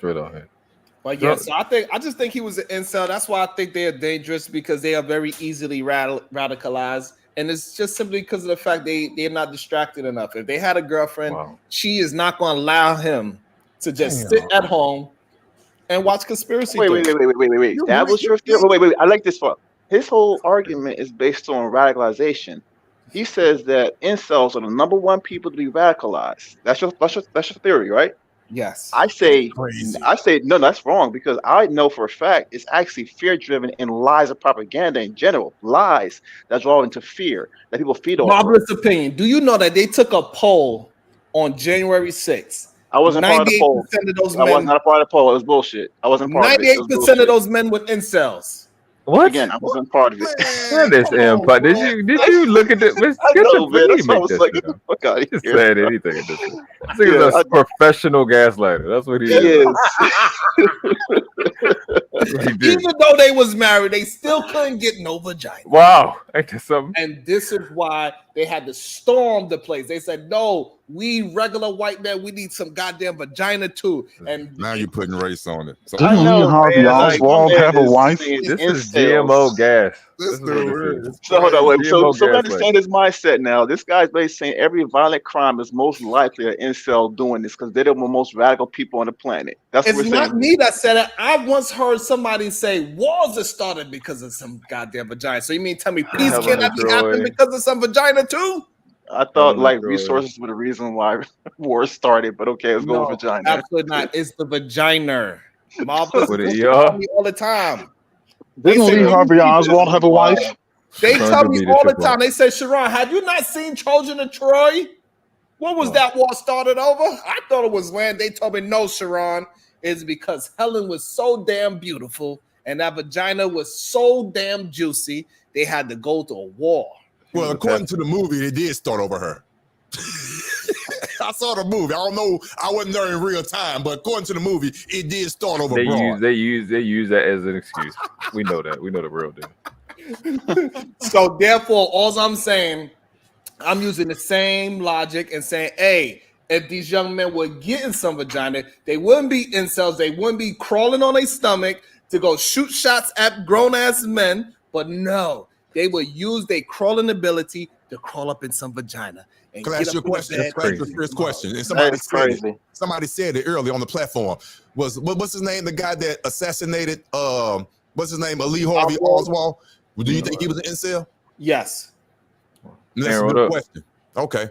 It's real on here. But yeah, so I just think he was an incel. That's why I think they are dangerous, because they are very easily radicalized. And it's just simply because of the fact they're not distracted enough. If they had a girlfriend, she is not going to allow him to just sit at home and watch conspiracy theories. Wait. That was your theory? Wait. I like this part. His whole argument is based on radicalization. He says that incels are the number one people to be radicalized. That's your theory, right? Yes. I say no, that's wrong, because I know for a fact it's actually fear-driven and lies of propaganda in general. Lies that draw into fear that people feed on. Marvelous opinion. Do you know that they took a poll on January 6th? I wasn't part of the poll. I was not a part of the poll. It was bullshit. I wasn't part of it. 98% of those men were incels. What? Again, I wasn't part of it. What is empire? Did you look at it? I know, man. That's why I was like, get the fuck out of here. He said anything at this point. This is a professional gaslighter. That's what he is. Even though they was married, they still couldn't get no vagina. Wow. Ain't that something? And this is why they had to storm the place. They said, no, we regular white men, we need some goddamn vagina too. And now you're putting race on it. So didn't Harvey Oswald have a wife? This is GMO gas. So hold on, wait. So we understand his mindset now. This guy's basically saying every violent crime is most likely an incel doing this because they're the most radical people on the planet. That's what we're saying. It's not me that said it. I once heard somebody say wars are started because of some goddamn vagina. So you mean tell me peace cannot be happening because of some vagina too? I thought resources were the reason why war started, but okay, let's go with vagina. Absolutely not. It's the vagina. Marvelous all the time. Didn't Lee Harvey Oswald have a wife? They tell me all the time. They say, Sharon, have you not seen Trojan of Troy? What was that war started over? I thought it was when they told me, no, Sharon, it's because Helen was so damn beautiful and that vagina was so damn juicy, they had to go to a war. Well, according to the movie, it did start over her. I saw the movie. I don't know. I wasn't there in real time, but according to the movie, it did start over. They use that as an excuse. We know that. We know the real deal. So therefore, all I'm saying, I'm using the same logic and saying, hey, if these young men were getting some vagina, they wouldn't be incels. They wouldn't be crawling on their stomach to go shoot shots at grown-ass men. But no, they would use their crawling ability to crawl up in some vagina. And can I ask you a question? That's the first question. And somebody said it early on the platform. What's his name? The guy that assassinated what's his name? Lee Harvey Oswald. Do you think he was an incel? Yes. That's a good question. Okay.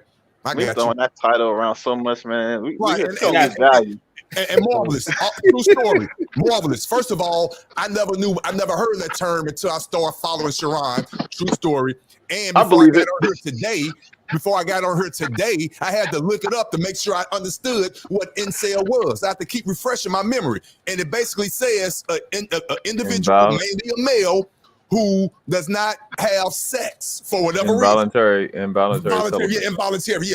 We're throwing that title around so much, man. We get so much value. And marvelous. True story. Marvelous. First of all, I never heard that term until I started following Sharon. True story. And before I got on here today, I had to look it up to make sure I understood what incel was. I have to keep refreshing my memory. And it basically says an individual, mainly a male, who does not have sex for whatever reason. Involuntary,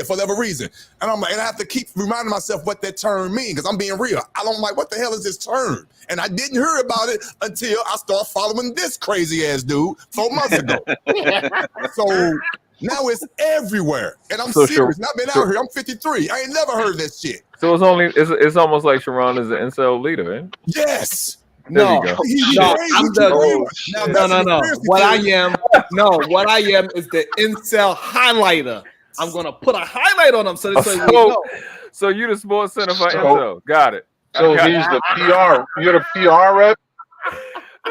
for whatever reason. And I'm like, and I have to keep reminding myself what that term means, because I'm being real. I don't like, what the hell is this term? And I didn't hear about it until I started following this crazy ass dude 4 months ago. So now it's everywhere. And I'm serious. I've been out here. I'm 53. I ain't never heard that shit. So it's almost like Sharon is an incel leader, eh? Yes. No. What I am is the incel highlighter. I'm gonna put a highlight on them so So you the sports center for incel. Got it. So he's the PR. You're the PR rep.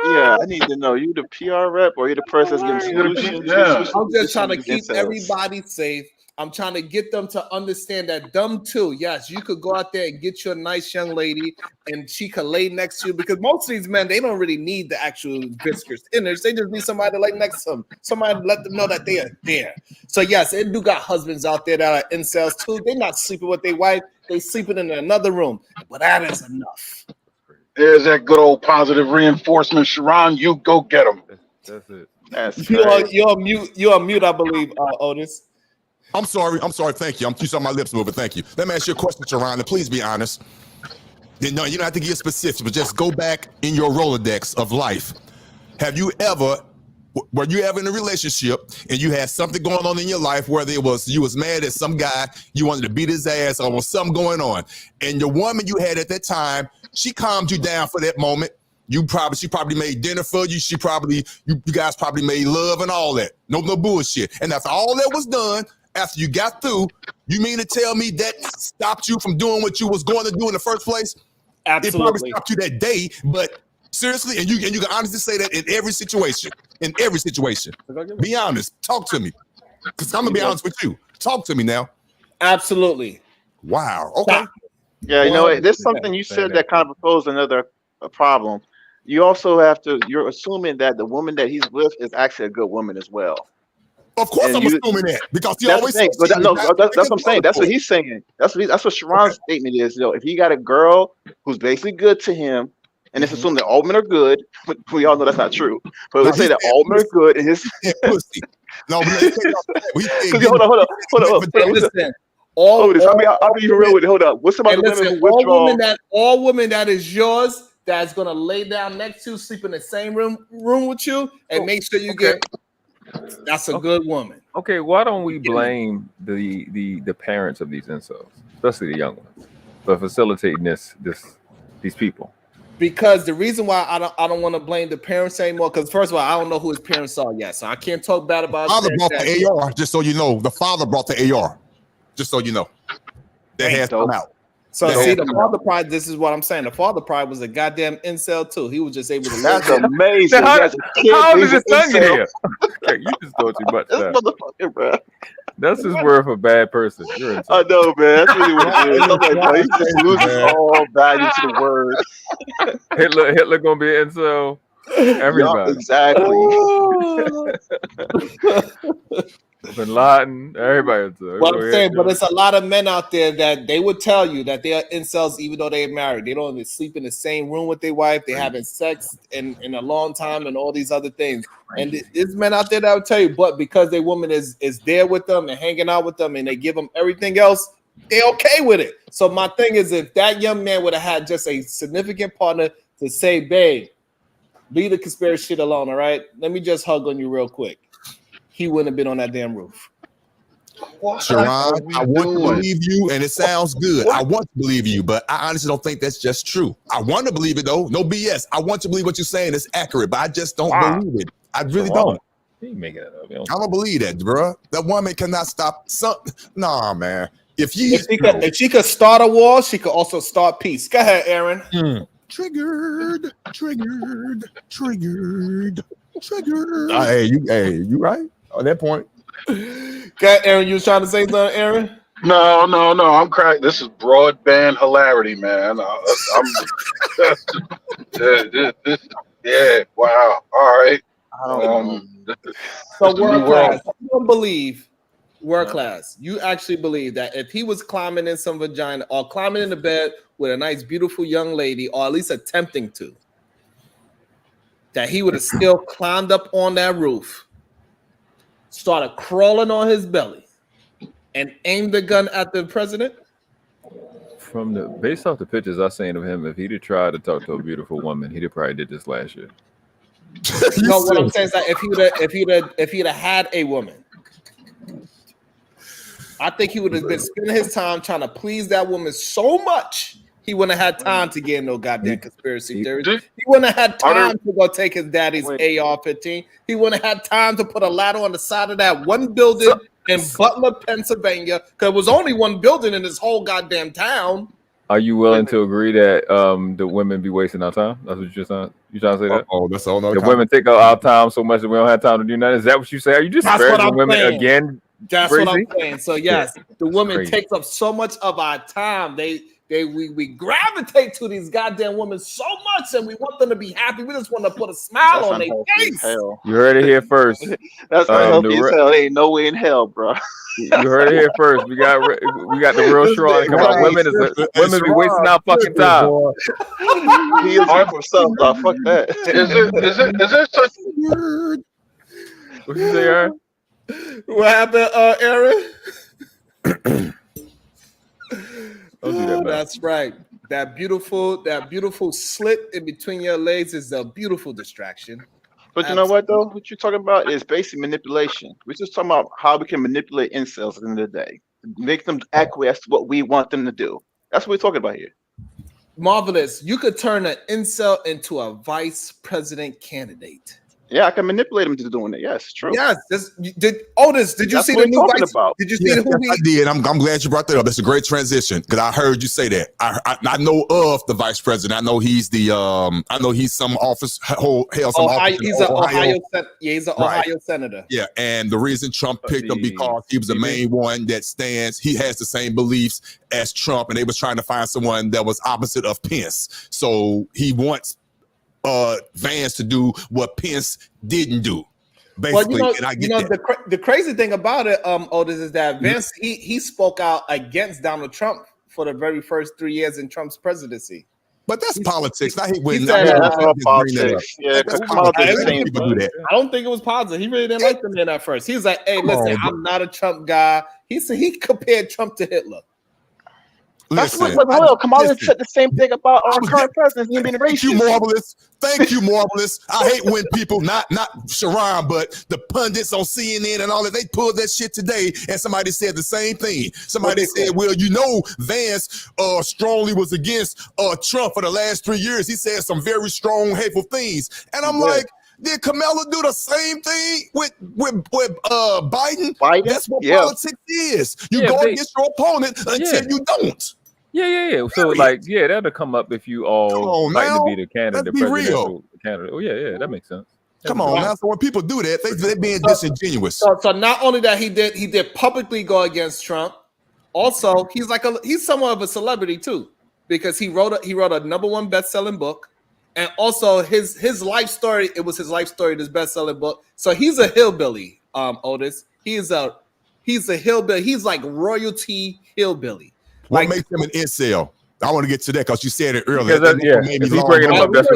Yeah, I need to know. You the PR rep or you the person that's giving solutions? Yeah. I'm just trying to keep everybody safe. I'm trying to get them to understand that them too. Yes, you could go out there and get you a nice young lady and she could lay next to you, because most of these men, they don't really need the actual viscous innards. They just need somebody to lay next to them. Somebody to let them know that they are there. So yes, they do got husbands out there that are incels too. They're not sleeping with their wife. They sleeping in another room. But that is enough. There's that good old positive reinforcement, Sharon. You go get them. That's it. You're on mute, I believe, Otis. I'm sorry. Thank you. You saw my lips moving. Thank you. Let me ask you a question, Sharon, and please be honest. No, you don't have to give specifics, but just go back in your Rolodex of life. Were you ever in a relationship and you had something going on in your life, whether it was you was mad at some guy, you wanted to beat his ass, or was something going on, and the woman you had at that time She calmed you down for that moment. She probably made dinner for you. You guys probably made love and all that. No bullshit. And after all that was done, after you got through, you mean to tell me that stopped you from doing what you was going to do in the first place? Absolutely. It probably stopped you that day, but seriously, and you can honestly say that in every situation. Be honest. Talk to me. Because I'm gonna be honest with you. Talk to me now. Absolutely. Wow. Okay. Yeah, you know, there's something you said that kind of proposed another problem. You also have to. You're assuming that the woman that he's with is actually a good woman as well. Of course, I'm assuming that because he that's always. That's what I'm saying. That's what he's saying. That's what Sharon's statement is. You know, if he got a girl who's basically good to him, and it's assumed that all men are good, but we all know that's not true. But let's say that all men are good, and his pussy. No, hold on. Listen, I'll be real with it. Hold up. What's about the women who withdraw? All women that is yours, that's gonna lay down next to you, sleep in the same room with you, and make sure you get. That's a good woman. Okay, why don't we blame the parents of these incels, especially the young ones, for facilitating these people? Because the reason why I don't want to blame the parents anymore, because first of all, I don't know who his parents are yet, so I can't talk bad about. The father brought the AR, just so you know. The father brought the AR, just so you know. That has come out. So see, the father pride. This is what I'm saying. The father pride was a goddamn incel too. He was just able to. That's amazing. How did his son get here? Okay, you just go too much. This motherfucker, bro. That's his word for a bad person. I know, man. That's really what it is. I'm like, bro, he just loses all value to the word. Hitler gonna be an incel. Everybody. Exactly. Bin Laden, everybody. What I'm saying, but it's a lot of men out there that they would tell you that they are incels even though they're married. They don't even sleep in the same room with their wife. They're having sex in a long time and all these other things. And there's men out there that will tell you, but because their woman is there with them and hanging out with them and they give them everything else, they're okay with it. So my thing is, if that young man would have had just a significant partner to say, babe, leave the conspiracy shit alone, all right? Let me just hug on you real quick. He wouldn't have been on that damn roof. Sharon, I want to believe you, and it sounds good. I want to believe you, but I honestly don't think that's just true. I want to believe it, though. No BS. I want to believe what you're saying is accurate, but I just don't believe it. I really don't. You make it up. I don't believe that, bro. That woman cannot stop something. Nah, man. If she could start a war, she could also start peace. Go ahead, Aaron. Triggered. Hey, you right on that point. Okay, Aaron, you was trying to say something, Aaron? No. I'm cracked. This is broadband hilarity, man. Yeah. Wow. All right. So world class. You don't believe world class. You actually believe that if he was climbing in some vagina or climbing in the bed with a nice, beautiful young lady, or at least attempting to, that he would have still climbed up on that roof, started crawling on his belly, and aimed the gun at the president? Based off the pictures I seen of him, if he'd have tried to talk to a beautiful woman, he'd have probably did this last year. No, what I'm saying is that if he'd have had a woman, I think he would have been spending his time trying to please that woman so much he wouldn't have had time to get no goddamn conspiracy theories. He wouldn't have had time to go take his daddy's AR-15. He wouldn't have had time to put a ladder on the side of that one building in Butler, Pennsylvania, because it was only one building in this whole goddamn town. Are you willing to agree that the women be wasting our time? That's what you're saying. You trying to say that? Oh, that's all. The women take our time so much that we don't have time to do nothing. Is that what you say? Are you just disparaging women again? That's what I'm saying. So yes, the women takes up so much of our time. We gravitate to these goddamn women so much, and we want them to be happy. We just want to put a smile on their face. You heard it here first. That's unhealthy as hell. Ain't no way in hell, bro. You heard it here first. We got the real Sharon. Come on, women be wasting our fucking time. He is for himself, dog. Fuck that. Is it such word? What you say, Aaron? What happened, Aaron? That's right. That beautiful slit in between your legs is a beautiful distraction. But you know what though? What you're talking about is basic manipulation. We're just talking about how we can manipulate incels at the end of the day, make them acquiesce to what we want them to do. That's what we're talking about here. Marvelous. You could turn an incel into a vice president candidate. Yeah, I can manipulate him into doing it. Yes, true. Yes. Did you see the new vice? About. Did you see who I did. I'm glad you brought that up. That's a great transition because I heard you say that. I know of the vice president. I know he's the I know he's some office held some office. He's an Ohio senator. Yeah, and the reason Trump picked him because he was the main one that stands. He has the same beliefs as Trump, and they was trying to find someone that was opposite of Pence. So he wants Vance to do what Pence didn't do. Basically, well, and I get that. The crazy thing about it, Otis, is that Vance he spoke out against Donald Trump for the very first 3 years in Trump's presidency. But that's politics. I hate when that's all politics. Yeah, because people do that. I don't think it was positive. He really didn't like the man at first. He was like, "Hey, listen, I'm not a Trump guy." He said he compared Trump to Hitler. That's what Kamala said the same thing about our current president. He being racist. Thank you, Marvelous. Thank you, Marvelous. I hate when people, not Sharon, but the pundits on CNN and all that, they pulled that shit today, and somebody said the same thing. Somebody said, "Well, you know, Vance strongly was against Trump for the last 3 years. He said some very strong, hateful things," and I'm like. Did Kamala do the same thing with Biden? That's what politics is. You go against your opponent until you don't. Yeah. So that'll come up if you all fight to be the candidate, the presidential candidate. Oh yeah, that makes sense. Come on now. So when people do that, they're being disingenuous. So not only that he did publicly go against Trump. Also, he's somewhat of a celebrity too, because he wrote a #1 best-selling book. And also his life story, it was his life story, this best-selling book. So he's a hillbilly, Otis. He's a hillbilly. He's like royalty hillbilly. What makes him an incel? I want to get to that because you said it earlier. He's bringing him up. That's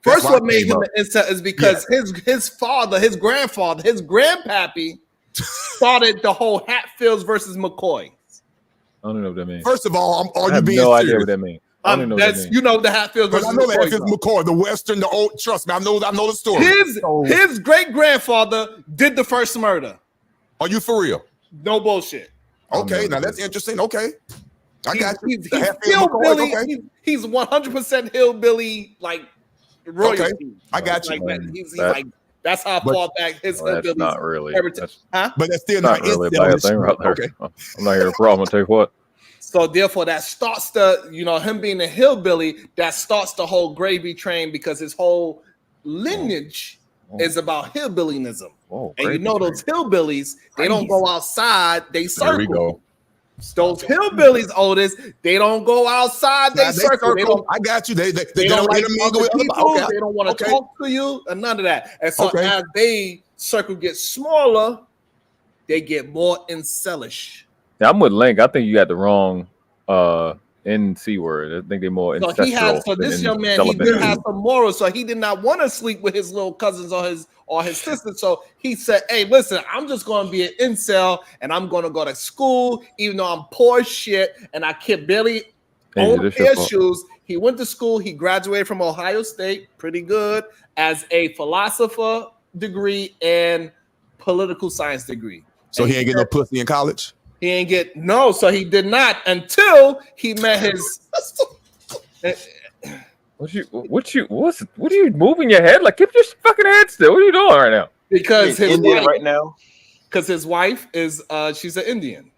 First, what made him an incel is because his father, his grandfather, his grandpappy started the whole Hatfields versus McCoy. I don't know what that means. First of all, I have no idea what that means. The Hatfields versus I know the Hatfields McCoy, the Western, the old. Trust me, I know the story. His great grandfather did the first murder. Are you for real? No bullshit. Okay, now that's interesting. Okay, I got you. He's hillbilly. Okay. He's 100% hillbilly, like royalty. Okay, I got you. He's like that's how far back his hillbilly. That's not really. Huh? But that's still not really a bad thing right there. Okay. I'm not here to problem. I'll tell you what. So therefore, that starts him being a hillbilly, that starts the whole gravy train because his whole lineage is about hillbillyism. And those hillbillies, they don't go outside, they circle. There we go. Those hillbillies, Otis, they don't go outside, they circle. I got you. They don't like people. They don't want to talk to you and none of that. And so as they circle gets smaller, they get more incelish. Yeah, I'm with Link. I think you got the wrong NC word. I think they're more ancestral. So this young man, he did have some morals. So he did not want to sleep with his little cousins or his sisters. So he said, "Hey, listen, I'm just going to be an incel, and I'm going to go to school, even though I'm poor as shit, and I can barely own a pair of shoes." He went to school. He graduated from Ohio State, pretty good, as a philosopher degree and political science degree. So he ain't getting no pussy in college? He ain't get no, so he did not until he met his. What are you moving your head? Like, keep your fucking head still. What are you doing right now? Because his Indian wife, right now. Because his wife is she's an Indian.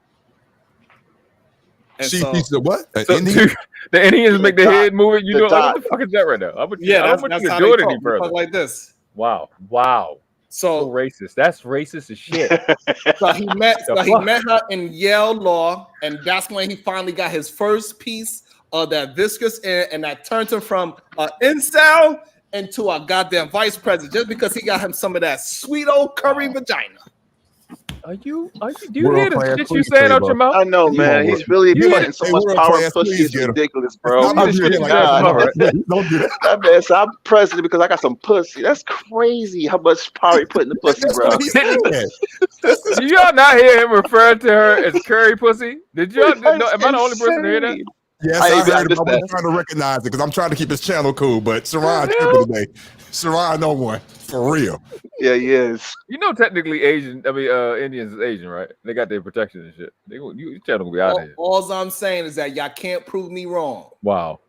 And she's a what? Indian? The Indians make the head move. You know what the fuck is that right now? I don't want you to do it any further. Like this. Wow. So racist. That's racist as shit. So he met her in Yale Law, and that's when he finally got his first piece of that viscous air, and that turned him from an incel into a goddamn vice president just because he got him some of that sweet old curry vagina. Do you hear the shit you saying out your mouth? I know, man. He's really putting so much power in pussy. It's ridiculous, bro. Don't do that. That man said, I'm president because I got some pussy. That's crazy how much power he put in the pussy, bro. Did y'all not hear him refer to her as curry pussy? Did y'all? Am I the only person to hear that? Yes, I heard it. I was trying to recognize it because I'm trying to keep his channel cool. But Sharon tripping today. Sharon, no one for real. Yeah, he is. You know, technically, Indians is Asian, right? They got their protection and shit. Your channel will be out of here. All I'm saying is that y'all can't prove me wrong. Wow.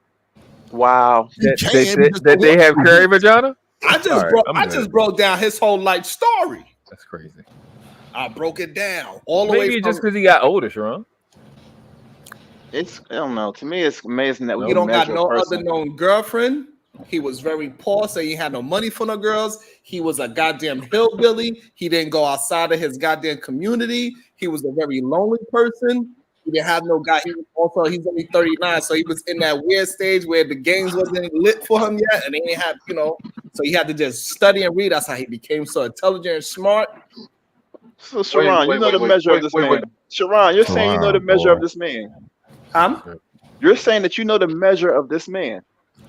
That they have curry vagina? I just broke down his whole life story. That's crazy. I broke it down all the Maybe way. Maybe just because he got older, Sharon. I don't know. To me, it's amazing that we don't got no other known girlfriend. He was very poor, so he had no money for no girls. He was a goddamn hillbilly. He didn't go outside of his goddamn community. He was a very lonely person. He didn't have no guy. He's only 39, so he was in that weird stage where the games wasn't lit for him yet, and they didn't have, so he had to just study and read. That's how he became so intelligent and smart. So Sharon, you know the measure of this man. Sharon, you're saying you know the measure of this man. You're saying that you know the measure of this man.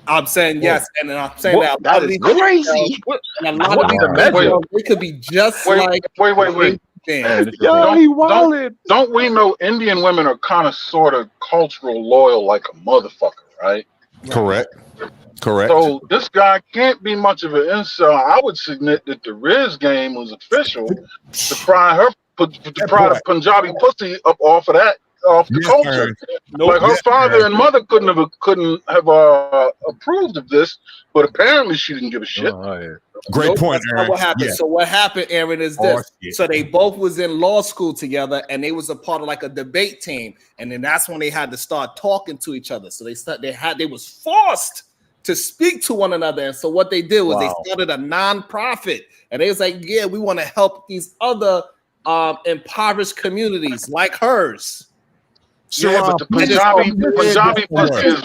I'm saying yes, and then I'm saying that is crazy. And a lot of these measure, they could be just like. Wait. Yo, he wilded. Don't we know Indian women are kind of sort of cultural loyal like a motherfucker, right? Correct. So this guy can't be much of an incel. I would submit that the Riz game was official to pry the Punjabi pussy up off the culture. Like her father and mother couldn't have approved of this, but apparently she didn't give a shit. Great point, Aaron. What happened? Yeah. So what happened, Aaron, is this. So they both was in law school together, and they was a part of like a debate team, and then that's when they had to start talking to each other. So they was forced to speak to one another. And so what they did was they started a non-profit, and they was like, yeah, we want to help these other impoverished communities like hers. Yeah, but the Punjabi pussy is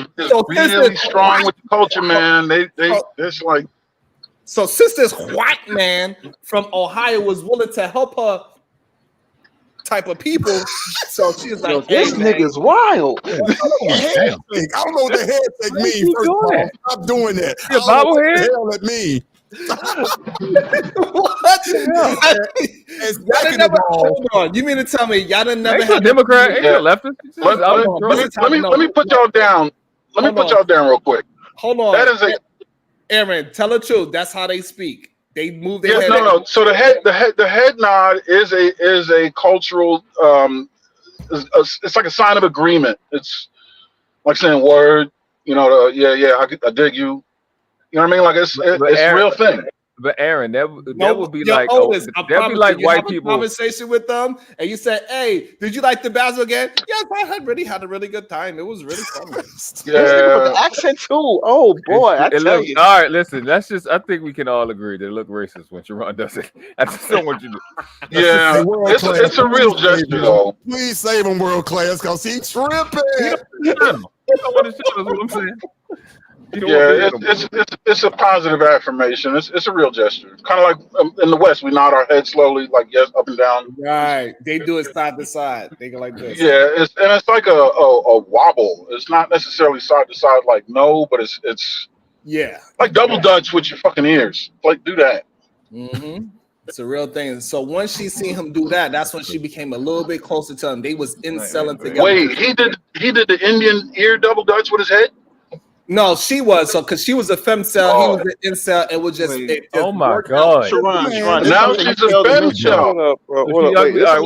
really strong with the culture, man. It's like. So since this white man from Ohio was willing to help her type of people, so she's like, this nigga's wild. I don't know what the head means. First of all, stop doing that. The bobblehead? Hell at me. What the hell? Hold on. You mean to tell me y'all didn't never have a Democrat? Ain't a leftist? Let me put y'all down. Let me put y'all down real quick. Hold on. That is Aaron, tell the truth. That's how they speak. They move their head. No. So the head nod is a cultural. It's like a sign of agreement. It's like saying word. I dig you. You know what I mean? Like it's a real thing. But Aaron, that would be like that'd be like white people conversation with them, and you say, "Hey, did you like the basketball game?" Yes, I had a really good time. It was really fun. The accent too. Oh boy, I tell you. All right, listen. I think we can all agree that it look racist when Sharon does it. I just don't want you to. Yeah, it's a real gesture though. Please save him, world class, because he's tripping. You don't want to show us what I'm saying. It's a positive affirmation. It's a real gesture. Kind of like in the West, we nod our head slowly, like yes, up and down. Right. They do it side to side. They go like this. Yeah, it's like a wobble. It's not necessarily side to side like no, but it's like double dutch with your fucking ears. Like do that. Mm-hmm. It's a real thing. So once she seen him do that, that's when she became a little bit closer to him. They was incelling together. Wait, he did the Indian ear double dutch with his head? No, she was because she was a femcel. He was an incel. It was just. Oh my god! Sharon, now she's a femcel.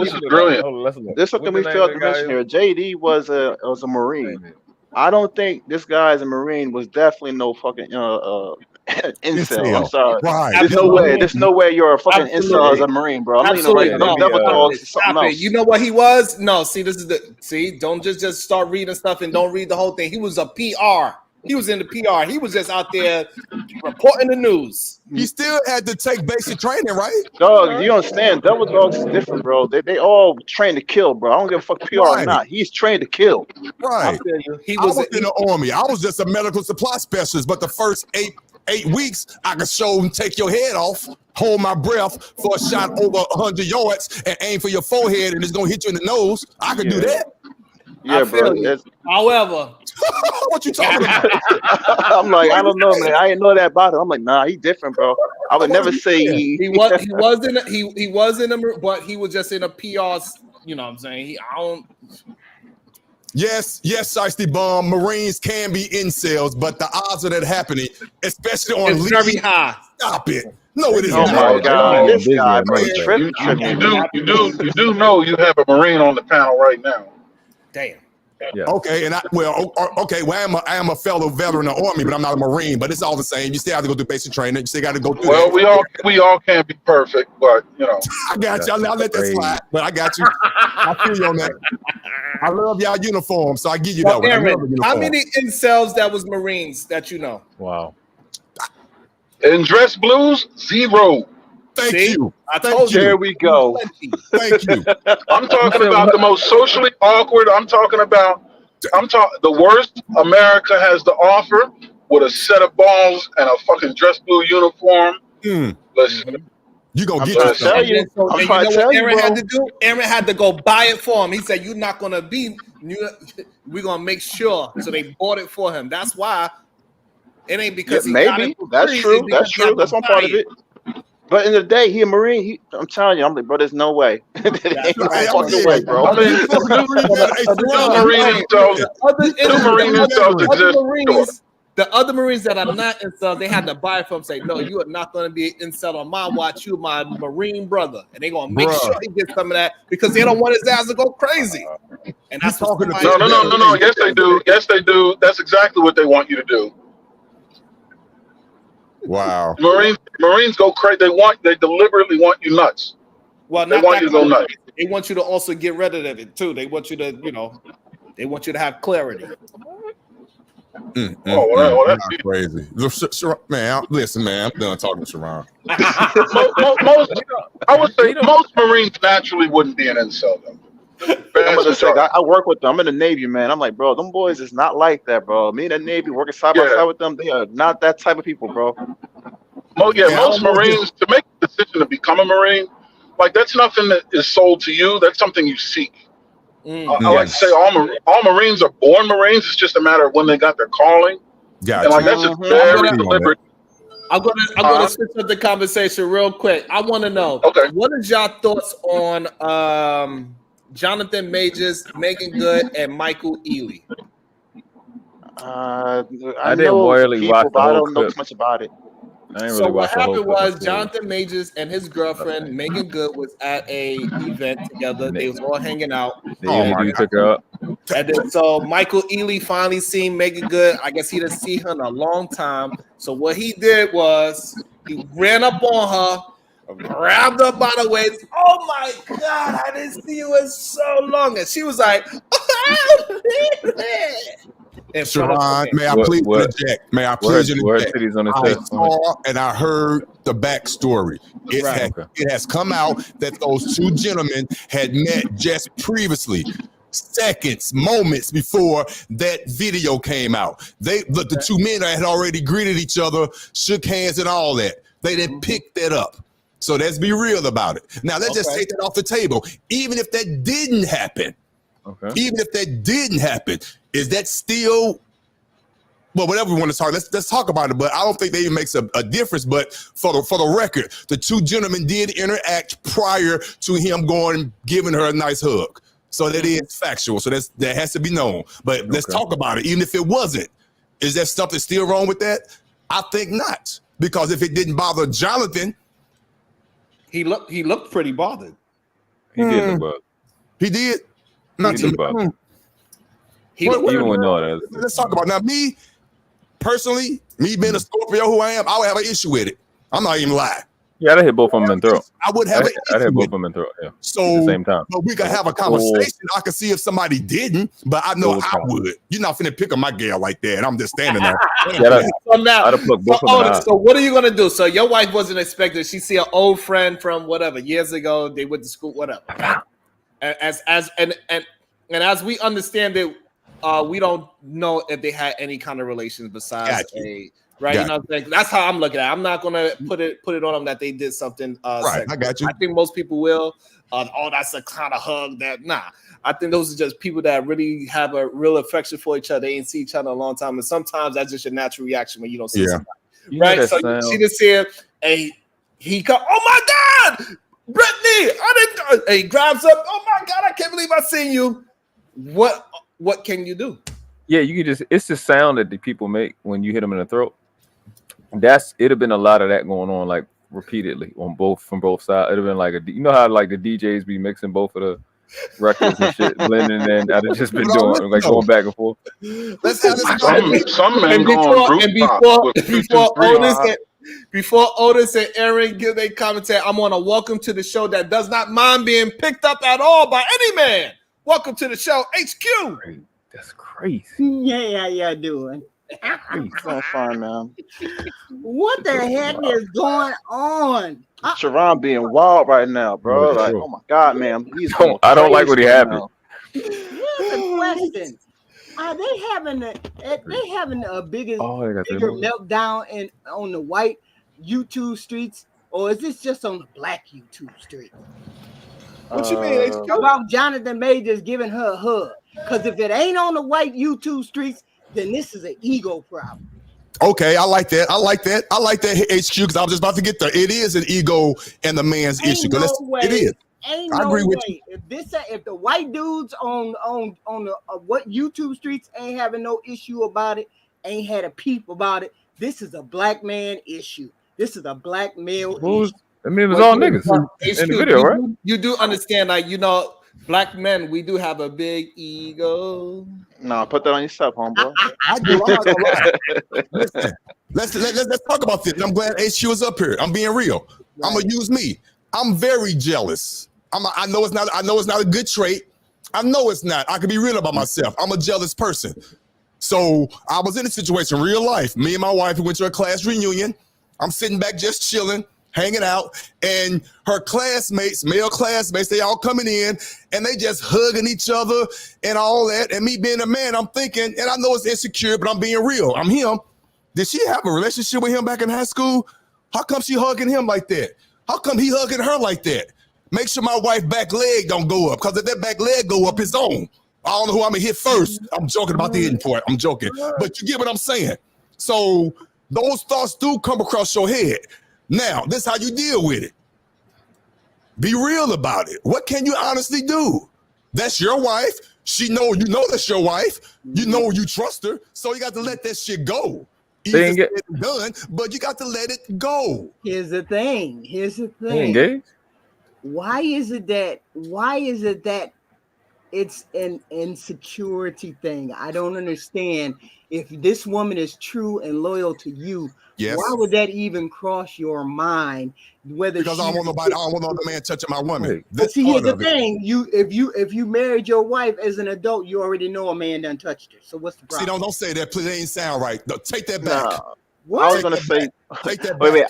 This is brilliant. This is something we failed to mention here. JD was a Marine. I don't think this guy as a Marine was definitely no fucking incel. I'm sorry. Right. There's no way you're a fucking incel as a Marine, bro. I'm You know what he was? No, don't just start reading stuff and don't read the whole thing. He was a PR. He was in the PR. He was just out there reporting the news. He still had to take basic training, right? Dog, you understand? Double dogs is different, bro. They all trained to kill, bro. I don't give a fuck PR or not. He's trained to kill. Right. I was in the army. I was just a medical supply specialist, but the first eight weeks, I could show and take your head off, hold my breath for a shot over 100 yards, and aim for your forehead, and it's gonna hit you in the nose. I could do that. Yeah, bro. However, what you talking about? I'm like, I don't know, man. I didn't know that about him. I'm like, nah, he different, bro. I would never say he was in a but he was just in a PR. You know what I'm saying? Yes, Shiesty Bomb. Marines can be incels, but the odds of that happening, especially on It's very high. Stop it. No, it is Oh not. my God, this busy guy, in bro, he military. tripping. You do know you have a Marine on the panel right now. Damn. Yeah. Okay, and well, I am a fellow veteran of the Army, but I'm not a Marine. But it's all the same. You still have to go through basic training. You still got to go through. Well, that. we all can't be perfect, but you know. I got you. I'll let that slide, but I got you. I feel you on that. I love y'all uniform, so I give you that one. Aaron, how many incels that was Marines that you know? Wow. In dress blues, 0. Thank you. I told you. There we go. Thank you. I'm talking about the most socially awkward. The worst America has to offer with a set of balls and a fucking dress blue uniform. Listen, You gonna get I'm trying to tell you. So, you know what Aaron had to do? Aaron had to go buy it for him. He said, "You're not gonna be. We're gonna make sure." So they bought it for him. That's why. It ain't because he got it for that's free, true. it's because That's he had true. to That's one buy part of it. But in the day, he a Marine. I'm telling you, I'm like, bro, there's no way. Ain't no fucking way, bro. I mean, two Marine incels exist. The other Marines that are not incels, they had to buy it from him. Say, no, you are not going to be an incel on my watch. You my Marine brother, and they're going to make sure he gets some of that because they don't want his ass to go crazy. And that's talking No. Yes, they do. Yes, they do. That's exactly what they want you to do. Wow. Marines go crazy. They deliberately want you nuts. Well, they want you to go nuts. They want you to also get rid of it too. They want you to, they want you to have clarity. That's crazy. Man, listen, man, I'm done talking to Sharon. I would say most Marines naturally wouldn't be an incel though. I'm gonna say, I work with them. I'm in the Navy, man. I'm like, bro, them boys is not like that, bro. Me and the Navy working side by side with them, they are not that type of people, bro. Most Marines, to make the decision to become a Marine, like that's nothing that is sold to you. That's something you seek. I like to say all Marines are born Marines. It's just a matter of when they got their calling. Gotcha. And like that's just very deliberate. I'm gonna switch up the conversation real quick. I want to know, what is y'all thoughts on Jonathan Majors, Megan Good, and Michael Ealy? I didn't really watch the I whole don't know clip. too much about it. So what happened was Jonathan Majors and his girlfriend Megan Good was at a event together. They was all hanging out. Took her up. And then so Michael Ealy finally seen Megan Good. I guess he didn't see her in a long time. So what he did was he ran up on her, grabbed her by the waist. Oh my God, I didn't see you in so long. And she was like, Sharon, may I please interject? May I please interject? I saw and I heard the backstory. It has come out that those two gentlemen had met just previously, seconds, moments before that video came out. The two men had already greeted each other, shook hands, and all that. They didn't pick that up. So let's be real about it. Now let's just take that off the table. Even if that didn't happen, is that still, well, whatever we want to talk, let's talk about it. But I don't think that even makes a difference. But for the record, the two gentlemen did interact prior to him giving her a nice hug. So that is factual. So that has to be known. But let's talk about it. Even if it wasn't, is there something still wrong with that? I think not. Because if it didn't bother Jonathan, he looked pretty bothered. He did look bothered. He did. Not too bothered. Let's talk about now. Me personally, me being a Scorpio who I am, I would have an issue with it. I'm not even lying. Yeah, I hit both of them in the throat. I would have I hit both of them in the throat. Yeah. So at the same time. But we could have a conversation. I could see if somebody didn't, but I know I would. You're not finna pick on my girl like that. I'm just standing there. So what are you gonna do? So your wife wasn't expecting. She see an old friend from whatever years ago. They went to school, whatever. And as we understand it, we don't know if they had any kind of relations besides right. You know what I'm saying? That's how I'm looking at it. I'm not gonna put it on them that they did something. Right, I got you. I think most people will. That's a kind of hug that. Nah, I think those are just people that really have a real affection for each other. They ain't see each other in a long time, and sometimes that's just your natural reaction when you don't see somebody. Right? So she just said, "Hey, he come. Oh my God, Brittany! I didn't." He grabs up. Oh my God, I can't believe I seen you. What what can you do? Yeah, you can just—it's the sound that the people make when you hit them in the throat. It'd have been a lot of that going on, like repeatedly from both sides. It'd have been like you know how like the DJs be mixing both of the records and shit, blending, and I'd have just been doing like going back and forth. Some men go on before Otis and Aaron give their commentary, I'm on a welcome to the show that does not mind being picked up at all by any man. Welcome to the show, HQ. That's crazy. Yeah, how y'all doing? I'm fine, man. What the heck is going on? Sharon being wild right now, bro. Like, oh my God, man. I don't like what he having. Here's a question. Are they having a bigger meltdown on the white YouTube streets, or is this just on the black YouTube streets? What you mean? About Jonathan Majors giving her a hug. Because if it ain't on the white YouTube streets, then this is an ego problem. Okay, I like that. I like that HQ, because I was just about to get there. It is an ego and the man's issue. It is. Ain't I agree with you. If the white dudes on the what YouTube streets ain't having no issue about it, ain't had a peep about it, this is a black man issue. This is a black male issue. I mean, it was all niggas in the video, right? You do understand, like, you know, black men, we do have a big ego. No, put that on yourself, homeboy. I do. I'm not gonna lie. Listen, let's talk about this. I'm glad HQ is up here. I'm being real. Right. I'm gonna use me. I'm very jealous. I know it's not a good trait. I know it's not. I can be real about myself. I'm a jealous person. So I was in a situation, real life. Me and my wife went to a class reunion. I'm sitting back just chilling, hanging out, and her classmates, male classmates, they all coming in and they just hugging each other and all that. And me being a man, I'm thinking, and I know it's insecure, but I'm being real. I'm him. Did she have a relationship with him back in high school? How come she hugging him like that? How come he hugging her like that? Make sure my wife's back leg don't go up, because if that back leg go up, it's on. I don't know who I'm gonna hit first. I'm joking about the hitting part. I'm joking. But you get what I'm saying. So those thoughts do come across your head. Now, this is how you deal with it. Be real about it. What can you honestly do? That's your wife. You know that's your wife. You know you trust her. So you got to let that shit go. Easy said and done, but you got to let it go. Here's the thing. Why is it that it's an insecurity thing? I don't understand. If this woman is true and loyal to you, why would that even cross your mind? Because I don't want another man touching my woman. See, here's the thing: if you married your wife as an adult, you already know a man done touched her. So what's the problem? See, don't say that. Please, it ain't sound right. No, take that back. What? I was gonna say, take that back. Wait.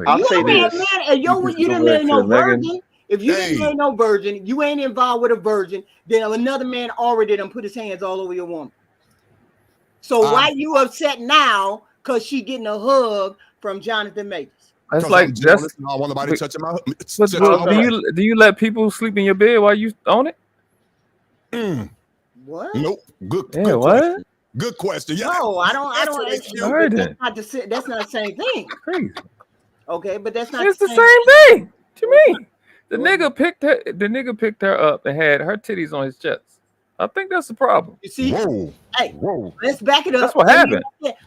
I'll say this. You didn't marry no virgin. If you didn't marry no virgin, you ain't involved with a virgin, then another man already done put his hands all over your woman. So why you upset now because she getting a hug from Jonathan Majors? That's like I want nobody touching my. Do you let people sleep in your bed while you own it? What? Nope. Good. Yeah, what? Question. Good question. Yeah. No, I don't. That's not the same thing. Crazy. Okay, but that's not. It's the same thing. What you mean? The nigga picked her up and had her titties on his chest. I think that's the problem. You see? Whoa. Hey, let's back it up. That's what happened.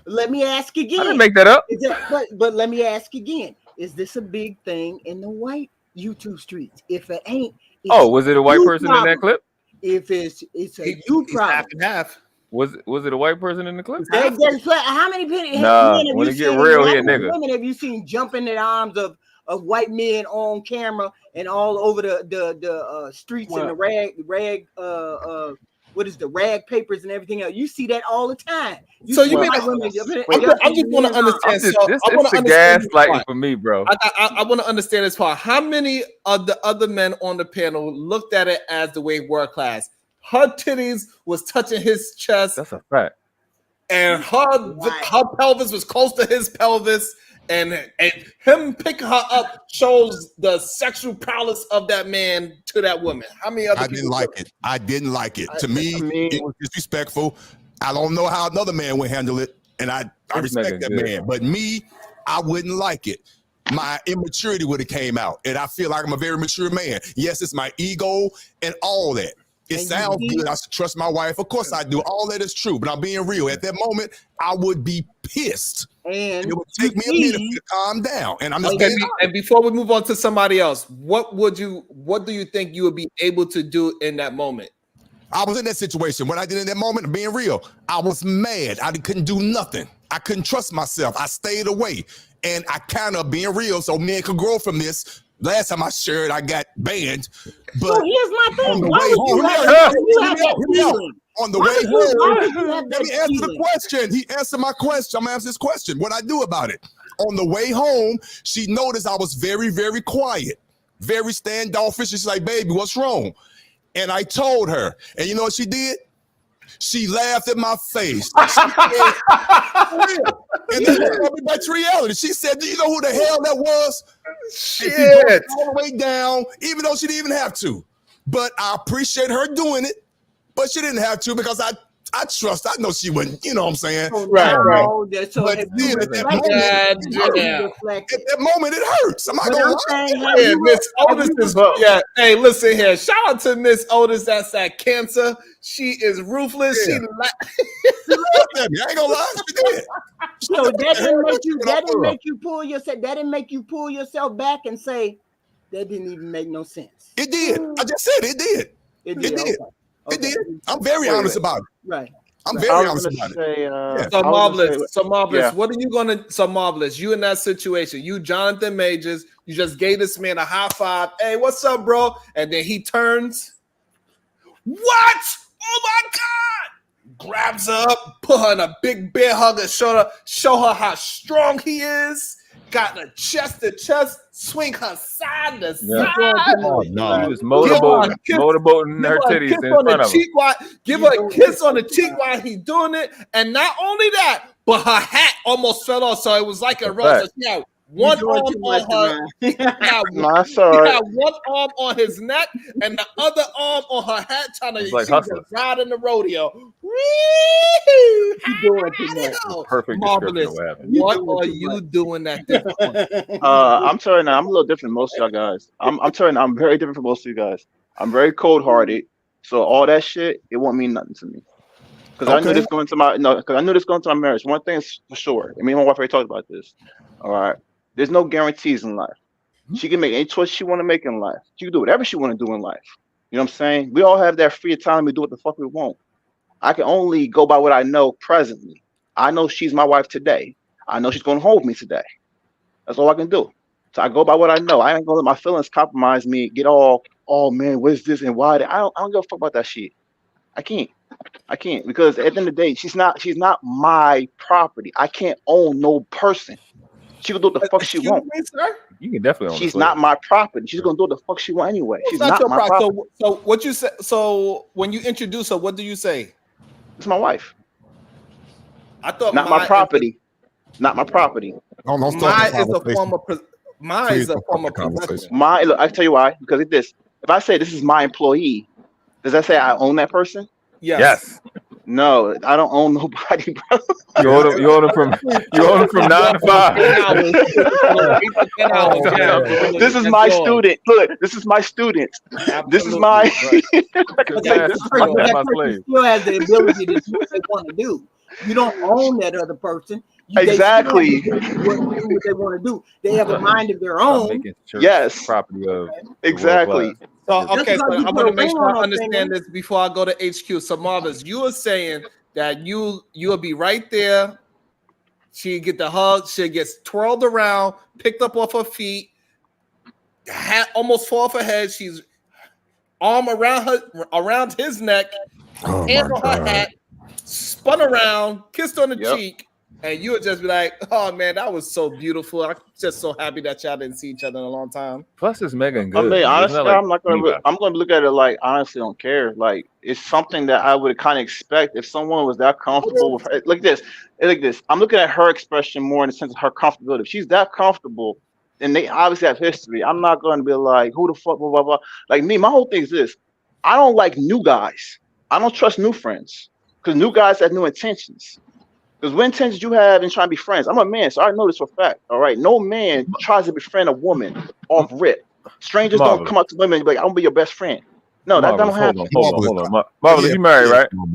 Let me ask again. I didn't make that up. But let me ask again. Is this a big thing in the white YouTube streets? If it ain't, was it a white person problem. In that clip? If it's a you problem. Half and half. Was it a white person in the clip? How many men when it get real here, nigga. Women have you seen jumping in the arms of white men on camera and all over the streets and the rag rag papers and everything else? You see that all the time. I just want to understand. It's the gaslighting for me, bro. I want to understand this part. How many of the other men on the panel looked at it as the way world class? Her titties was touching his chest. That's a fact. And her pelvis was close to his pelvis. And him picking her up shows the sexual prowess of that man to that woman. How many other people? I didn't like it. To me, it was disrespectful. I don't know how another man would handle it. And I respect that man. But me, I wouldn't like it. My immaturity would have came out. And I feel like I'm a very mature man. Yes, it's my ego and all that. It sounds good. I should trust my wife. Of course I do. All that is true, but I'm being real. At that moment, I would be pissed. And it would take me a minute to calm down. And I'm just and before we move on to somebody else, what do you think you would be able to do in that moment? I was in that situation. What I did in that moment, I'm being real, I was mad. I couldn't do nothing. I couldn't trust myself. I stayed away. And I kind of being real, so men could grow from this. Last time I shared, I got banned. But so here's my thing. On the Why way would home, on the way home, let me answer the question. He answered my question. I'm gonna answer this question. What I do about it? On the way home, she noticed I was very, very quiet, very standoffish. She's like, "Baby, what's wrong?" And I told her, and you know what she did? She laughed at my face. She said, and then brought me back to reality. She said, "Do you know who the hell that was?" Shit. All the way down, even though she didn't even have to. But I appreciate her doing it. But she didn't have to because I trust. I know she wouldn't. You know what I'm saying? Right. So but then at that moment, it hurts. I'm not gonna lie. Yeah, Miss Otis is. Yeah. Hey, listen here. Shout out to Miss Otis. That's that cancer. She is ruthless. Yeah. She laughed at me. I ain't gonna lie. She did. So that didn't make you pull yourself. That didn't make you pull yourself back and say that didn't even make no sense. It did. I just said it did. It did. Okay. It did. I'm very honest about it. Right. I'm very honest about it. So Marvelous, what are you gonna? So Marvelous, you in that situation? You, Jonathan Majors, you just gave this man a high five. Hey, what's up, bro? And then he turns. What? Oh my God! Grabs her up, put her in a big bear hug, and show her how strong he is. Got the chest to chest, swing her side to side. Oh, no. He was motorboating her titties in front of him. Give her a kiss on the cheek while he's doing it. And not only that, but her hat almost fell off. So it was like a rose. She had one arm on her. He had one arm on his neck and the other arm on her hat, trying to ride in the rodeo. Perfect Marvelous. What are you doing at this point? I'm telling you, I'm a little different than most of y'all guys. I'm telling you, I'm very different from most of you guys. I'm very cold-hearted, so all that shit, it won't mean nothing to me. Because I knew this going to my marriage. One thing is for sure. I mean, my wife already talked about this. All right. There's no guarantees in life. She can make any choice she want to make in life. She can do whatever she want to do in life. You know what I'm saying? We all have that free time to do what the fuck we want. I can only go by what I know presently. I know she's my wife today. I know she's going to hold me today. That's all I can do. So I go by what I know. I ain't going to let my feelings compromise me. Get all, oh man, what's this and why? I don't give a fuck about that shit. I can't because at the end of the day, she's not my property. I can't own no person. She can do what the fuck she wants. You can definitely own. She's not my property. She's gonna do what the fuck she want anyway. She's not my property. So what you say? So when you introduce her, what do you say? It's my wife. I thought not my property. Not my property. Mine is a form of possession. Look, I tell you why. Because of this. If I say this is my employee, does that say I own that person? Yes. No, I don't own nobody, bro. You own them from 9 to 5. This is my student. Look, this is my student. This is my. Still has the ability to do what they want to do. You don't own that other person. Exactly. What they want to do. They have a mind of their own. Yes. Property of exactly. So okay, so I'm gonna make sure I understand this before I go to HQ. So Marvelous, you are saying that you'll be right there. She get the hug. She gets twirled around, picked up off her feet, almost fall off her head. She's arm around his neck, hand on her hat, spun around, kissed on the cheek, and you would just be like, "Oh man, that was so beautiful. I'm just so happy that y'all didn't see each other in a long time." Plus, it's Megan good. I mean, honestly, I'm going to look at it like honestly, don't care. Like it's something that I would kind of expect if someone was that comfortable with her. Like this. I'm looking at her expression more in the sense of her comfortability. If she's that comfortable, and they obviously have history, I'm not going to be like, "Who the fuck?" Blah blah blah. Like me, my whole thing is this: I don't like new guys. I don't trust new friends because new guys have new intentions. Because what intentions you have in trying to be friends? I'm a man, so I know this for a fact. All right, no man tries to befriend a woman off rip. Strangers don't come up to women and be like, "I'm gonna be your best friend." No, that Marvelous, don't happen. Hold on. Marvelous, you married, right? You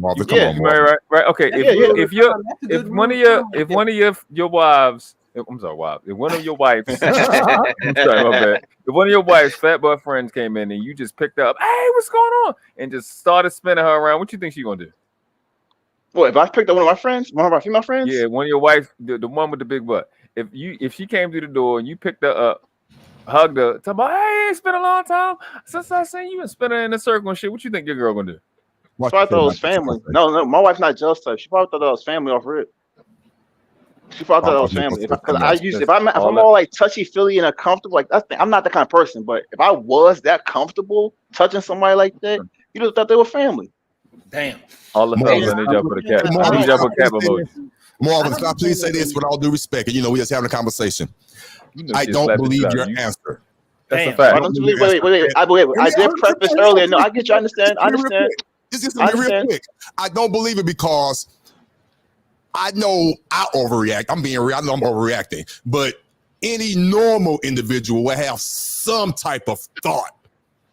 married, right? Okay. If one of your wives, I'm sorry, wives. If one of your wives, I'm sorry, my bad. If one of your wife's fat butt friends came in and you just picked up, hey, what's going on, and just started spinning her around, what you think she gonna do? What if I picked up one of my friends, one of my female friends? Yeah, one of your wife, the one with the big butt. If she came through the door and you picked her up, hugged her, talking about, hey, it's been a long time since I seen you and spin her in a circle and shit. What you think your girl gonna do? She probably thought it was family. No, my wife's not jealous type. She probably thought that was family off rip. She probably thought that was family. If I'm all like touchy feely and uncomfortable, like I'm not that kind of person. But if I was that comfortable touching somebody like that, you'd have thought they were family. Damn. All the fellas, I need y'all for the cat. I need y'all for cap emoji. Marvin, can I please say this with all due respect? And we just having a conversation. I don't believe your answer. That's a fact. Wait. I did preface earlier. No, I get you. I understand. Just real quick. I don't believe it because I know I overreact. I'm being real. I know I'm overreacting. But any normal individual will have some type of thought.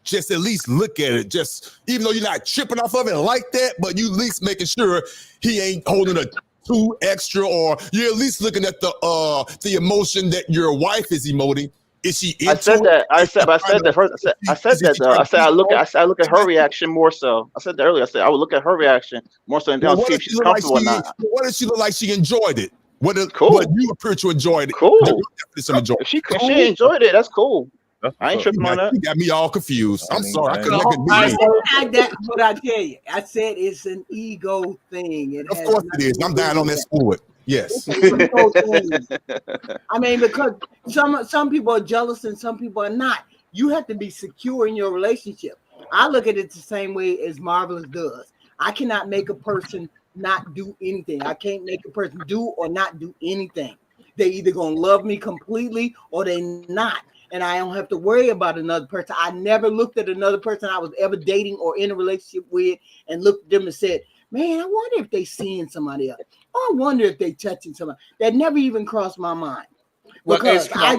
Just at least look at it. Just even though you're not tripping off of it like that, but you at least making sure he ain't holding a too extra, or you're at least looking at the emotion that your wife is emoting. Is she into I said that. I said that first. I said that though. I said I look at her reaction more so. I said that earlier. I said I would look at her reaction more so and down see if she's comfortable or not. What if she look like she enjoyed it? What you appear to enjoy it? Cool. If she enjoyed it, that's cool. I ain't tripping on that. You got me all confused. I'm sorry. I couldn't what I tell you. I said it's an ego thing. Of course it is. I'm down on that sport. Yes. I mean, because some people are jealous and some people are not. You have to be secure in your relationship. I look at it the same way as Marvelous does. I cannot make a person not do anything. I can't make a person do or not do anything. They either gonna love me completely or they not. And I don't have to worry about another person. I never looked at another person I was ever dating or in a relationship with and looked at them and said, man, I wonder if they seeing somebody else. Or I wonder if they touching somebody. That never even crossed my mind. Because I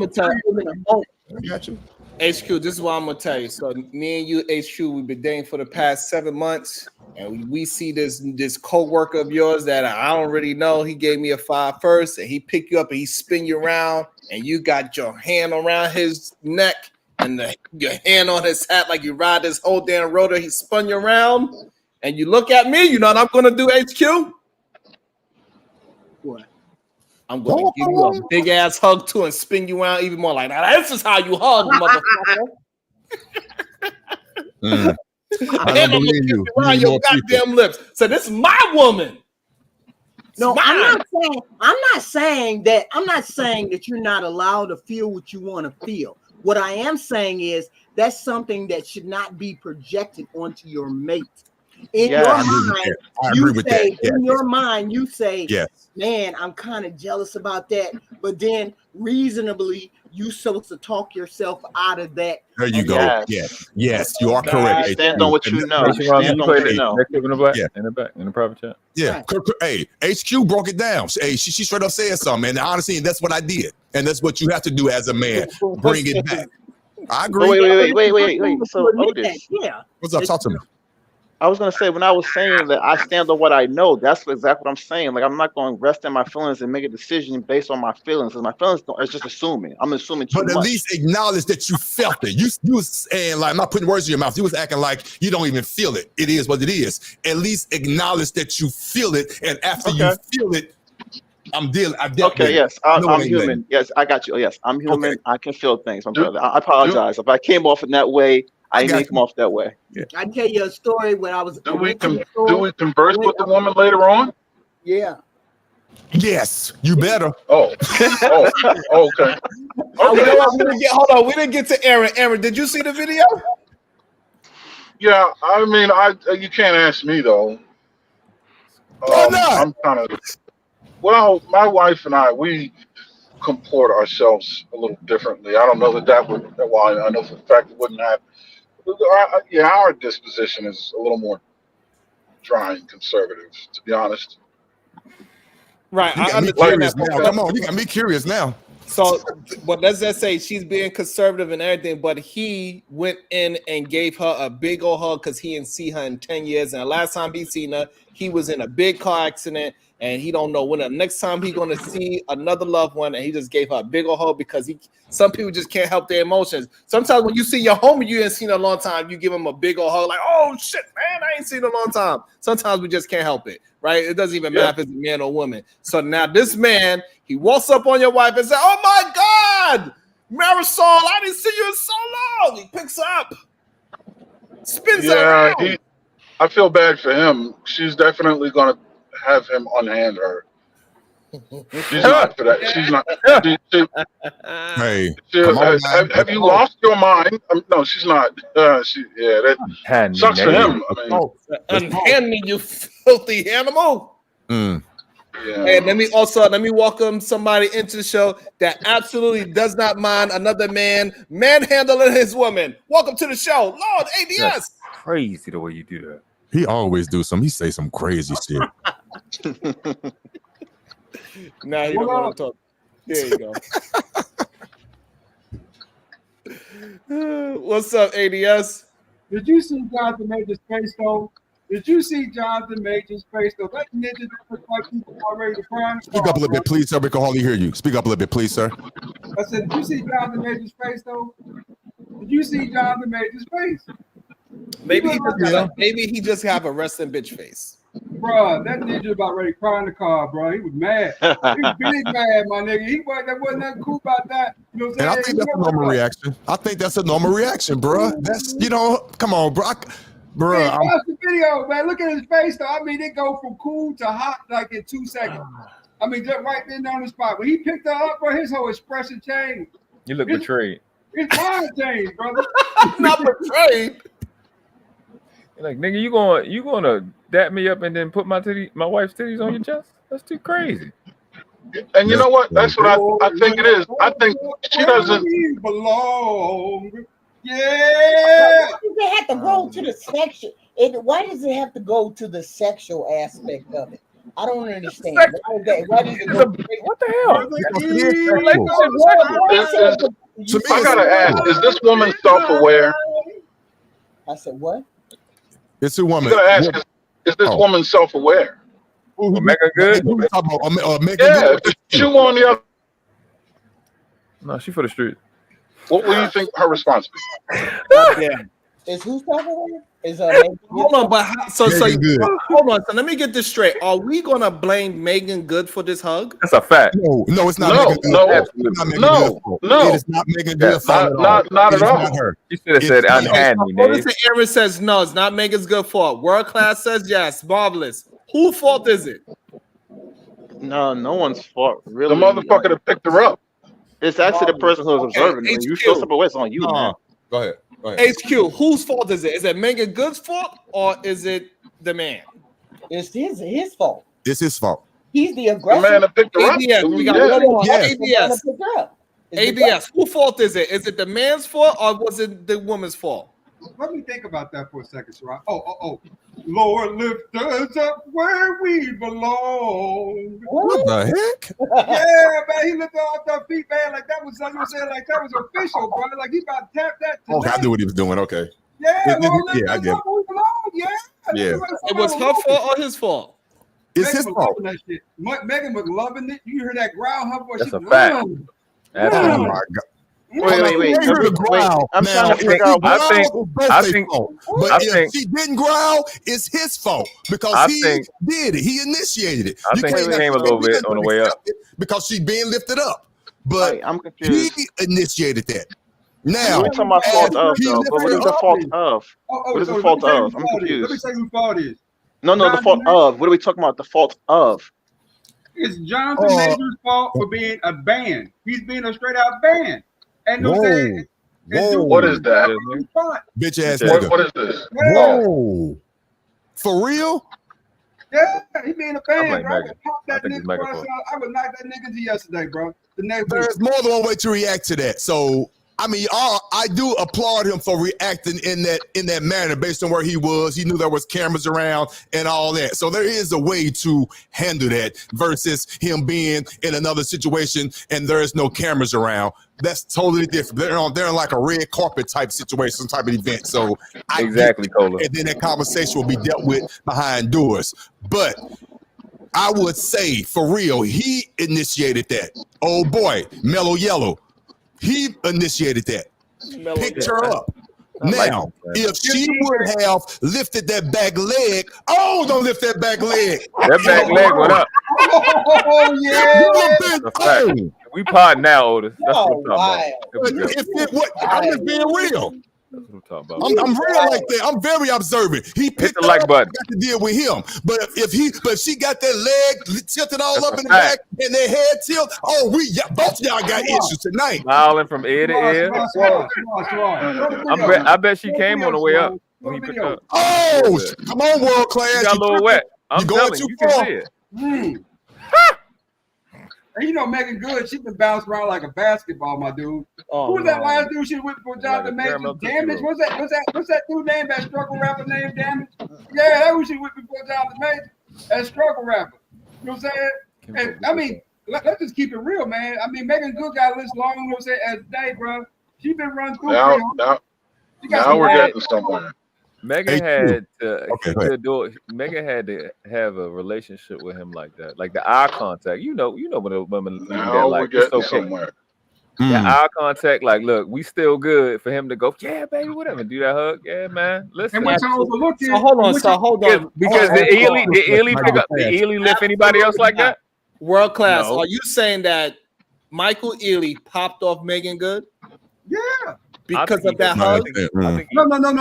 got you. HQ, this is what I'm gonna tell you. So me and you, HQ, we've been dating for the past 7 months, and we see this co-worker of yours that I don't really know. He gave me a 5 first, and he picked you up and he spin you around, and you got your hand around his neck and your hand on his hat like you ride this whole damn rotor. He spun you around, and you look at me. You know what I'm gonna do, HQ? What? I'm going to give you a big ass hug too and spin you around even more. Like, now this is how you hug, motherfucker. I don't believe you. Around your goddamn lips. So this is my woman. No, I'm not saying that you're not allowed to feel what you want to feel. What I am saying is that's something that should not be projected onto your mate. In your mind, you say, yes. Man, I'm kind of jealous about that. But then reasonably, you supposed to talk yourself out of that. There you go. Yes, you are correct. Stand on what you know. In the private chat. Yeah. Hey, HQ broke it down. Hey, she straight up said something. And honestly, that's what I did. And that's what you have to do as a man. Bring it back. I agree. Wait. So Otis. What's up? Talk to me. I was gonna say when I was saying that I stand on what I know, that's exactly what I'm saying. Like I'm not going to rest in my feelings and make a decision based on my feelings. Because my feelings it's just assuming. I'm assuming too much. But at least acknowledge that you felt it. You was saying like I'm not putting words in your mouth. You was acting like you don't even feel it. It is what it is. At least acknowledge that you feel it, and after you feel it, I'm dealing. Yes, I'm human. Yes, I got you. Yes, I'm human. I can feel things. I apologize if I came off in that way. I didn't come off that way. Yeah. I tell you a story when I was. Do we converse with the woman later on? Yeah. Yes, you better. Okay. Okay. Hold on. We didn't get to Aaron. Aaron, did you see the video? Yeah, I mean, you can't ask me though. I'm kind of. Well, my wife and I, we comport ourselves a little differently. I don't know that would. Well, I know for the fact it wouldn't happen. Our disposition is a little more dry and conservative, to be honest. Right. I understand that. Now. Come on, you got me curious now. So, but let's just say she's being conservative and everything, but he went in and gave her a big old hug because he didn't see her in 10 years. And the last time he seen her, he was in a big car accident and he don't know when the next time he's going to see another loved one. And he just gave her a big old hug because some people just can't help their emotions. Sometimes when you see your homie you ain't seen in a long time, you give him a big old hug like, oh shit, man, I ain't seen in a long time. Sometimes we just can't help it, right? It doesn't even matter if it's a man or woman. So now this man, he walks up on your wife and says, oh my God, Marisol, I didn't see you in so long. He picks her up, spins her around. I feel bad for him. She's definitely going to have him unhand her. She's not for that. She's not. Hey, have you lost your mind? No, she's not. That sucks for him. Unhand me, you filthy animal. Mm. Yeah. And let me welcome somebody into the show that absolutely does not mind another man manhandling his woman. Welcome to the show, Lord ADS. That's crazy the way you do that. He always do some. He say some crazy shit. Now you don't want to talk. There you go. What's up, ADS? Did you see Jonathan Major's face though? Did you see Jonathan Major's face though? That ninja looked like he was already the crime. Speak up a little bit, please, sir. We can hardly hear you. Speak up a little bit, please, sir. I said, did you see Jonathan Major's face though? Did you see Jonathan Major's face? Maybe he just have a resting bitch face. Bruh, that ninja about ready to cry in the car, bro. He was mad. He was big mad, my nigga. There wasn't nothing cool about that. You know what I'm saying? And I think that's a normal reaction. I think that's a normal reaction, bro. That's, come on, bro. Bro, watch the video, man. Look at his face, though. I mean, it go from cool to hot like in 2 seconds. I mean, just right there on the spot. When he picked her up, bro, his whole expression changed. You look betrayed. His mind changed, brother. Not betrayed. Like, nigga, you gonna dap me up and then put my wife's titties on your chest? That's too crazy. And you know what? That's what I think it is. I think she doesn't belong. Yeah. Why does it have to go to the sexual? Why does it have to go to the sexual aspect of it? I don't understand. Why does it go? What the hell? I gotta ask: is this woman self-aware? I said what? It's a woman. You gotta ask: is this woman self-aware? Megan Good? Yeah, the shoe on the other. No, she for the street. What do you think her response be? Yeah. Is who self-aware? Hold on, but hold on. So let me get this straight. Are we gonna blame Megan Good for this hug? That's a fact. No, it's not. No, it is not Megan Good. Not at all. She should have said unhand me. Aaron says no. It's not Megan's good fault. World Class says yes. Marvelous. Whose fault is it? No one's fault. Really, the motherfucker that picked her up. It's actually the person who's observing. When you feel something, it's on you, man. Go ahead. HQ, whose fault is it? Is it Megan Good's fault or is it the man? It's his fault. It's his fault. He's the aggressor. The man that picked her up. ADS, we got one more. ADS, whose fault is it? Is it the man's fault or was it the woman's fault? Let me think about that for a second, Sarah. Oh. Lord, lift us up where we belong. What the heck? Yeah, man, he lifted off their feet, man. Like that was official, bro. Like he about to tap that. Okay, I knew what he was doing. Okay. Yeah, Lord, I get it. Yeah. It was her fault or his fault? It's his fault. Megan was loving it. You hear that growl? Her voice. That's a fact. Oh my God. Wait. I'm trying to figure out. I think. But if she didn't growl, it's his fault because he did it. He initiated it. I think he came a little bit on the way up because she's being lifted up. But I'm confused. He initiated that. Now, we're talking about fault of, though. But what is the fault of? What is the fault of? I'm confused. Let me tell you who fault is. No, the fault of. What are we talking about? The fault of. It's Jonathan Major's fault for being a band. He's being a straight out band. And no saying. Whoa. What is that? Bitch ass nigga. What is this? Whoa. For real? Yeah, he being a fan, bro. I would knock that nigga to yesterday, bro. There's more than one way to react to that. So I mean, I do applaud him for reacting in that manner based on where he was. He knew there was cameras around and all that. So there is a way to handle that versus him being in another situation and there is no cameras around. That's totally different. They're in like a red carpet type situation, type of event. So exactly, Cola. And then that conversation will be dealt with behind doors. But I would say, for real, he initiated that. Oh boy, Mellow Yellow. He initiated that. Picked her up. Now, if she would have lifted that back leg, don't lift that back leg. That back leg went up. Oh, yeah. We pod now, Otis. That's what I'm talking about. I'm just being real. That's what I'm talking about. I'm real like that. I'm very observant. He picked the like button. Got to deal with him. But if she got that leg tilted all up in the back and their head tilt, both of y'all got issues tonight. Smiling from ear to ear. I bet she came on the way up when he picked up. Oh, come on, world class. You got a little wet. I'm telling you, you can see it. And you know Megan Good, she been bounced around like a basketball, my dude. Who was that last dude she went for Jonathan Majors? Damage? What's that dude name? That struggle rapper named Damage? Yeah, that was she went before Jonathan Majors. That struggle rapper. You know what I'm saying? And I mean, let's just keep it real, man. I mean, Megan Good got a list long, you know what I'm saying, as day, bro. She been run through. Now we're getting somewhere. Megan had to Megan had to have a relationship with him like that, like the eye contact. You know when a woman do that, like it's okay. Somewhere. The eye contact, like, look, we still good for him to go, yeah, baby, whatever, do that hug, yeah, man. Listen, and what's overlooked? So hold on. Because the Ely pick up the Ely lift anybody else like that? World class. No. Are you saying that Michael Ealy popped off Megan Good? Yeah, because of that hug.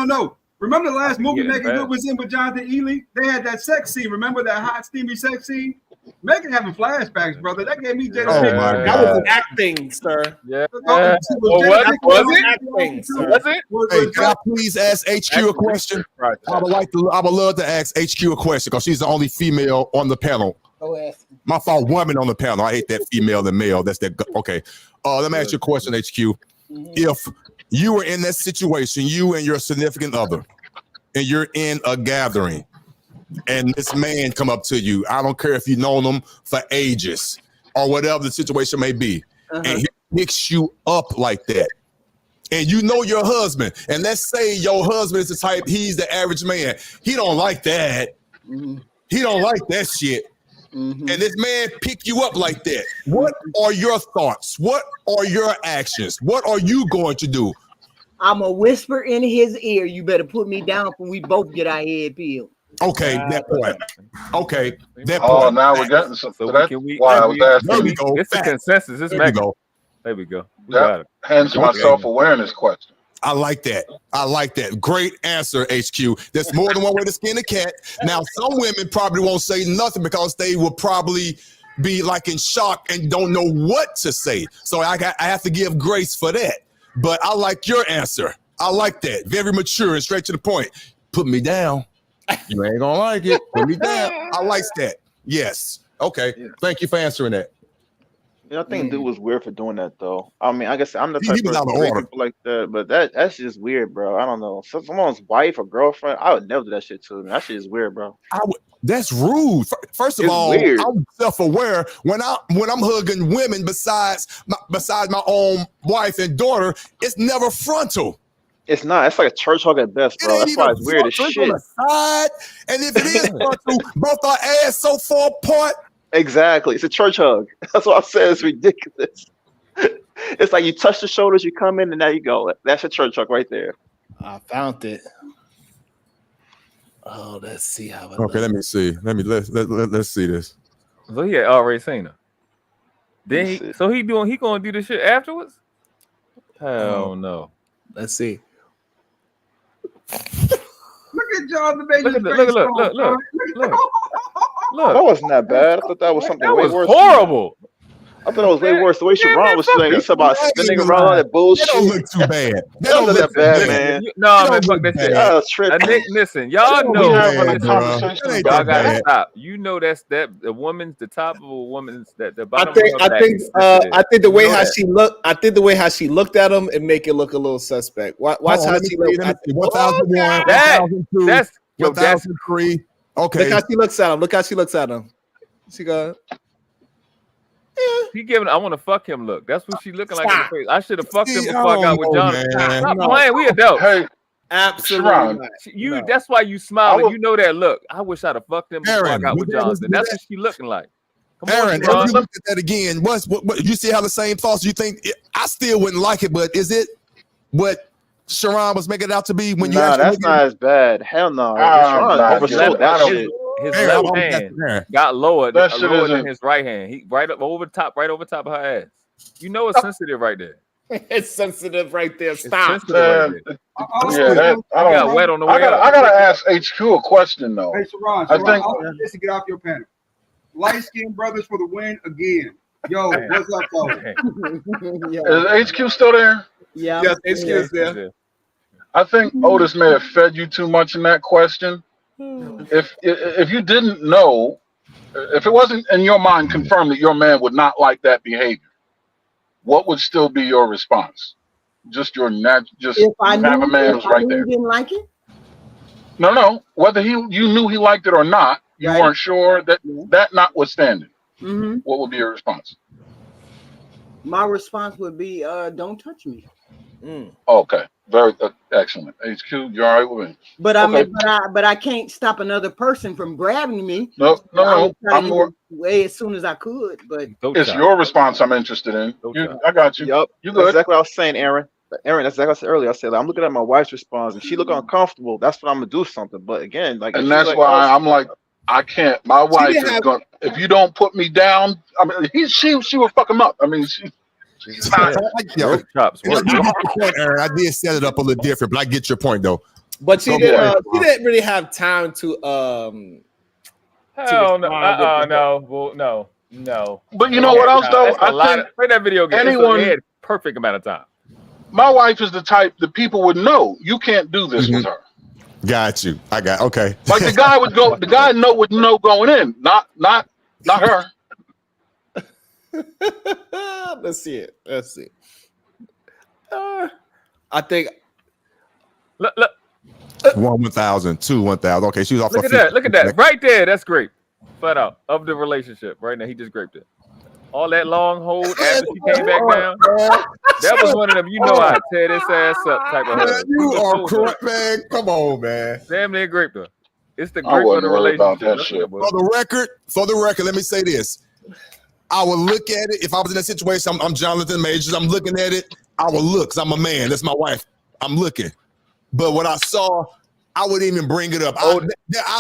No. Remember the last movie Megan Good was in with Jonathan Ely? They had that sex scene. Remember that hot, steamy sex scene? Megan having flashbacks, brother. That gave me Jada. That was acting, sir. Yeah. Was it? Hey, can I please ask HQ a question? I would love to ask HQ a question because she's the only female on the panel. My fault, woman on the panel. I hate that female and male. That's that. Okay. Let me ask you a question, HQ. If you were in that situation, you and your significant other, and you're in a gathering, and this man come up to you, I don't care if you've known him for ages or whatever the situation may be, and he picks you up like that, and you know your husband, and let's say your husband is the type, he's the average man, he don't like that, he don't like that shit, and this man pick you up like that. What are your thoughts? What are your actions? What are you going to do? I'm a whisper in his ear. You better put me down when we both get our head peeled. Okay, that point. Okay, that point. Oh, now we're getting some. So that's why I was asking. There we go. It's a consensus. There we go. There we go. We got it. Hence my self-awareness question. I like that. I like that. Great answer, HQ. There's more than one way to skin a cat. Now, some women probably won't say nothing because they will probably be like in shock and don't know what to say. So I have to give grace for that. But I like your answer. I like that. Very mature and straight to the point. Put me down. You ain't gonna like it. Put me down. I like that. Yes. Okay. Thank you for answering that. Yeah, I think dude was weird for doing that though. I mean, I guess I'm the type of person like that, but that's just weird, bro. I don't know. Someone's wife or girlfriend, I would never do that shit to them. That shit is weird, bro. That's rude. First of all, weird. I'm self-aware when I'm hugging women besides my own wife and daughter. It's never frontal. It's not. It's like a church hug at best, bro. That's why it's weird as shit. On the side, and if it is frontal, both our ass so far apart. Exactly. It's a church hug. That's what I said. It's ridiculous. It's like you touch the shoulders, you come in, and there you go. That's a church hug right there. I found it. Oh, let's see how it looks. Let me see. Let's see this. So he had already seen her. Then he gonna do the shit afterwards? Hell no. Let's see. Look at John the baby. Look. That wasn't that bad. I thought that was something that way was worse. Horrible. I thought it was way worse. The way Sharon was saying, he's about spinning around all that bullshit. That don't look too bad. That don't look that bad, man. No, man, fuck that shit. Nick, listen, y'all know having a conversation. Y'all gotta stop. You know that's the woman's the top of a woman's that the bottom. I think the way how she looked. I think the way how she looked at him and make it look a little suspect. Watch how she looked. 1001, 1002, 1003. Okay. Look how she looks at him. Look how she looks at him. She go. He giving I want to fuck him look. That's what she looking like in the face. I should have fucked him before I got with Jonathan. Stop playing. We adults. Hey, absolutely. You that's why you smiling. You know that look. I wish I'd have fucked him before I got with Jonathan. That's what she looking like. Aaron, if you look at that again, what you see how the same thoughts you think I still wouldn't like it, but is it what Sharon was making it out to be when you actually that's not as bad. Hell no. His left hand got lower than his right hand. He right over top of her ass. You know it's sensitive right there. It's sensitive right there. Stop. I got wet on the way. I gotta ask HQ a question though. Hey, Sharon, I think just to get off your panel. Light skinned brothers for the win again. Yo, what's up, though? Is HQ still there? Yeah. Yes, HQ is there. I think Otis may have fed you too much in that question. If you didn't know, if it wasn't in your mind confirmed that your man would not like that behavior, what would still be your response? Just your just if I have knew, a man who's right there. Didn't like it? No. Whether you knew he liked it or not, you weren't sure that notwithstanding. Mm-hmm. What would be your response? My response would be, "Don't touch me." Okay, very excellent. HQ, you're all right with me. But I can't stop another person from grabbing me. No. I'm more way as soon as I could. But it's your response I'm interested in. I got you. Yep, you good? That's exactly what I was saying, Aaron. Aaron, that's exactly what I said earlier. I said I'm looking at my wife's response, and she look uncomfortable. That's when I'm gonna do something. But again, and that's why I'm like, I can't. My wife is going. If you don't put me down, I mean, she will fuck him up. I mean, she's not. Aaron, I did set it up a little different, but I get your point though. But she didn't really have time to Hell no. No. But you know what else though? I think play that video game. Anyone had perfect amount of time. My wife is the type that people would know. You can't do this with her. Got you. Okay. Like the guy would go. The guy would know going in. Not her. Let's see it. I think. Look. 1,000, 2, 1,000. Okay, she was off. Look at that. Right there. That's great. Flat out of the relationship. Right now, he just graped it. All that long hold after she came back down. That was one of them. You know I tear this ass up type of hug. You are correct, man. Come on, man. Damn near graped her. It's the grape of the relationship. That shit, for the record, let me say this. I would look at it if I was in that situation. I'm Jonathan Majors. I'm looking at it. I would look because I'm a man. That's my wife. I'm looking. But what I saw, I wouldn't even bring it up. I'll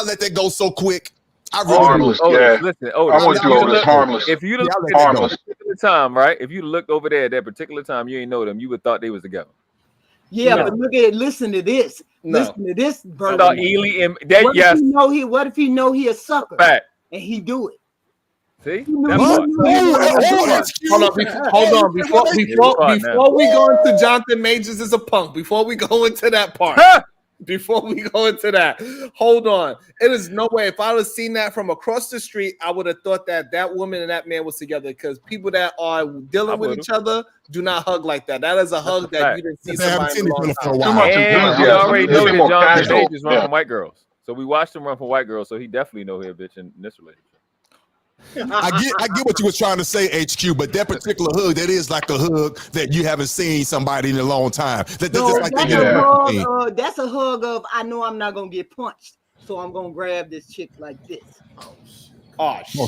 let that go so quick. I really harmless. Listen, I want you over harmless. If you look at that particular time, right? If you looked over there at that particular time, you ain't know them. You would thought they was together. Yeah, but look at it. Listen to this. Listen to this. I thought Ely and that. What yes. What if he know he a sucker? Fact. And he do it. See? Hold on. Before we go into Jonathan Majors is a punk. Before we go into that part. Before we go into that, hold on. It is no way. If I would have seen that from across the street, I would have thought that woman and that man was together. Because people that are dealing with each other do not hug like that. That is a hug that you didn't see somebody in a long time. And we already know that Jonathan Majors run from white girls. So we watched him run from white girls. So he definitely know he a bitch in this relationship. I get what you was trying to say, HQ, but that particular hug, that is like a hug that you haven't seen somebody in a long time. That's a hug of I know I'm not gonna get punched, so I'm gonna grab this chick like this.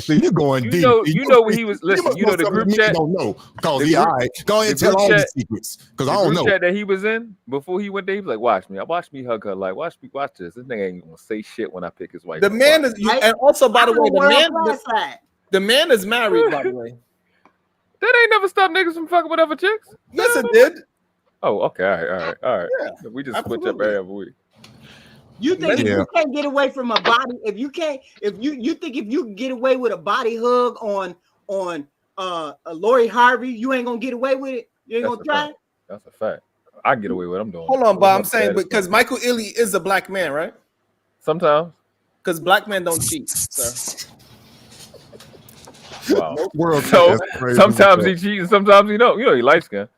See, you're going deep. You know what he was. Listen, you know the group chat. Don't know. All right. Go ahead and tell all the secrets, because I don't know. The group chat that he was in before he went there, he was like, "Watch me hug her. Like, watch this. This nigga ain't gonna say shit when I pick his wife." The man is, and also by the way, the man is married. By the way, that ain't never stopped niggas from fucking with other chicks. Yes, it did. Oh, okay. All right. Yeah, we just switch up every week. You think if you can't get away from a body, if you think if you get away with a body hug on Lori Harvey, you ain't gonna get away with it. You ain't gonna try. That's a fact. I get away with what I'm doing. Hold on, but I'm saying because Michael Ealy is a black man, right? Sometimes. Because black men don't cheat, sir. Wow. So sometimes he cheats, sometimes he don't. You know, he light skin.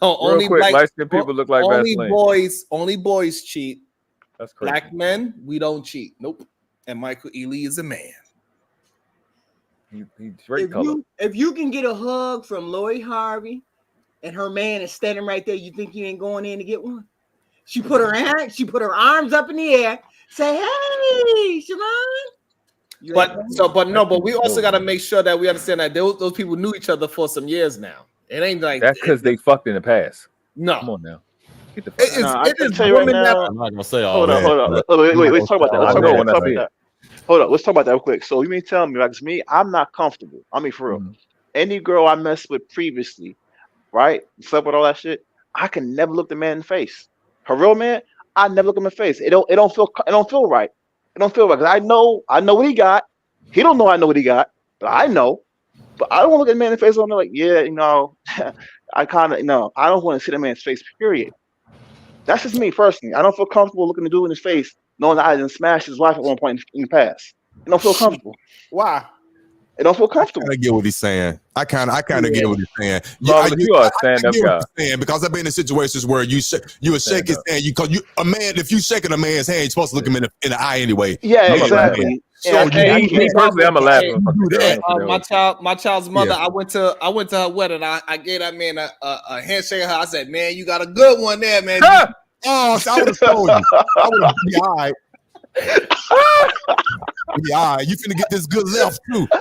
No, only light skin people look like Vaseline. Only boys cheat. That's crazy. Black men, we don't cheat. Nope. And Michael Ealy is a man. He's great color. If you can get a hug from Lori Harvey and her man is standing right there, you think you ain't going in to get one? She put her arms up in the air, say, "Hey, Sharon." But we also got to make sure that we understand that those people knew each other for some years now. It ain't like that's because they fucked in the past. No, come on now. Get the fuck it is women right now. I'm not gonna say all that. Hold up. Wait. Let's talk about that. Hold up. Let's talk about that real quick. So you mean tell me, like, it's me? I'm not comfortable. I mean, for real. Mm-hmm. Any girl I messed with previously, right? Slept with all that shit. I can never look the man in the face. Her real man, I never look him in the face. It don't feel right. It don't feel right because I know what he got. He don't know I know what he got, but I know. But I don't want to look at the man in the face. I'm like, yeah, I kind of, I don't want to see the man's face. Period. That's just me personally. I don't feel comfortable looking the dude in his face, knowing that I didn't smash his wife at one point in the past. I don't feel comfortable. Why? I don't feel comfortable. I get what he's saying. I kind of get what he's saying. You are a stand-up guy. Because I've been in situations where you would shake his hand. If you shaking a man's hand, you're supposed to look him in the eye anyway. Yeah, exactly. So personally, I'm a laugher. My child's mother. Yeah. I went to her wedding. I gave that man a handshake. Her. I said, "Man, you got a good one there, man." Oh, so I would have told you. I would have been all right. Yeah, you finna get this good left too. Boy,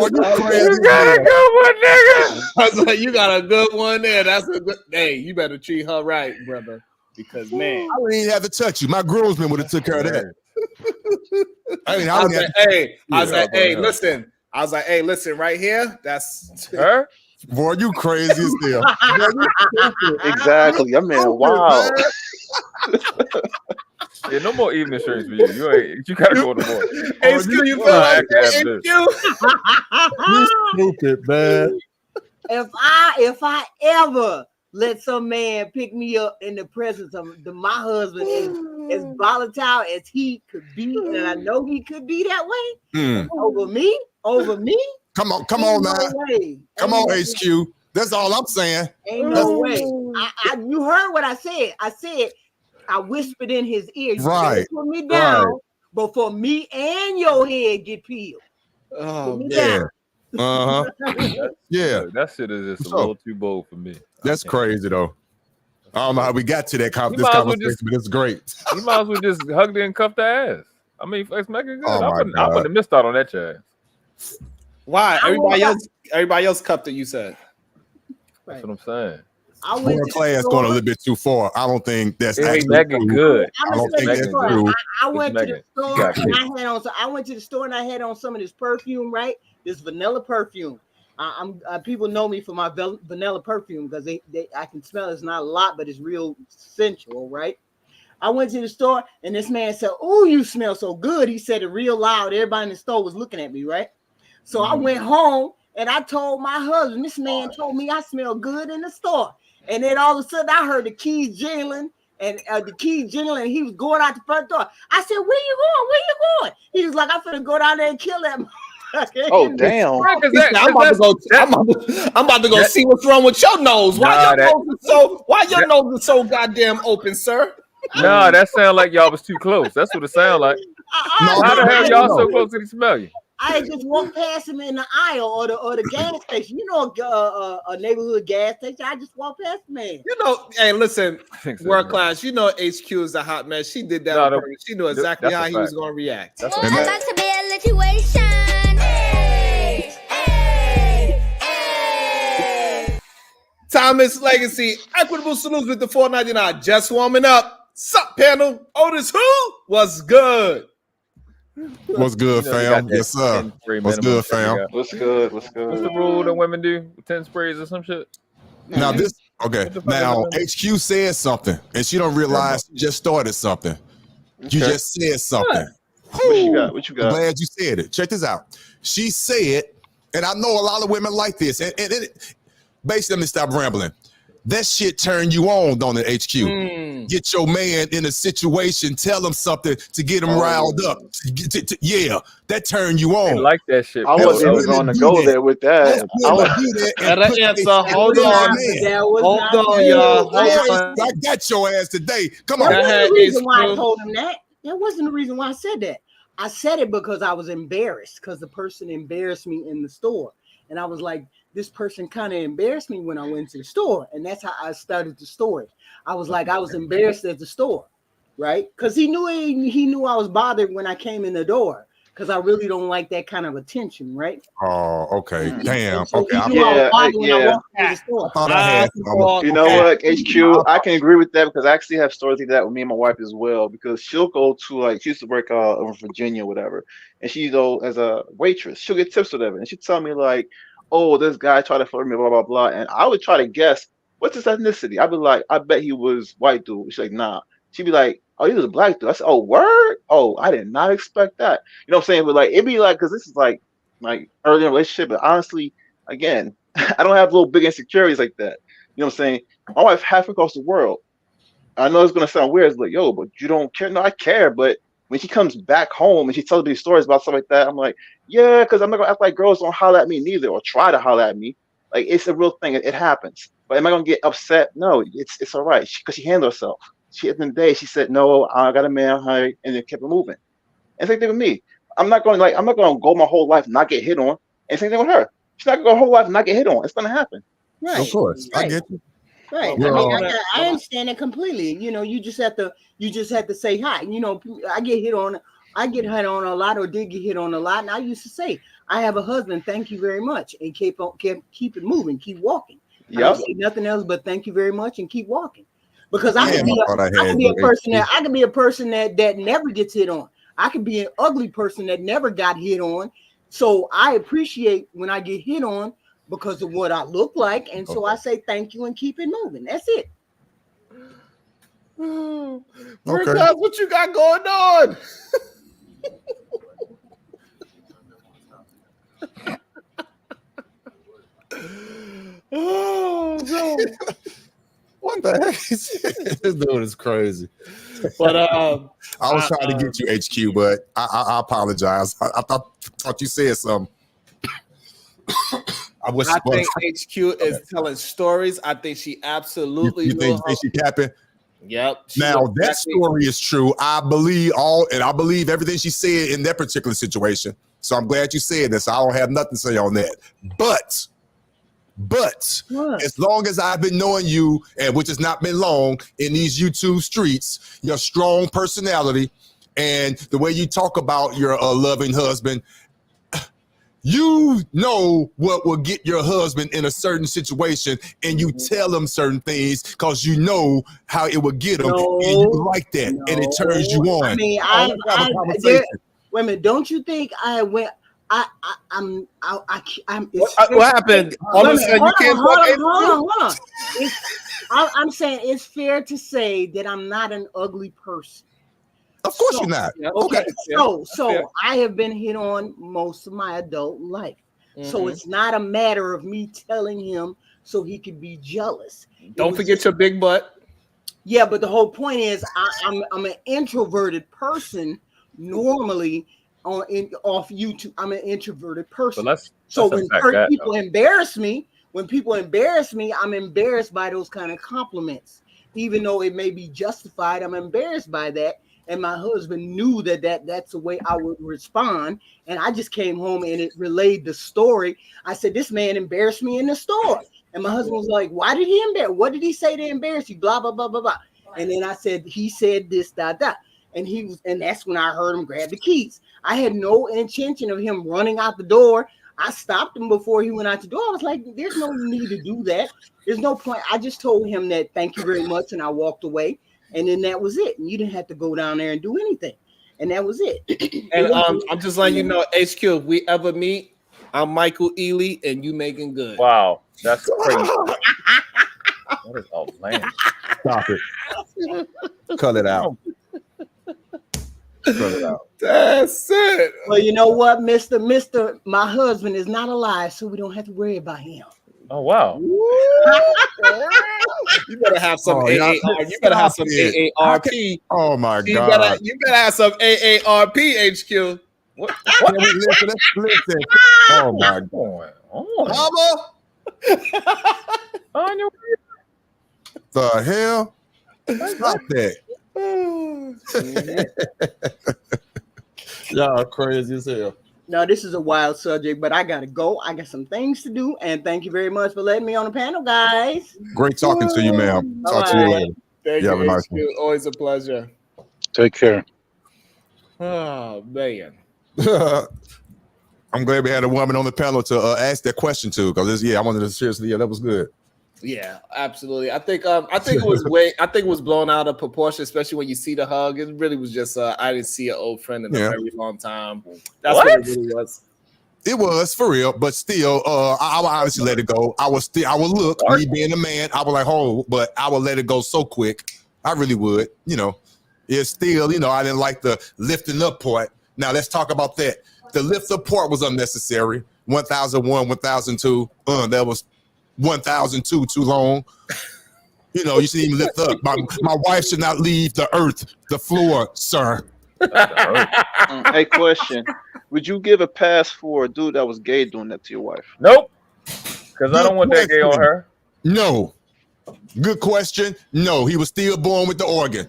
you crazy. You got a good one, nigga. I was like, you got a good one there. That's a good. Hey, you better treat her right, brother. Because man, I wouldn't even have to touch you. My groomsmen would have took care of that. I was like, hey, listen, right here. That's her. Boy, you crazy as hell. Exactly. I mean, wow. Yeah, no more evening shirts for you. You gotta go to more. Hey, you feel like you stupid, man. If I ever let some man pick me up in the presence of my husband as volatile as he could be, and I know he could be that way over me. Come on, man. Come on, HQ. That's all I'm saying. Ain't no way. You heard what I said. I said I whispered in his ear. You right. Put me down before me and your head get peeled. Oh yeah. Yeah. That shit is just a little too bold for me. That's crazy though. I don't know how we got to this conversation, but it's great. You might as well just hugged her and cuffed her ass. I mean, it's making good. I wouldn't have missed out on that chance. Why? Everybody else cuffed it, you said. That's what I'm saying. Poor class going a little bit too far. I don't think that's actually Megan good. I don't think that's true. I went to the store and I had on some of this perfume, right? This vanilla perfume. People know me for my vanilla perfume because I can smell it's not a lot, but it's real sensual, right? I went to the store and this man said, "Oh, you smell so good." He said it real loud. Everybody in the store was looking at me, right? So I went home and I told my husband, this man told me I smell good in the store. And then all of a sudden I heard the keys jingling and he was going out the front door. I said, "Where you going? He was like, "I'm finna go down there and kill that." Oh damn! I'm about to go see what's wrong with your nose. Why your nose is so goddamn open, sir? Nah, that sound like y'all was too close. That's what it sound like. How the hell y'all so close to smell you? I just walked past him in the aisle or the gas station. You know, a neighborhood gas station. I just walked past the man. You know, hey, listen, world class. You know, HQ is a hot mess. She did that. She knew exactly how he was going to react. I'd like to be a situation. Hey. Thomas Legacy, Equitable Salutes with the $4.99. Just warming up. Sup, panel? OtisWho was good. What's good, fam? Yes, sir. What's good, fam? What's good? What's the rule that women do? 10 sprays or some shit? Now Now HQ said something, and she don't realize she just started something. Okay. You just said something. What you got? I'm glad you said it. Check this out. She said And I know a lot of women like this. And basically, let me stop rambling. That shit turn you on, don't it, HQ? Get your man in a situation, tell him something to get him riled up. Yeah, that turn you on. They like that shit. I wasn't even going to go there with that. Better answer. Hold on, y'all. I got your ass today. Come on. That wasn't the reason why I told him that. That wasn't the reason why I said that. I said it because I was embarrassed because the person embarrassed me in the store. And I was like, this person kind of embarrassed me when I went to the store. And that's how I started the story. I was like, I was embarrassed at the store, right? Because he knew I was bothered when I came in the door. Because I really don't like that kind of attention, right? Oh, okay. Damn. So okay. he knew I was bothered when I walked into the store. You know what, HQ? I can agree with that because I actually have stories like that with me and my wife as well. Because she'll go to like she used to work over in Virginia, or whatever, and she go as a waitress. She'll get tips or whatever, and she'd tell me like, "Oh, this guy tried to flirt me, blah blah blah," and I would try to guess what's his ethnicity. I'd be like, "I bet he was white dude." She's like, "Nah." She'd be like, "Oh, he was a black dude." I said, "Oh, word? Oh, I did not expect that." You know what I'm saying? But like, it'd be like, because this is like early in a relationship, but honestly, again, I don't have little big insecurities like that. You know what I'm saying? My wife half across the world. I know it's gonna sound weird, it's like, yo, but you don't care. No, I care. But when she comes back home and she tells me these stories about stuff like that, I'm like, yeah, because I'm not gonna act like girls don't holler at me neither, or try to holler at me. Like it's a real thing. It happens. But am I gonna get upset? No, it's all right because she handled herself. She at the end of the day, she said, no, I got a man, hi, and then kept it moving. And same thing with me. I'm not gonna go my whole life and not get hit on. And same thing with her. She's not gonna go her whole life and not get hit on. It's gonna happen. Right. Of course, right. I get you. Right. I understand it completely. You know, you just have to say hi. You know, I get hit on a lot, or did get hit on a lot. And I used to say, I have a husband, thank you very much. And keep it moving, keep walking. I don't say nothing else but thank you very much and keep walking. Because I could be a person that never gets hit on. I could be an ugly person that never got hit on. So I appreciate when I get hit on because of what I look like. And so I say thank you and keep it moving. That's it. Guys, what you got going on? Oh no. What the heck? This dude is crazy. But I was trying to get you HQ, but I apologize. I thought you said something. I think HQ is telling stories. I think she absolutely you think she capping? Yep. Now that story is true. I believe everything she said in that particular situation. So I'm glad you said this. I don't have nothing to say on that. But as long as I've been knowing you, and which has not been long in these YouTube streets, your strong personality and the way you talk about your loving husband, you know what will get your husband in a certain situation, and you tell him certain things because you know how it will get him, and you like that, and it turns you on. I mean, wait a minute, don't you think I went? I'm. What happened? All of a sudden, you can't talk. Hold on. I'm saying it's fair to say that I'm not an ugly person. Of course you're not. Okay, so I have been hit on most of my adult life. So it's not a matter of me telling him so he could be jealous. Don't forget your big butt. Yeah, but the whole point is I'm an introverted person normally. Off YouTube, I'm an introverted person. So when people embarrass me, I'm embarrassed by those kind of compliments. Even though it may be justified, I'm embarrassed by that. And my husband knew that's the way I would respond. And I just came home and it relayed the story. I said, this man embarrassed me in the store. And my husband was like, why did he embarrass? What did he say to embarrass you? Blah, blah, blah, blah, blah. And then I said, he said this, that. And that's when I heard him grab the keys. I had no intention of him running out the door. I stopped him before he went out the door. I was like, there's no need to do that. There's no point. I just told him that thank you very much. And I walked away. And then that was it. And you didn't have to go down there and do anything. And that was it. And I'm just letting you know, HQ, if we ever meet, I'm Michael Ealy and you Megan Good. Wow. That's crazy. What is outlandish? Stop it. Cut it out. Cut it out. That's it. Well, you know what, Mister, my husband is not alive, so we don't have to worry about him. Oh wow. You better have some AAR. You better have some AARP. Oh my God. You better have some AARP, HQ. What? Listen. Oh my God. Mama. On your The hell? Stop that. Y'all crazy as hell. Now, this is a wild subject, but I got to go. I got some things to do. And thank you very much for letting me on the panel, guys. Great talking to you, ma'am. Talk to you later. Thank you. Nice always a pleasure. Take care. Oh, man. I'm glad we had a woman on the panel to ask that question to, because I wanted to seriously. Yeah, that was good. Yeah, absolutely. I think it was blown out of proportion, especially when you see the hug. It really was just I didn't see an old friend in a very long time. That's what it really was. It was for real, but still, I would obviously let it go. I would look, me being a man, I was like, but I would let it go so quick. I really would, It's still, I didn't like the lifting up part. Now let's talk about that. The lift up part was unnecessary. 1001, 1002, that was 1002 too long. You shouldn't even lift up. My wife should not leave the earth, the floor, sir. Hey, question. Would you give a pass for a dude that was gay doing that to your wife? Nope. Because I don't want that gay on her. No. Good question. No, he was still born with the organ.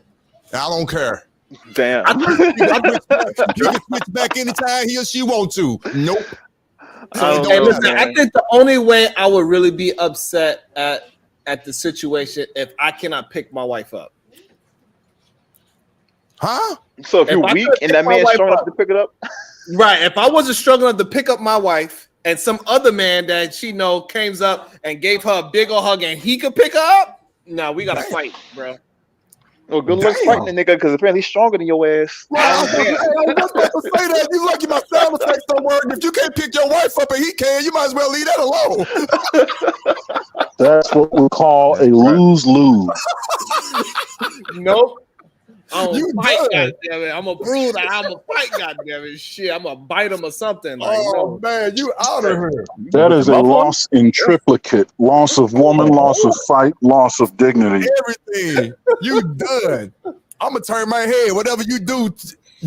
I don't care. Damn. He can switch back anytime he or she want to. Nope. I think the only way I would really be upset at the situation if I cannot pick my wife up. Huh? So if you're weak and that man's strong enough to pick it up? Right. If I wasn't strong enough to pick up my wife and some other man that she came up and gave her a big old hug and he could pick her up, no, we got to fight, bro. Well, good luck fighting the nigga because apparently he's stronger than your ass. I was about to say that. You lucky my sound effects don't work. If you can't pick your wife up and he can, you might as well leave that alone. That's what we call a lose-lose. Nope. I'm gonna fight, goddammit. I'm a brood. I'm gonna fight, goddammit. Shit, I'm gonna bite him or something. Like, man, you out of here. That is a loss in triplicate. Loss of woman, loss of fight, loss of dignity. Everything. You done. I'm gonna turn my head. Whatever you do,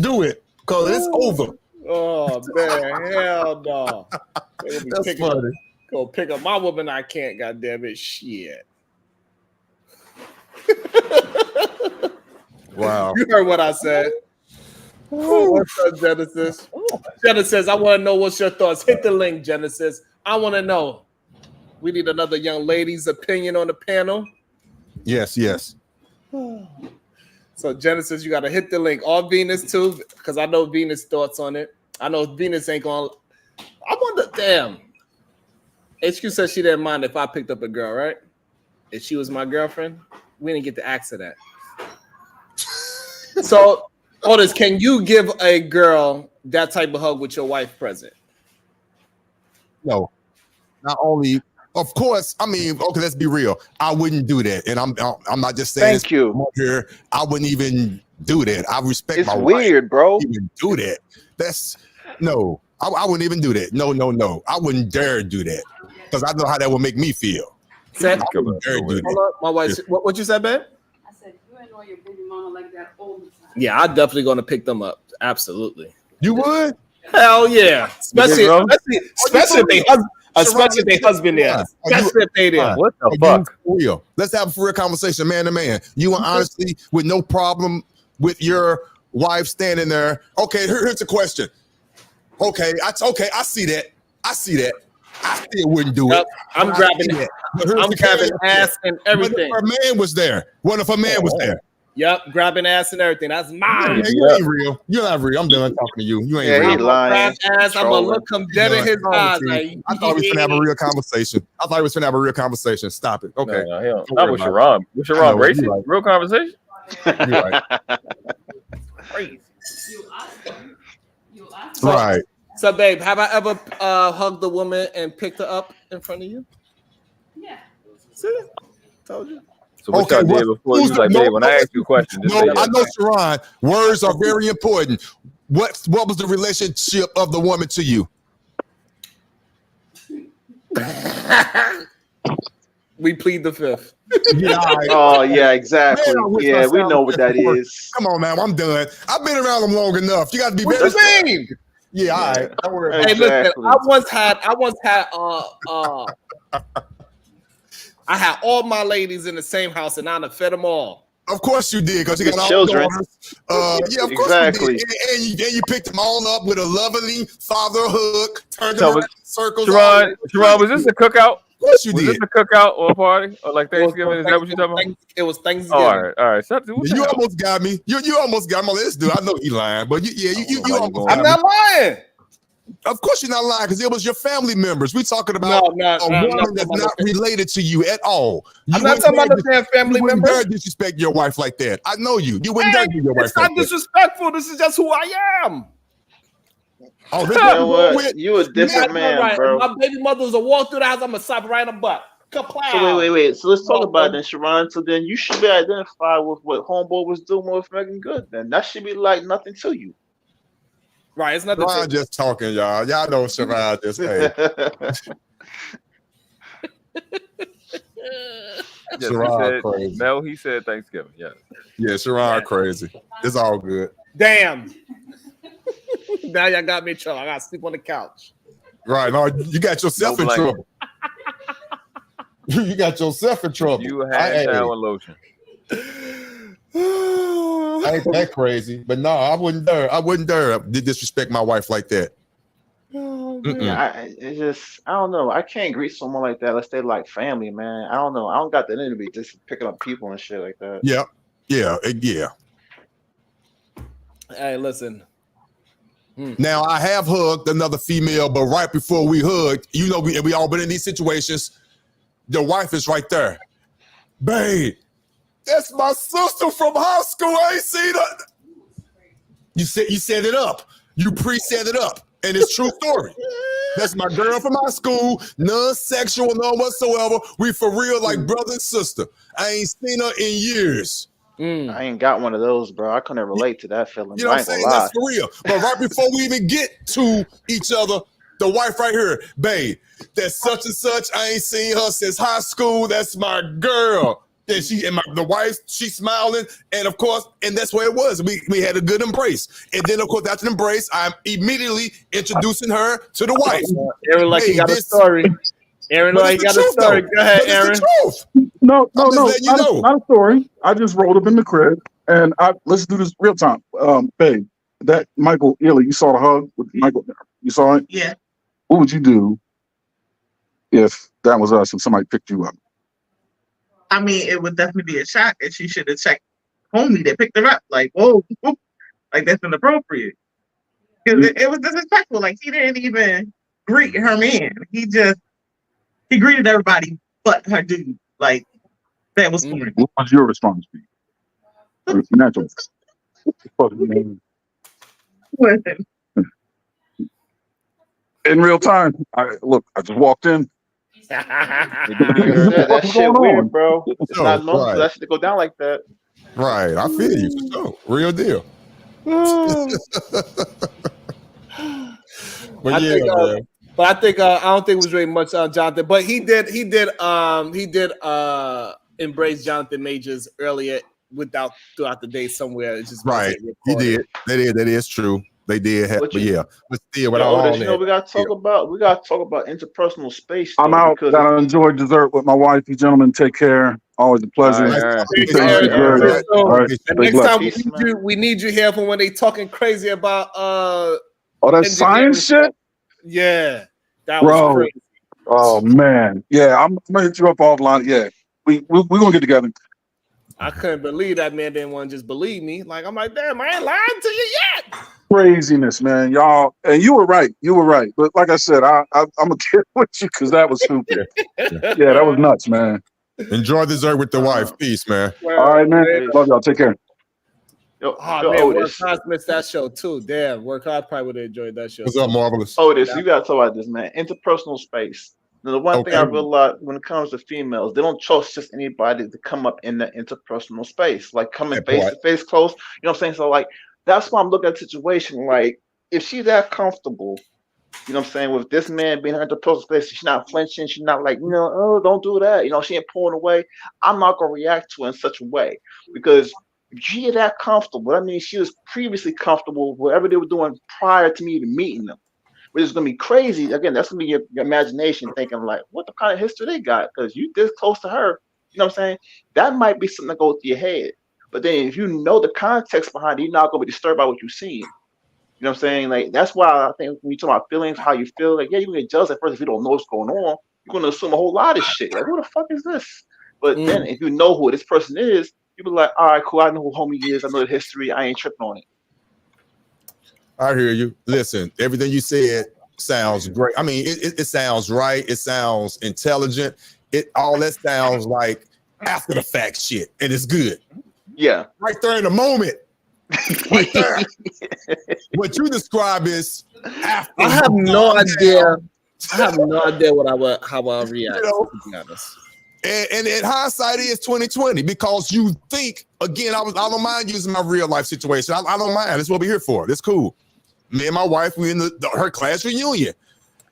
do it. Cause it's over. Oh man, hell no. That's funny. Go pick up my woman. I can't, goddammit. Shit. Wow. You heard what I said. What's up, Genesis? Genesis, I want to know what's your thoughts. Hit the link, Genesis. I want to know. We need another young lady's opinion on the panel. Yes. So, Genesis, you got to hit the link. All Venus, too, because I know Venus' thoughts on it. I know Venus ain't going to. I wonder, damn. HQ said she didn't mind if I picked up a girl, right? If she was my girlfriend, we didn't get to ask her that. So, Otis, can you give a girl that type of hug with your wife present? No. Not only, of course, I mean, okay, let's be real. I wouldn't do that. And I'm not just saying Thank you. Here. I wouldn't even do that. I respect my wife. It's weird, bro. Even do that. That's no. I wouldn't even do that. No. I wouldn't dare do that. Because I know how that would make me feel. Said, I wouldn't dare do that. Hold up, my wife. What you said, babe? Your baby mama like that all the time. Yeah, I'm definitely gonna pick them up. Absolutely. You would? Hell yeah. Especially if they husband there. Especially if they there. What the fuck? Real. Let's have a real conversation, man to man. You and honestly, with no problem with your wife standing there. Okay, here's a question. Okay, I see that. I still wouldn't do it. I'm grabbing ass and everything. One of her man was there. Yep, grabbing ass and everything. That's mine. Yeah, you ain't real. You're not real. I'm done talking to you. You ain't real. Lying. Ass, I'm gonna look him dead in his eyes. Like, I thought we was gonna have a real conversation. Stop it. Okay. No, not with Sharon. With Sharon Bracey? Right. Real conversation? You're right. Crazy. Right. So, babe, have I ever hugged a woman and picked her up in front of you? Yeah. See? Told you. So what y'all did before? You was like, babe, when I ask you a question, just say yes. I know, Sharon, words are very important. What was the relationship of the woman to you? We plead the fifth. Yeah, oh yeah, exactly. Man, yeah, we know what that is. Come on, man. I'm done. I've been around them long enough. You got to be very. What you mean? Yeah, all right. Don't worry about hey, listen. I once had. I had all my ladies in the same house, and I fed them all. Of course you did, because you got all children. Yeah, of course you did. And you picked them all up with a lovely father hug, turned them around in circles. Sharon, was this a cookout? Of course you was did. Was this a cookout or a party? Or like Thanksgiving? Is that what you're talking about? It was Thanksgiving. All right. You almost got me. You almost got me. This dude, I know he lying, but you almost I'm not lying. Of course you're not lying, because it was your family members. We talking about a woman that's not related to you at all. I'm not talking about the family members. You wouldn't dare disrespect your wife like that. I know you. You wouldn't dare do your wife like that. It's not disrespectful. This is just who I am. Oh, you know what? You a different man, right. bro. My baby mother was a walk through the house. I'm gonna slap her right in the butt. So wait. So let's talk about then, Sharon. So then you should be identified with what homeboy was doing with Megan Good. Then that should be like nothing to you. Right, it's nothing. Sharon just talking, y'all. Y'all know Sharon just hey. Yes, Sharon crazy. No, he said Thanksgiving. Yes. Yeah, Sharon crazy. It's all good. Damn. Now y'all got me in trouble. I gotta sleep on the couch. Right. No, you got yourself in trouble. You got yourself in trouble. You had shower lotion. Ain't that crazy? But no, I wouldn't dare disrespect my wife like that. I don't know. I can't greet someone like that unless they like family, man. I don't know. I don't got the energy just picking up people and shit like that. Yeah. Hey, listen. Now I have hugged another female, but right before we hugged, you know, we all been in these situations. The wife is right there, babe. That's my sister from high school. I ain't seen her. You set it up. You pre-set it up, and it's true story. That's my girl from high school, non-sexual, none whatsoever. We for real, like brother and sister. I ain't seen her in years. I ain't got one of those, bro. I couldn't relate to that feeling. You know what I'm saying? That's for real. But right before we even get to each other, the wife right here, babe, that's such and such. I ain't seen her since high school. That's my girl. And the wife, she's smiling, and of course, and that's where it was. We had a good embrace, and then of course after the embrace, I'm immediately introducing her to the wife. Aaron, like he got a story. Aaron, like he got a story. Go ahead, Aaron. No, not a story. I just rolled up in the crib, and let's do this real time. Babe, that Michael Ealy, you saw the hug with Michael. You saw it? Yeah. What would you do if that was us and somebody picked you up? I mean, it would definitely be a shock, and she should have checked homie that picked her up. Like, whoa, like that's inappropriate. Because it was disrespectful. Like, he didn't even greet her man. He greeted everybody but her dude. Like, that was corny. What was your response to you? Natural. Listen. In real time, I just walked in. That shit weird, bro. It's not normal for that shit to go down like that. Right, I feel you. So, real deal. But I think I don't think it was really much on Jonathan, but he did embrace Jonathan Majors earlier throughout the day somewhere. It's just right. He did. That is true. They did have, but yeah. But still, we gotta talk about interpersonal space. I'm out. Gotta enjoy dessert with my wife. You gentlemen, take care. Always a pleasure. All right. Next time we need you here for when they talking crazy about that science shit. Yeah, that was crazy. Oh man, yeah. I'm gonna hit you up offline. Yeah, we gonna get together. I couldn't believe that man didn't want to just believe me. Like, I'm like, damn, I ain't lying to you yet. Craziness, man, y'all. And you were right. But like I said, I'm gonna get with you because that was stupid. Yeah, that was nuts, man. Enjoy dessert with the wife. Peace, man. All right, man. Love y'all. Take care. Work Hard missed that show too. Damn, Work Hard probably would have enjoyed that show. What's up, Marvelous? Otis, you gotta talk about this, man. Interpersonal space. Now, the one thing I realize when it comes to females, they don't trust just anybody to come up in the interpersonal space, like coming face to face, close. You know what I'm saying? So, like, That's why I'm looking at the situation. Like, if she's that comfortable, you know what I'm saying, with this man being her interpersonal space, she's not flinching, she's not like, oh, don't do that. She ain't pulling away. I'm not gonna react to her in such a way because if she is that comfortable, that means she was previously comfortable with whatever they were doing prior to me even meeting them. Which is gonna be crazy. Again, that's gonna be your imagination thinking like, what the kind of history they got? Because you this close to her, you know what I'm saying? That might be something that goes through your head. But then if you know the context behind it, you're not gonna be disturbed by what you're seeing. You know what I'm saying? Like that's why I think when you talk about feelings, how you feel, like you can get jealous at first if you don't know what's going on. You're gonna assume a whole lot of shit. Like, who the fuck is this? But then if you know who this person is, you be like, all right, cool, I know who homie is, I know the history, I ain't tripping on it. I hear you. Listen, everything you said sounds great. I mean, it sounds right. It sounds intelligent. All that sounds like after the fact shit, and it's good. Yeah, right there in the moment. Right there. What you describe is after. I have no idea. I have no idea how I react. To be honest. And in hindsight, is 2020 because you think again. I don't mind using my real life situation. I don't mind. That's what we're here for. That's cool. Me and my wife, we in her class reunion.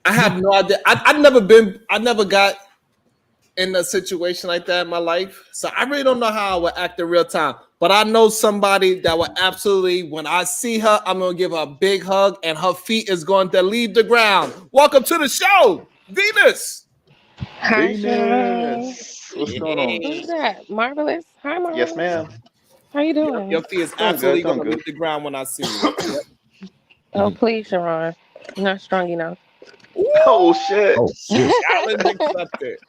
I have no idea. I never got in a situation like that in my life, so I really don't know how I would act in real time. But I know somebody that would absolutely, when I see her, I'm gonna give her a big hug, and her feet is going to leave the ground. Welcome to the show, Venus. Hi, Venus. What's going on? Who's that? Marvelous. Hi, Marvelous. Yes, ma'am. How you doing? Your feet is absolutely going to leave the ground when I see you. Oh, please, Sharon. You're not strong enough. Oh, shit. Oh, shit. Challenge accepted.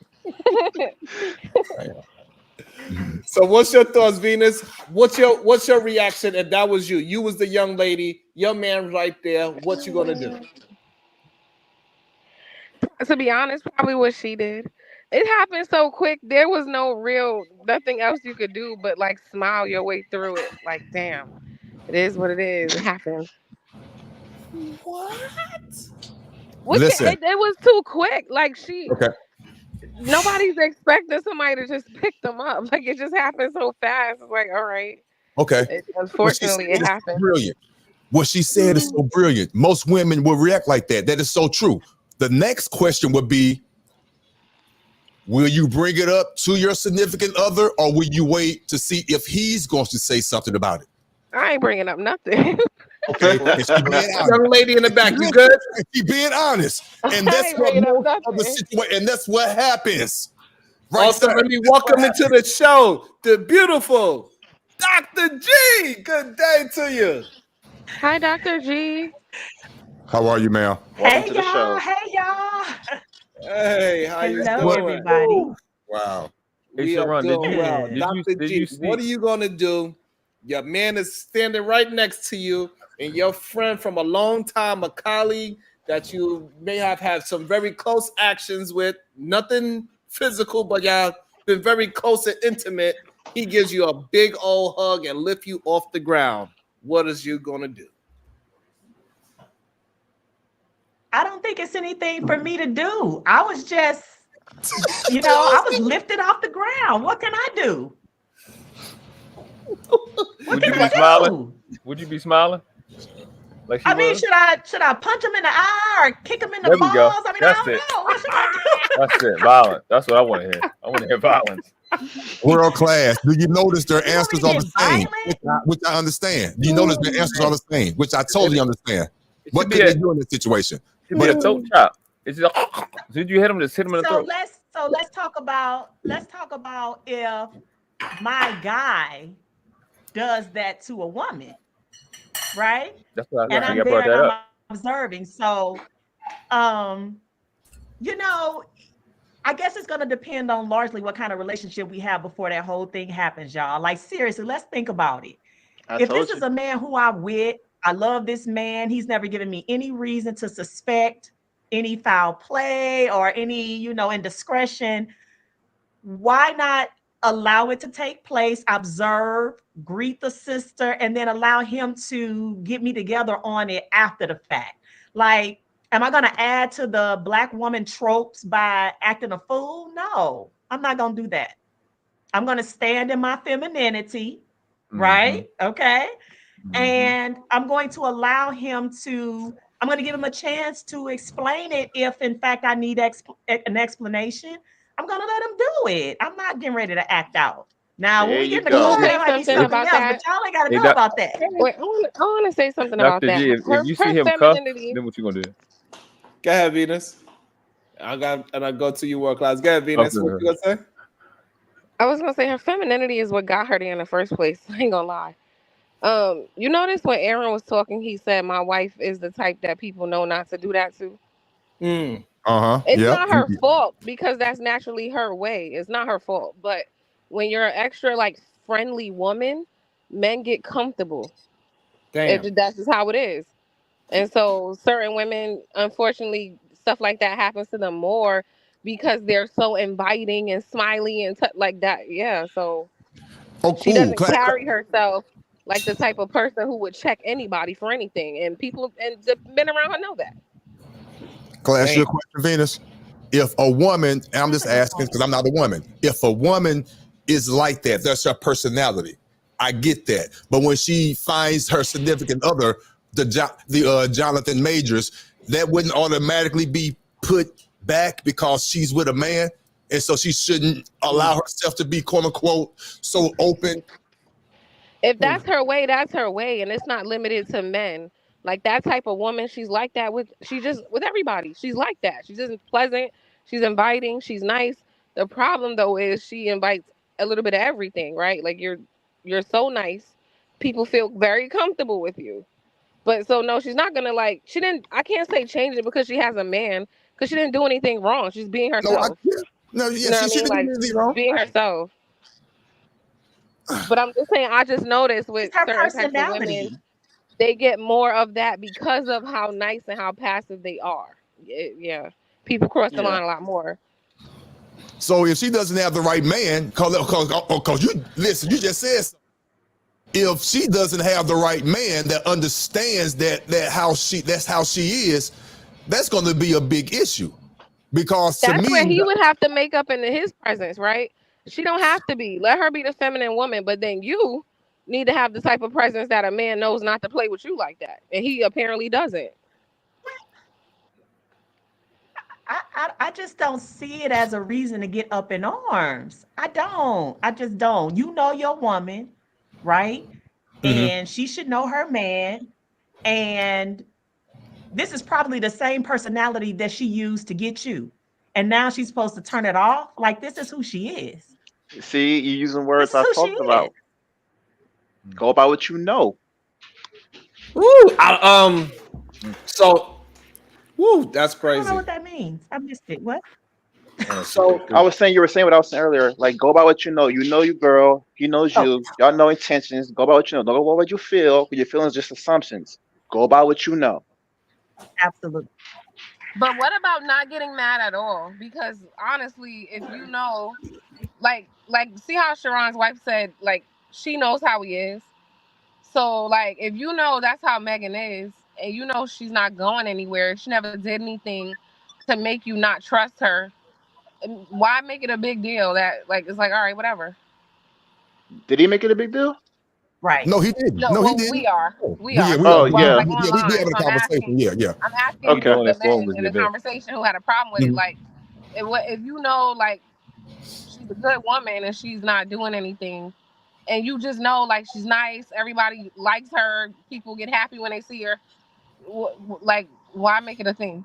So what's your thoughts, Venus? What's your reaction if that was you? You was the young lady, your man right there. What you gonna do? To be honest, probably what she did. It happened so quick. There was nothing else you could do but like smile your way through it. Like, damn, it is what it is. It happened. What? Listen. It was too quick. Like Okay. Nobody's expecting somebody to just pick them up. Like it just happened so fast. It's like, all right. Okay. Unfortunately, it happened. Brilliant. What she said is so brilliant. Most women will react like that. That is so true. The next question would be, will you bring it up to your significant other or will you wait to see if he's going to say something about it? I ain't bringing up nothing. Okay. Young lady in the back, you good? She being honest. And that's what most of the situation, and that's what happens. Right, also, let me welcome into the show the beautiful Dr. G. Good day to you. Hi, Dr. G. How are you, ma'am? Welcome to the show. Hey, y'all. Hey, how you doing? Hello, everybody. Wow. We are doing well. Dr. G, what are you going to do? Your man is standing right next to you, and your friend from a long time, a colleague that you may have had some very close actions with, nothing physical, but y'all been very close and intimate. He gives you a big old hug and lift you off the ground. What is you going to do? I don't think it's anything for me to do. I was just, I was lifted off the ground. What can I do? Would you be smiling? Would you be smiling? Like I mean, should I punch him in the eye or kick him in the balls? Go. I mean, That's I don't know. What should I do? That's it. Violence. That's what I want to hear. I want to hear violence. World class. Do you notice their answers are the same? Which I understand. Do you notice their answers are the same? Which I totally understand. What can they do in this situation? But a throat chop. It's just, did you hit him? Just hit him in the throat. Let's talk about if my guy does that to a woman, right? That's what and I'm there and I'm observing. So, I guess it's going to depend on largely what kind of relationship we have before that whole thing happens, y'all. Like, seriously, let's think about it. If this is a man who I'm with, I love this man. He's never given me any reason to suspect any foul play or any, indiscretion. Why not allow it to take place, observe, greet the sister, and then allow him to get me together on it after the fact? Like, am I going to add to the Black woman tropes by acting a fool? No, I'm not going to do that. I'm going to stand in my femininity, right? Okay. And I'm going to allow him to, I'm going to give him a chance to explain it. If in fact I need an explanation, I'm going to let him do it. I'm not getting ready to act out. Now, when we get in the car, there might be something else, but y'all ain't got to know about that. Wait, I want to say something about Dr. that. G, if you see him cuff, then what you gonna do? Go ahead, Venus. I go to you, world class. Go ahead, Venus. Okay. What you gonna say? I was gonna say her femininity is what got her there in the first place. I ain't gonna lie. You notice when Aaron was talking, he said my wife is the type that people know not to do that to. It's not her fault because that's naturally her way. It's not her fault. But when you're an extra like friendly woman, men get comfortable. That's just how it is. And so certain women, unfortunately, stuff like that happens to them more because they're so inviting and smiley and like that. Yeah. So she doesn't carry herself like the type of person who would check anybody for anything. And people and the men around her know that. Can I ask you a question, Venus? If a woman, and I'm just asking because I'm not a woman, if a woman is like that, that's her personality. I get that. But when she finds her significant other, the Jonathan Majors, that wouldn't automatically be put back because she's with a man. And so she shouldn't allow herself to be, quote unquote, so open. If that's her way, that's her way. And it's not limited to men. Like that type of woman, she's like that with everybody. She's like that. She's just pleasant. She's inviting. She's nice. The problem though is she invites a little bit of everything, right? Like you're so nice. People feel very comfortable with you. But so no, she's not gonna I can't say change it because she has a man, because she didn't do anything wrong. She's being herself. She didn't do anything wrong. Being herself. But I'm just saying, I just noticed with certain types of women, they get more of that because of how nice and how passive they are. Yeah. People cross the line a lot more. So if she doesn't have the right man, because you just said something. If she doesn't have the right man that understands that's how she is, that's going to be a big issue. Because to that's me, where he would have to make up into his presence, right? She don't have to be. Let her be the feminine woman, but then you need to have the type of presence that a man knows not to play with you like that, and he apparently doesn't. I just don't see it as a reason to get up in arms. I just don't. You know your woman, right? And she should know her man. And this is probably the same personality that she used to get you. And now she's supposed to turn it off? Like, this is who she is. See, you're using words I talked about. Go by what you know. Woo! That's crazy. I don't know what that means. I missed it. What? So I was saying, you were saying what I was saying earlier. Like, go by what you know. You know your girl. He knows you. Y'all know intentions. Go by what you know. Don't go by what you feel. Your feelings just assumptions. Go by what you know. Absolutely. But what about not getting mad at all? Because honestly, if you know, like, see how Sharon's wife said, like, she knows how he is. So, like, if you know that's how Megan is, and you know she's not going anywhere, she never did anything to make you not trust her, why make it a big deal that, like, it's like, all right, whatever. Did he make it a big deal? Right. No, he didn't. No, he didn't. We are. We yeah. Like, we online, having a conversation. I'm asking the men in the conversation who had a problem with it. Like, if you know, like, she's a good woman and she's not doing anything, and you just know, like, she's nice, everybody likes her, people get happy when they see her, like, why make it a thing?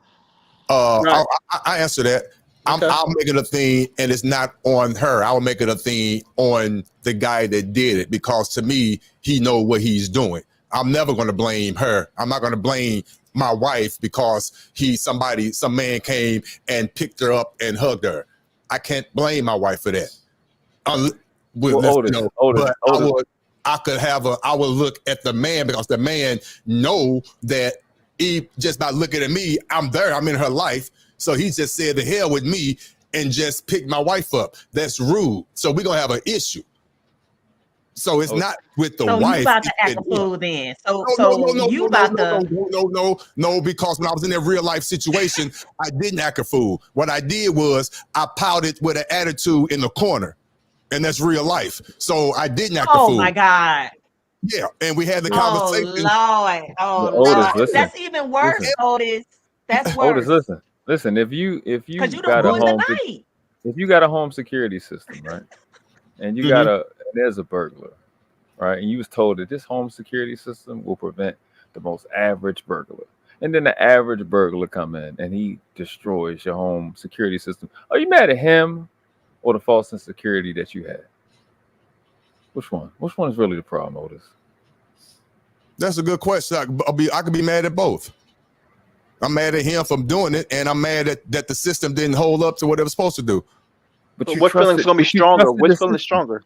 I answer that. I'll make it a thing, and it's not on her. I'll make it a thing on the guy that did it, because to me, he knows what he's doing. I'm never going to blame her. I'm not going to blame my wife because some man came and picked her up and hugged her. I can't blame my wife for that. I would look at the man, because the man know that he, just by looking at me, I'm there, I'm in her life. So he just said the hell with me and just picked my wife up. That's rude. So we're gonna have an issue. So it's not with the wife. So you about to act a fool then. No, because when I was in that real life situation, I didn't act a fool. What I did was I pouted with an attitude in the corner. And that's real life. So I didn't act a fool. Oh my God. Yeah, and we had the Oh conversation. Lord, oh Otis, Lord, listen, that's even worse, listen. Otis. That's Otis, worse. listen. If you Cause you done got a ruined the home, night. if you got a home security system, right, and you got and there's a burglar, right, and you was told that this home security system will prevent the most average burglar, and then the average burglar come in and he destroys your home security system. Are you mad at him or the false insecurity that you had? Which one? Which one is really the problem, Otis? That's a good question. I could be mad at both. I'm mad at him for doing it, and I'm mad that the system didn't hold up to what it was supposed to do. But what feeling's gonna be stronger? Which feeling is stronger?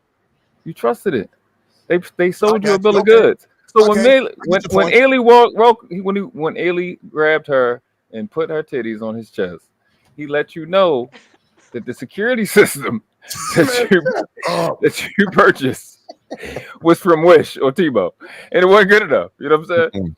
You trusted it. They sold you a bill you. of goods. So when Ailey grabbed her and put her titties on his chest, he let you know that the security system that you purchased was from Wish or Tebow, and it wasn't good enough. You know what I'm saying?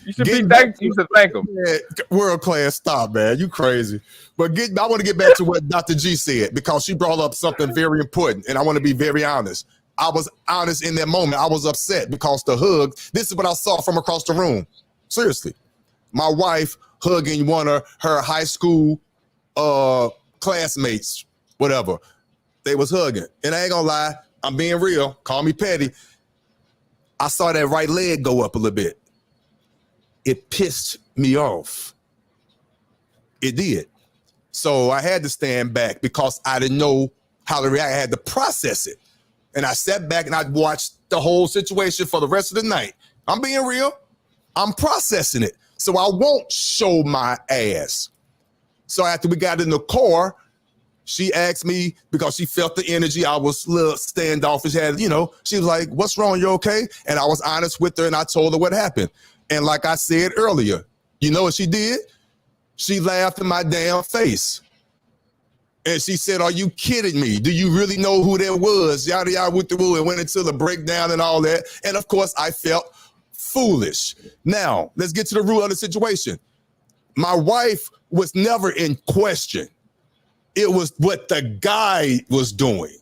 You should You should thank him. Yeah, world class, stop, man. You crazy. But I want to get back to what Dr. G said, because she brought up something very important, and I want to be very honest. I was honest in that moment. I was upset because the hug, this is what I saw from across the room. Seriously. My wife hugging one of her high school classmates, whatever. They was hugging. And I ain't gonna lie, I'm being real. Call me petty. I saw that right leg go up a little bit. It pissed me off. It did. So I had to stand back because I didn't know how to react. I had to process it. And I sat back and I watched the whole situation for the rest of the night. I'm being real. I'm processing it. So I won't show my ass. So after we got in the car, she asked me, because she felt the energy, I was a little standoffish, she was like, "What's wrong? You okay?" And I was honest with her and I told her what happened. And like I said earlier, you know what she did? She laughed in my damn face. And she said, "Are you kidding me? Do you really know who that was?" Yada, yada, with the woo, and went into the breakdown and all that. And of course, I felt foolish. Now, let's get to the root of the situation. My wife was never in question. It was what the guy was doing.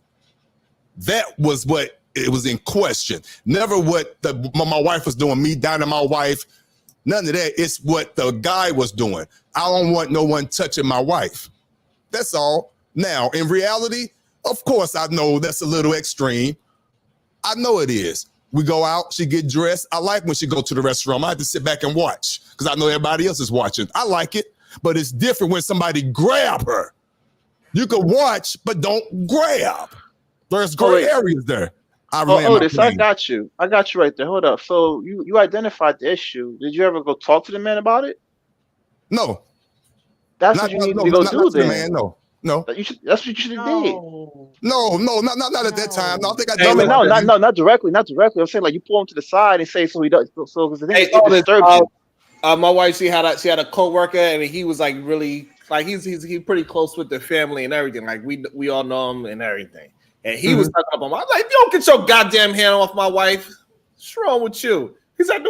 That was what it was in question. Never what my wife was doing, me down to my wife. None of that. It's what the guy was doing. I don't want no one touching my wife. That's all. Now, in reality, of course, I know that's a little extreme. I know it is. We go out, she get dressed. I like when she go to the restaurant. I have to sit back and watch because I know everybody else is watching. I like it, but it's different when somebody grab her. You can watch, but don't grab. There's gray areas there. Otis, I got you. I got you right there. Hold up. So you identified the issue. Did you ever go talk to the man about it? No. That's what you need to go do then. Man, no. That's what you should have did. No, not at that time. No, I think I did. No, not directly. Not directly. I'm saying like you pull him to the side and say so he does. So because the thing it disturbs you. My wife, she had a coworker and he was like really like he's pretty close with the family and everything. Like we all know him and everything. And he was talking up on my. I'm like, "You don't get your goddamn hand off my wife. What's wrong with you?" He's like,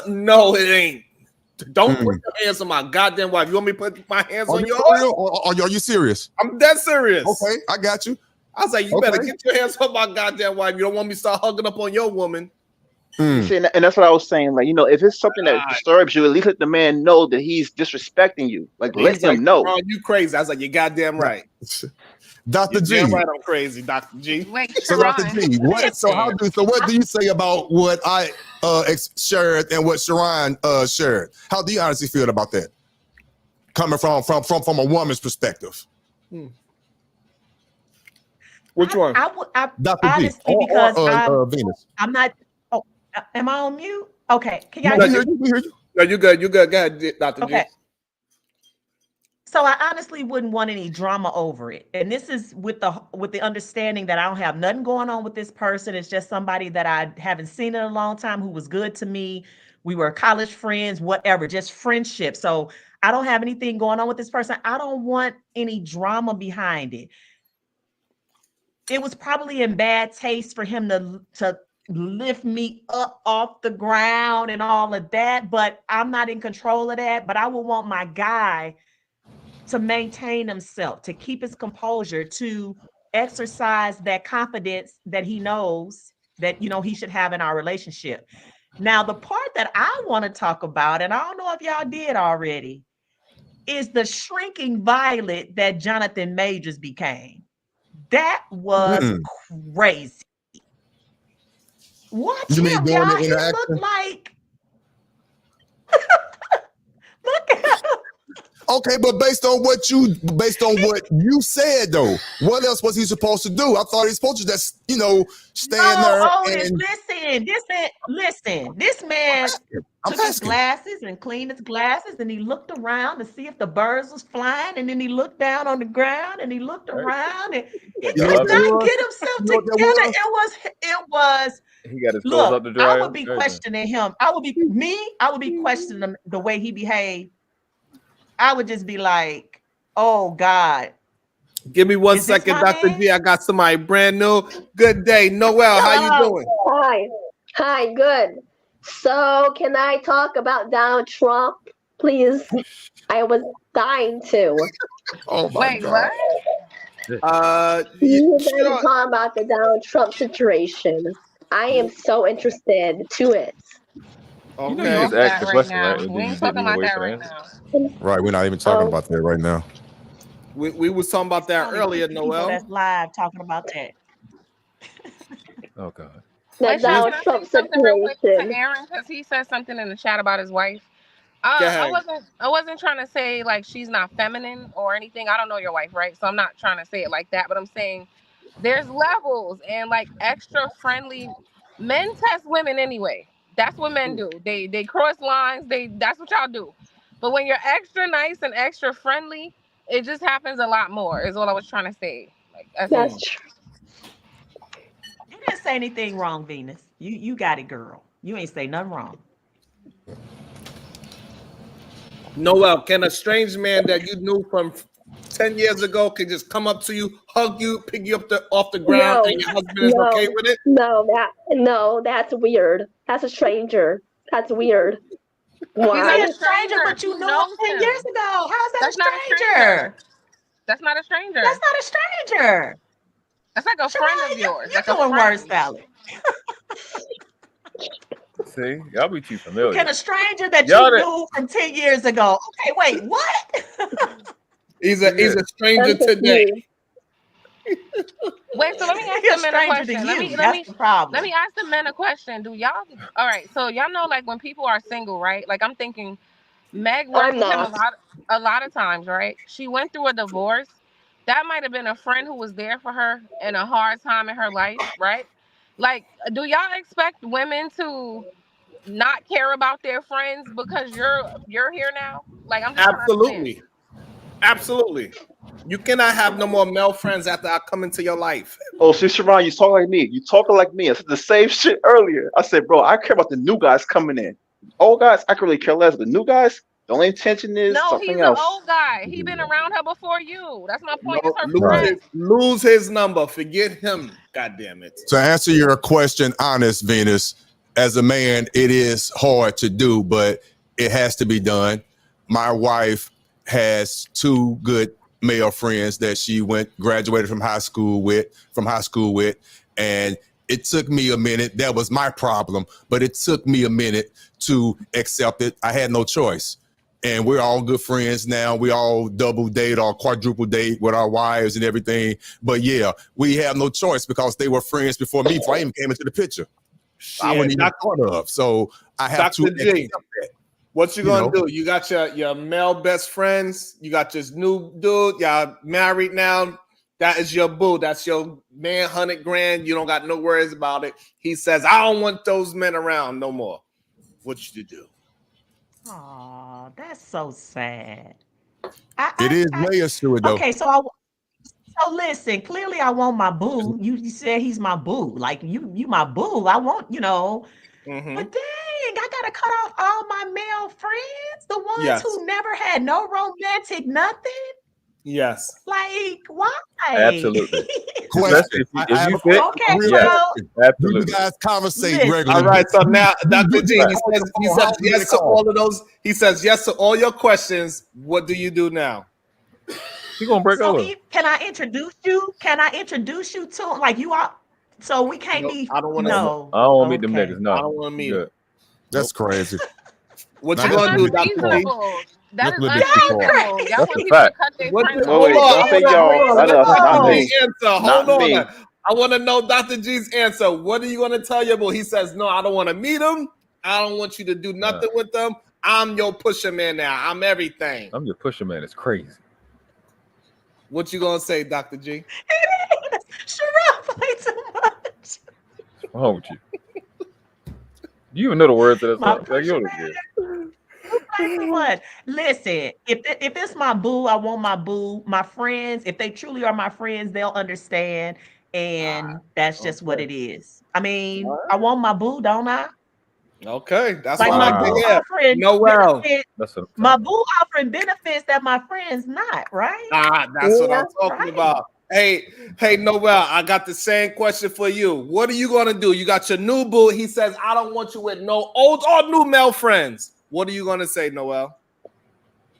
"No, it ain't. Don't put your hands on my goddamn wife. You want me to put my hands on yours? Are you serious? I'm dead serious. Okay, I got you. I was like, you better get your hands on my goddamn wife. You don't want me to start hugging up on your woman." See, and that's what I was saying. Like, if it's something that disturbs you, at least let the man know that he's disrespecting you. Like, let him know. "Oh, you crazy." I was like, "You're goddamn right." Dr. G. Damn right, I'm crazy, Dr. G. Wait, so Dr. G, what do you say about what I shared and what Sharon shared? How do you honestly feel about that? Coming from a woman's perspective. Which one? I Dr. honestly, G. because Venus. I'm not. Oh, am I on mute? Okay, can y'all hear you? No, you good. You good. Go ahead, Dr. Okay. G. So I honestly wouldn't want any drama over it. And this is with the understanding that I don't have nothing going on with this person. It's just somebody that I haven't seen in a long time who was good to me. We were college friends, whatever, just friendship. So I don't have anything going on with this person. I don't want any drama behind it. It was probably in bad taste for him to lift me up off the ground and all of that, but I'm not in control of that. But I would want my guy to maintain himself, to keep his composure, to exercise that confidence that he knows that, you know, he should have in our relationship. Now, the part that I want to talk about, and I don't know if y'all did already, is the shrinking violet that Jonathan Majors became. That was crazy. Watch him, y'all. He looked like. Look at him. Okay, but based on what you said though, what else was he supposed to do? I thought he was supposed to just, you know, stand there. Otis, listen. This man took his glasses and cleaned his glasses, and he looked around to see if the birds was flying, and then he looked down on the ground and he looked around, and he could not get himself together. It was. He got his clothes up to dry. I would be questioning him. I would be questioning him the way he behaved. I would just be like, oh God. Give me 1 second, Dr. G. I got somebody brand new. Good day. Noel, how you doing? Hi, good. So can I talk about Donald Trump, please? I was dying to. Oh my God. You guys talk about the Donald Trump situation. I am so interested to it. Okay. You know, you just asked the question, right? We ain't talking about that right now. Right, we're not even talking about that right now. We was talking about that earlier, Noel. That's live talking about that. Oh God. The Donald Trump situation. To Aaron, because he said something in the chat about his wife. I wasn't trying to say like she's not feminine or anything. I don't know your wife, right? So I'm not trying to say it like that, but I'm saying there's levels, and like extra friendly men test women anyway. That's what men do. They cross lines. That's what y'all do. But when you're extra nice and extra friendly, it just happens a lot more. Is what I was trying to say. Like that's true. You didn't say anything wrong, Venus. You got it, girl. You ain't say nothing wrong. Noel, can a strange man that you knew from 10 years ago can just come up to you, hug you, pick you up off the ground, and your husband is okay with it? No, that's weird. That's a stranger. That's weird. Why? He's a stranger, but you know him 10 years ago. How's that a stranger? That's not a stranger. That's not a stranger. That's like a friend of yours. You're doing worse, Sally. See, y'all be too familiar. Can a stranger that you knew from 10 years ago? Okay, wait, what? He's a stranger today. Wait, so let me ask the men a question. Let me ask the men a question. Do y'all? All right, so y'all know, like when people are single, right? Like I'm thinking, Meg worked with him a lot of times, right? She went through a divorce. That might have been a friend who was there for her in a hard time in her life, right? Like, do y'all expect women to not care about their friends because you're here now? Like, I'm just Absolutely. You cannot have no more male friends after I come into your life. Oh, see, Sharon, you talk like me. You talking like me. I said the same shit earlier. I said, bro, I care about the new guys coming in. Old guys, I can really care less. The new guys, the only intention is something else. No, he's an old guy. He been around her before you. That's my point. Lose his number. Forget him. God damn it. To answer your question, honest, Venus, as a man, it is hard to do, but it has to be done. My wife has two good male friends that she graduated from high school with, and it took me a minute. That was my problem, but it took me a minute to accept it. I had no choice. And we're all good friends now. We all double date or quadruple date with our wives and everything. But yeah, we have no choice because they were friends before me, before I even came into the picture. I wasn't even thought of. So I have to accept that. What you gonna do? You got your male best friends. You got this new dude. Y'all married now. That is your boo. That's your man, $100,000. You don't got no worries about it. He says, I don't want those men around no more. What you do? Oh, that's so sad. It is layers to it, though. Okay, so listen. Clearly, I want my boo. You said he's my boo. Like you my boo. I want, But dang, I gotta cut off all my male friends, the ones who never had no romantic nothing. Yes. Like, why? Absolutely. If you fit, okay, absolutely. You guys conversate regularly. All right, so now Dr. G, he says yes to all of those. He says yes to all your questions. What do you do now? You're gonna break over. Can I introduce you? Can I introduce you to him? Like you are. So we can't be. I don't want to. No, I don't want to meet them niggas. No, I don't want to meet them. That's crazy. What That's you gonna do, Dr. G? unreasonable. That is That's a little bit too far. unreasonable. Y'all That's want a people to fact. cut their What friends the- off. Wait, don't say y'all. Not us, not me. Hold Not me. on. I want to know Dr. G's answer. What are you going to tell your boy? He says, no, I don't want to meet him. I don't want you to do nothing with them. I'm your pusher man now. I'm everything. I'm your pusher man. It's crazy. What you going to say, Dr. G? Sherelle play too much. What's wrong with you? Do you even know the words of that My song? Like, you know What? Listen, if it's my boo, I want my boo. My friends, if they truly are my friends, they'll understand, and that's just what it is. I mean, I want my boo, don't I? Okay, that's like why my I boo like it. offering Noel. benefits. My boo offering benefits that my friends not, right? That's what I'm talking about. Hey, Noel, I got the same question for you. What are you gonna do? You got your new boo. He says, I don't want you with no old or new male friends. What are you gonna say, Noel?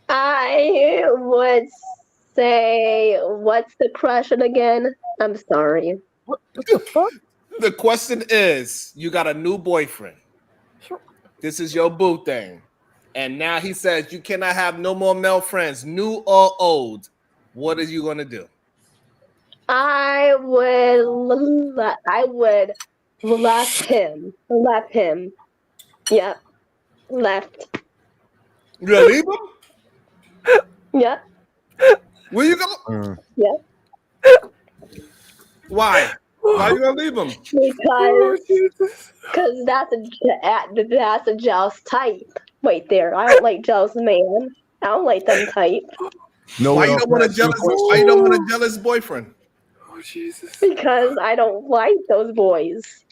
I would say, what's the question again? I'm sorry. What the fuck? The question is, you got a new boyfriend. This is your boo thing. And now he says you cannot have no more male friends, new or old. What are you gonna do? I would left him. Left him. Yep. Left. You gonna leave him? Yep. Where you go? Yep. Why? Why you gonna leave him? Because that's a jealous type right there. I don't like jealous man. I don't like them type. Why you don't want a jealous? Why you don't want a jealous boyfriend? Oh Jesus! Because I don't like those boys.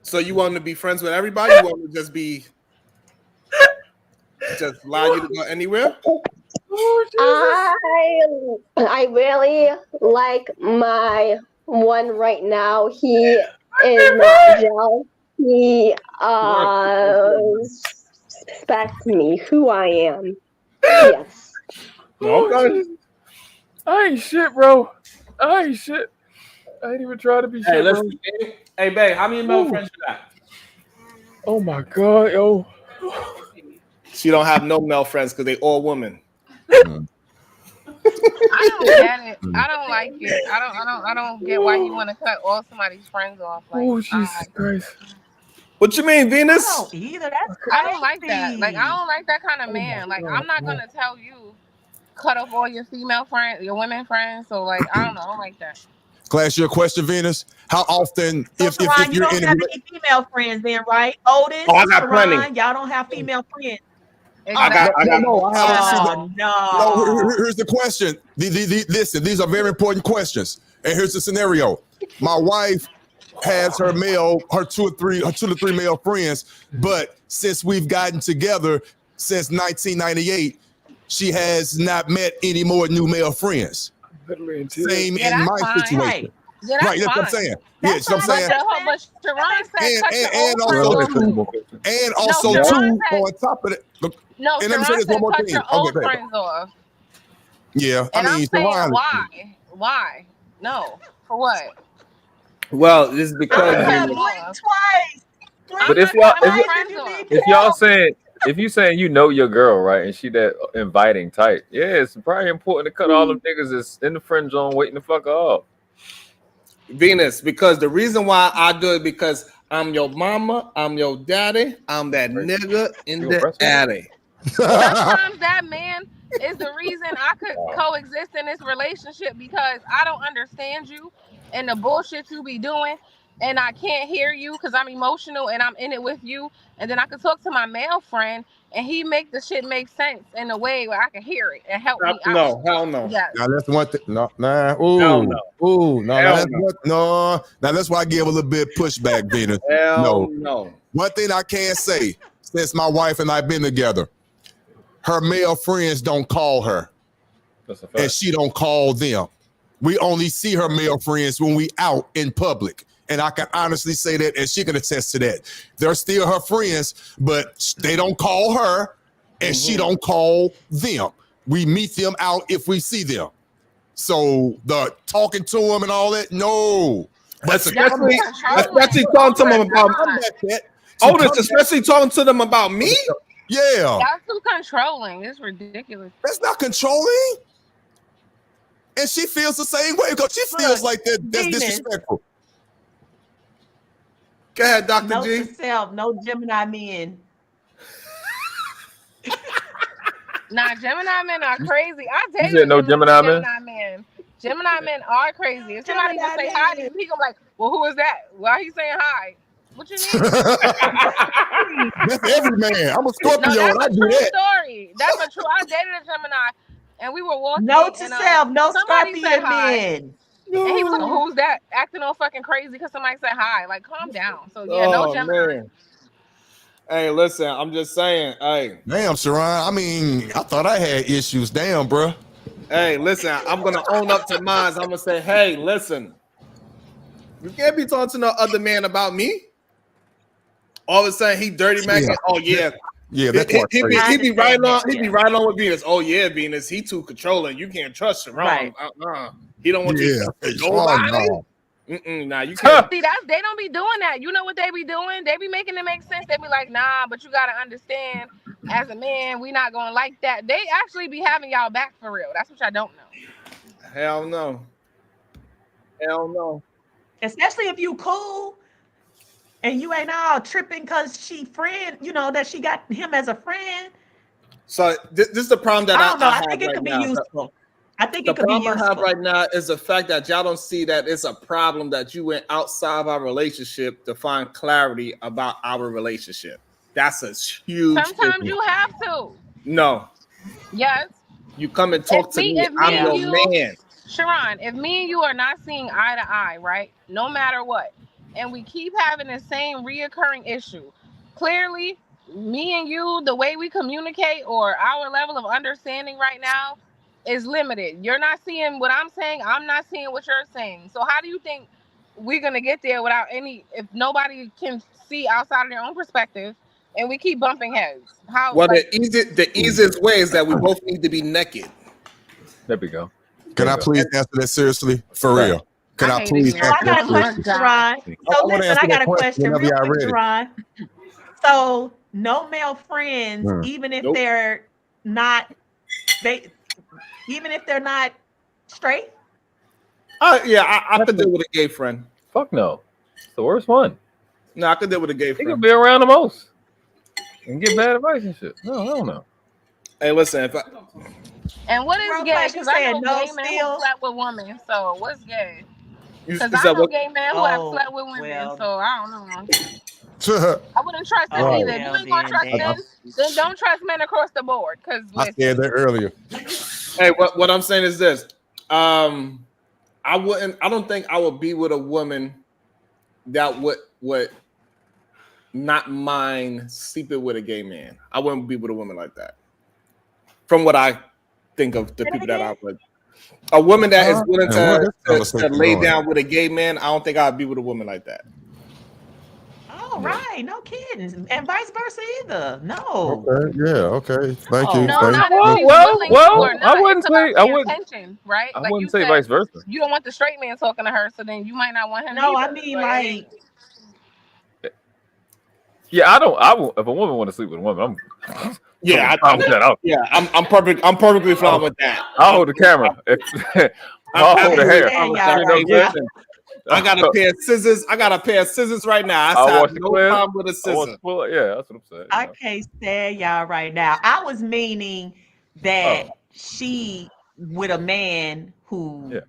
So you want to be friends with everybody? You want to just allow you to go anywhere? I really like my one right now. He is not jealous. He respects me, who I am. Yes. Okay. I ain't shit, bro. I ain't shit. I ain't even trying to be shit, bro. Hey, babe, how many male friends you got? Oh my god, yo. She don't have no male friends because they all women. I don't get it. I don't like it. I don't get why you want to cut all somebody's friends off. Like, oh Jesus Christ. What you mean, Venus? I don't either. That's crazy. I don't like that. Like, I don't like that kind of man. Like, I'm not gonna tell you cut off all your female friends, your women friends. So, like, I don't know. I don't like that. Class, your question, Venus. How often, if you you're don't in have any female friends, then, right? Otis, I got plenty. y'all don't have female friends. I got. No, I haven't seen no. Here's the question. Listen, these are very important questions. And here's the scenario. My wife has her two to three male friends, but since we've gotten together since 1998, she has not met any more new male friends. Same in my situation. Right. Yeah, Right, that's what I'm saying. That's what I'm saying. But Sharon said cut your old friends off. And also too, on top of it. No, and let me say Sharon this said one more cut thing. your old Okay, friends off. Yeah, And I mean, I'm saying Sharon, why? Why? No, for what? Well, this is because twice. But if you saying you know your girl, right, and she that inviting type, yeah, it's probably important to cut all them niggas that's in the friend zone waiting to fuck her up. Venus, because the reason why I do it because I'm your mama, I'm your daddy, I'm that nigga in the attic. Sometimes that man is the reason I could coexist in this relationship because I don't understand you and the bullshit you be doing, and I can't hear you because I'm emotional and I'm in it with you, and then I could talk to my male friend and he make the shit make sense in a way where I can hear it and help me out. No, hell no. Yes. Now that's one thing. No, nah. Ooh, hell no. Ooh, no. Hell That's no. what, no. Now that's why I give a little bit of pushback, Venus. Hell no. One thing I can say, since my wife and I've been together, her male friends don't call her, and she don't call them. We only see her male friends when we out in public. And I can honestly say that, and she can attest to that. They're still her friends, but they don't call her, and she don't call them. We meet them out if we see them. So the talking to him and all that, no. But especially talking to them about Otis, especially talking to them about me. Yeah, that's too controlling. It's ridiculous. That's not controlling. And she feels the same way because she feels like that's disrespectful. Go ahead, Dr. Note G. to self, no Gemini men. Nah, Gemini men are crazy. I tell You said no Gemini men? men. Gemini men are crazy. If somebody just say hi to you, he gonna be like, well, who is that? Why he saying hi? What you mean? That's every man. I'm a Scorpio. No, that's I a do true that. story. That's a true. I dated a Gemini, and we were walking. Note to and, self, no somebody said Scorpion hi, men. and he was like, "Who's that? Acting all fucking crazy because somebody said hi." Like, calm down. So yeah, no Gemini. Man. Hey, listen, I'm just saying. Hey, damn, Sharon. I mean, I thought I had issues. Damn, bro. Hey, listen, I'm gonna own up to mine. I'm gonna say, hey, listen, you can't be talking to no other man about me. All of a sudden, he dirty Mac. Yeah. Oh yeah, yeah. That part he be right on. He be right on with Venus. Oh yeah, Venus. He too controlling. You can't trust him. Right. He don't want you to nobody. No. Nah, you can't. See, they don't be doing that. You know what they be doing? They be making it make sense. They be like, nah, but you gotta understand, as a man, we not gonna like that. They actually be having y'all back for real. That's what I don't know. Hell no. Hell no. Especially if you cool and you ain't all tripping because she friend, that she got him as a friend. So this is the problem that I don't know. I have think it right could be now. useful. I think The it could be problem I have useful. right now is the fact that y'all don't see that it's a problem that you went outside of our relationship to find clarity about our relationship. That's a huge. Sometimes issue. you have to. No. Yes. You come and talk to me. I'm your man. Sharon, if me and you are not seeing eye to eye, right? No matter what, and we keep having the same reoccurring issue, clearly, me and you, the way we communicate or our level of understanding right now is limited. You're not seeing what I'm saying. I'm not seeing what you're saying. So how do you think we're gonna get there without if nobody can see outside of their own perspective and we keep bumping heads? How? Well, the easiest way is that we both need to be naked. There we go. Can I please answer that seriously? For real. Can I please answer I got that a question, Sharon. So listen, I got a question real quick, Sharon. So no male friends, even if they're not straight? Yeah, I could deal with a gay friend. Fuck no. It's the worst one. No, I could deal with a gay He friend. could be around the most and get bad advice and shit. No, I don't know. Hey, listen, And what is gay? Because Because I know gay men who slept with women. So what's gay? Because I know gay men who have slept with women. So I don't know. I wouldn't trust them either. If you ain't gonna trust them, then don't trust men across the board. Because I said that earlier. Hey, what I'm saying is this. I don't think I would be with a woman that would not mind sleeping with a gay man. I wouldn't be with a woman like that. From what I think of the people that I would. A woman that is willing to lay down with a gay man, I don't think I'd be with a woman like that. Oh, right. No kidding. And vice versa either. No. Okay. Yeah. Okay. Thank you. No, Thank not you. if she's willing to or not. I wouldn't It's about say. the I wouldn't. intention, right? I Like wouldn't you say said, vice versa. you don't want the straight man talking to her, so then you might not want him. No, either. I mean like. Yeah, I don't. I will. If a woman want to sleep with a woman, I'm. Yeah, I'm perfect. I'm perfectly fine with that. I'll hold the camera. I'll hold the hair. You know what I'm saying? I got a pair of scissors. I got a pair of scissors right now. I have no problem with a scissor. Yeah, that's what I'm saying. I can't stand y'all right now. I was meaning that she with a man who,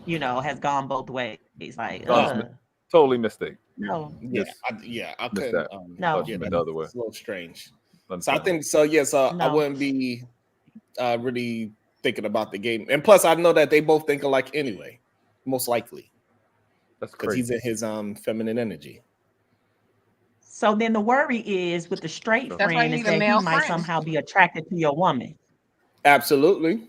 has gone both ways. Like, totally mistake. No. I couldn't. No, the other way. It's a little strange. So I think so. Yeah, so I wouldn't be really thinking about the game. And plus, I know that they both think alike anyway. Most likely, that's because he's in his feminine energy. So then the worry is with the straight friend is that he might somehow be attracted to your woman. Absolutely.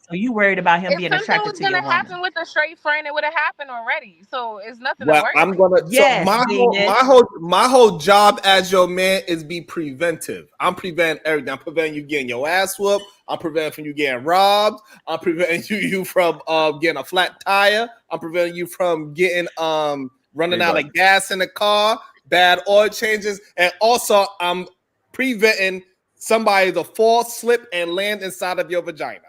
So you worried about him If being something attracted was to your gonna woman. happen with a straight friend, it would have happened already. So it's nothing to Well, worry I'm about. gonna. Yes, So my whole job as your man is be preventive. I'm preventing everything. I'm preventing you getting your ass whooped. I'm preventing from you getting robbed. I'm preventing you from getting a flat tire. I'm preventing you from getting running out of gas in the car, bad oil changes, and also I'm preventing somebody to fall, slip, and land inside of your vagina.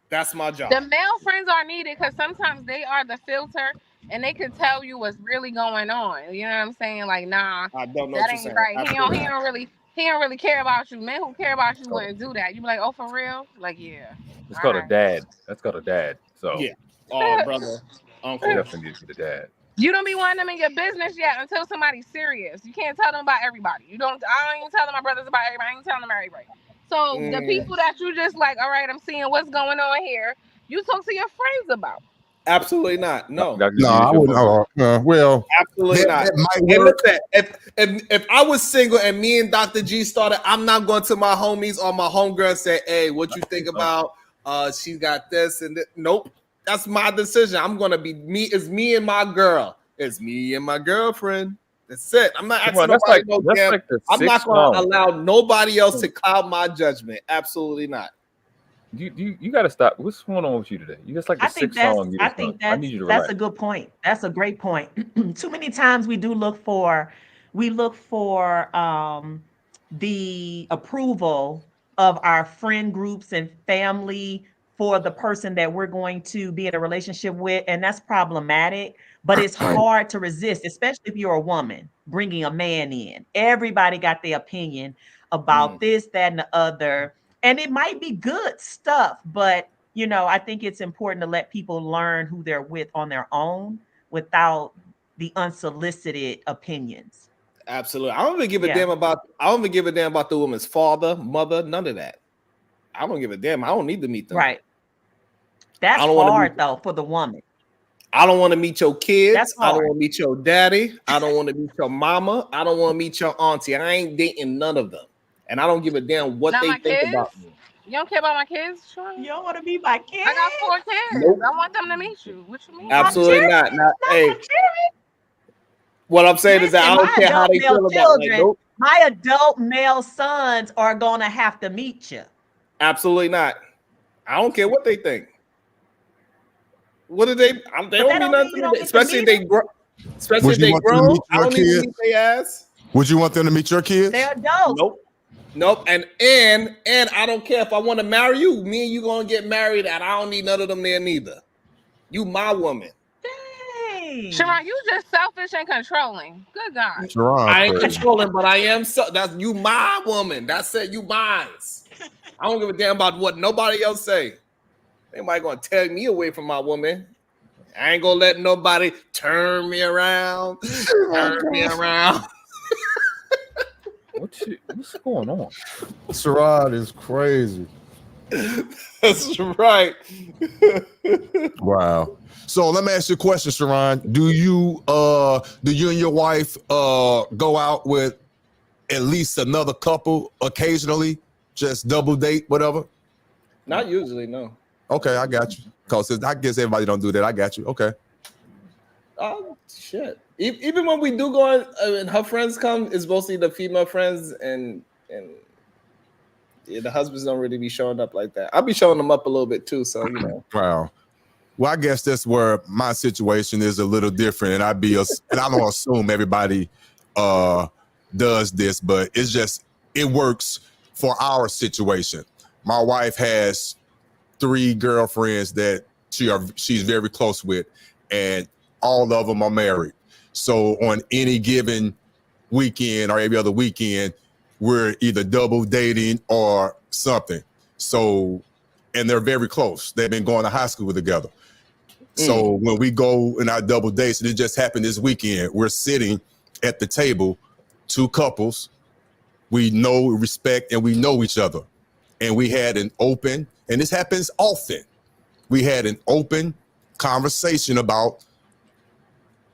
That's my job. The male friends are needed because sometimes they are the filter and they can tell you what's really going on. You know what I'm saying? Like, nah, I don't know that what you're ain't saying. right. He Absolutely don't really care about you. Men who care about you wouldn't do that. You be like, oh, for real? Like, yeah. It's called a dad. That's called a dad. So yeah. Oh, brother, uncle. Definitely need to be the dad. You don't be wanting them in your business yet until somebody's serious. You can't tell them about everybody. I don't even tell them my brothers about everybody. I ain't telling them everybody. So the people that you just like, all right, I'm seeing what's going on here. You talk to your friends about. Absolutely not. No. No, I wouldn't. Well, absolutely not. That might Hey, work. listen, if I was single and me and Dr. G started, I'm not going to my homies or my homegirl and say, hey, what you think about she got this and this. Nope. That's my decision. I'm gonna be me. It's me and my girl. It's me and my girlfriend. That's it. I'm not asking nobody no damn. I'm not gonna allow nobody else to cloud my judgment. Absolutely not. You got to stop. What's going on with you today? You just like the sixth song. I think I need you to that's relax. a good point. That's a great point. Too many times we look for the approval of our friend groups and family for the person that we're going to be in a relationship with, and that's problematic. But it's hard to resist, especially if you're a woman bringing a man in. Everybody got their opinion about this, that, and the other. And it might be good stuff, but I think it's important to let people learn who they're with on their own without the unsolicited opinions. Absolutely. I don't even give a damn about. I don't even give a damn about the woman's father, mother, none of that. I don't give a damn. I don't need to meet them. Right. That's hard though for the woman. I don't want to meet your kids. That's hard. I don't want to meet your daddy. I don't want to meet your mama. I don't want to meet your auntie. I ain't dating none of them. And I don't give a damn what they think about me. You don't care about my kids, Sean? You don't want to be my kid? I got 4 kids. Nope. I want them to meet you. What you mean? Absolutely not. Hey, what I'm saying is that I don't care how they feel about it. Like, nope. My adult male sons are gonna have to meet you. Absolutely not. I don't care what they think. What do they? They don't mean nothing to me. Especially if they grow. Especially if they grow. I don't need to meet their ass. Would you want them to meet your kids? They're adults. Nope. And I don't care if I want to marry you. Me and you gonna get married, and I don't need none of them there neither. You my woman. Dang. Sharon, you just selfish and controlling. Good God. Sharon, I ain't controlling, but I am. That's you, my woman. That's it. You mine. I don't give a damn about what nobody else say. Anybody gonna tell me away from my woman? I ain't gonna let nobody turn me around. What's going on? Sherrod is crazy. That's right. Wow. So let me ask you a question, Sharon. Do you and your wife go out with at least another couple occasionally? Just double date, whatever? Not usually, no. Okay, I got you. Because I guess everybody don't do that. I got you. Okay. Oh shit! Even when we do go and her friends come, it's mostly the female friends, and the husbands don't really be showing up like that. I'll be showing them up a little bit too, so you know. Wow. Well, I guess that's where my situation is a little different, and and I don't assume everybody does this, but it's just it works for our situation. My wife has 3 girlfriends that she's very close with, and all of them are married. So on any given weekend or every other weekend, we're either double dating or something. So, and they're very close. They've been going to high school together. So when we go in our double dates, and it just happened this weekend, we're sitting at the table, 2 couples. We know, respect, and we know each other. And we had an open, and this happens often, we had an open conversation about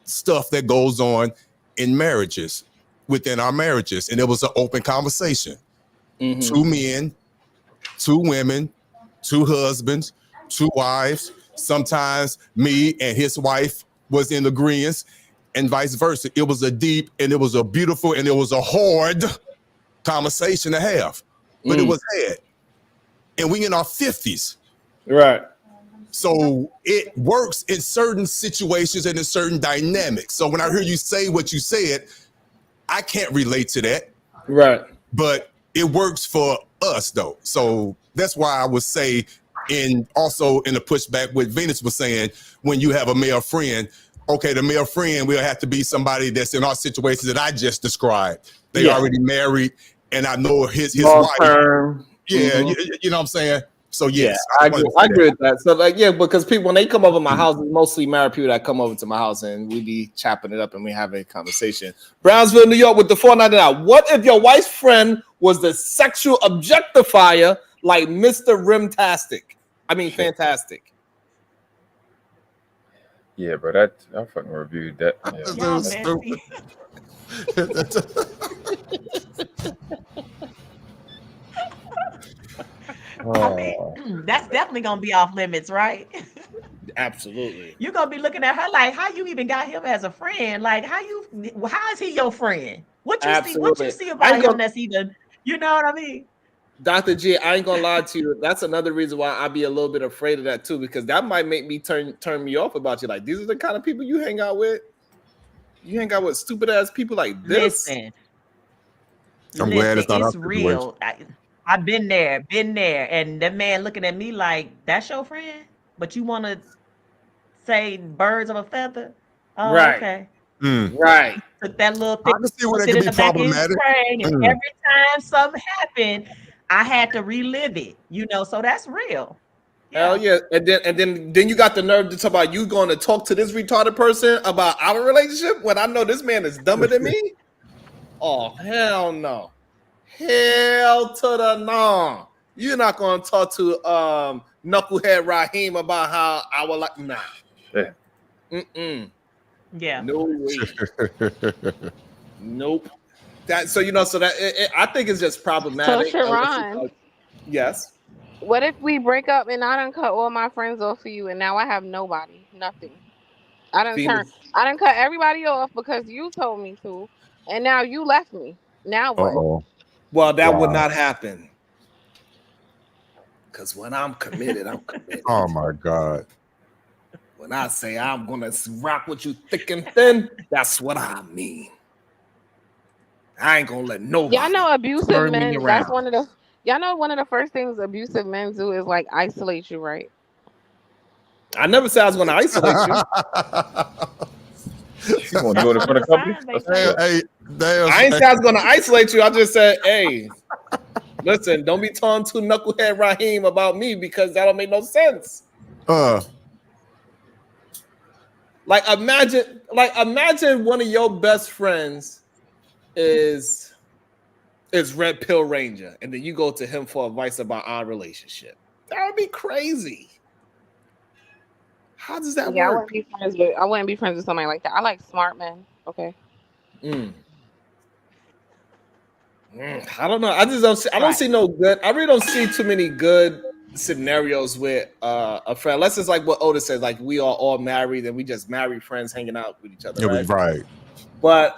stuff that goes on in marriages, within our marriages. And it was an open conversation. 2 men, 2 women, 2 husbands, 2 wives. Sometimes me and his wife was in agreement, and vice versa. It was a deep and it was a beautiful and it was a hard conversation to have, but it was had. And we in our 50s. Right. So it works in certain situations and in certain dynamics. So when I hear you say what you said, I can't relate to that. Right. But it works for us though. So that's why I would say, and also in the pushback what Venus was saying, when you have a male friend, okay, the male friend will have to be somebody that's in our situations that I just described. They already married, and I know his wife. Term. Yeah, you know what I'm saying? So yes, I agree with that. So like, because people when they come over my house, it's mostly married people that come over to my house, and we be chopping it up and we have a conversation. Brownsville, New York, with the 499. What if your wife's friend was the sexual objectifier like Mr. Rimtastic? I mean, fantastic. Yeah, but I fucking reviewed that. I mean, that's definitely gonna be off limits, right? Absolutely. You're gonna be looking at her like, how you even got him as a friend? Like, how is he your friend? What you see about him that's even, you know what I mean? Dr. G, I ain't gonna lie to you. That's another reason why I'd be a little bit afraid of that too, because that might make me turn me off about you. Like, these are the kind of people you hang out with. You hang out with stupid ass people like this. Listen, I'm glad it's not real. I've been there, and that man looking at me like, that's your friend, but you want to say birds of a feather? Oh, right. Okay. Right. Took that little thing, I can see where that put could it in be the back of his problematic. brain, and every time something happened, I had to relive it. You know, so that's real. Hell yeah. And then you got the nerve to talk about you going to talk to this retarded person about our relationship when I know this man is dumber than me? Oh, hell no. Hell to the no. You're not going to talk to Knucklehead Raheem about how I would like. Nah. Yeah. Yeah. No way. Nope. That so that I think it's just problematic. So Sharon, yes. What if we break up and I done cut all my friends off for you, and now I have nobody, nothing? I done cut everybody off because you told me to, and now you left me. Now what? Well, that would not happen. Because when I'm committed, I'm committed. Oh my God. When I say I'm gonna rock with you thick and thin, that's what I mean. I ain't gonna let nobody. Y'all know abusive turn men. me around. That's one of the first things abusive men do is like isolate you, right? I never said I was gonna isolate you. You gonna do it in front of company? I ain't say I was gonna isolate you. I just said, hey, listen, don't be talking to Knucklehead Raheem about me because that don't make no sense. Like imagine one of your best friends is Red Pill Ranger, and then you go to him for advice about our relationship. That would be crazy. How does that work? I wouldn't be friends with somebody like that. I like smart men. Okay. I don't know. I just don't see. I don't see no good. I really don't see too many good scenarios with a friend. Unless it's like what Otis says, like we are all married and we just married friends hanging out with each other. Right. But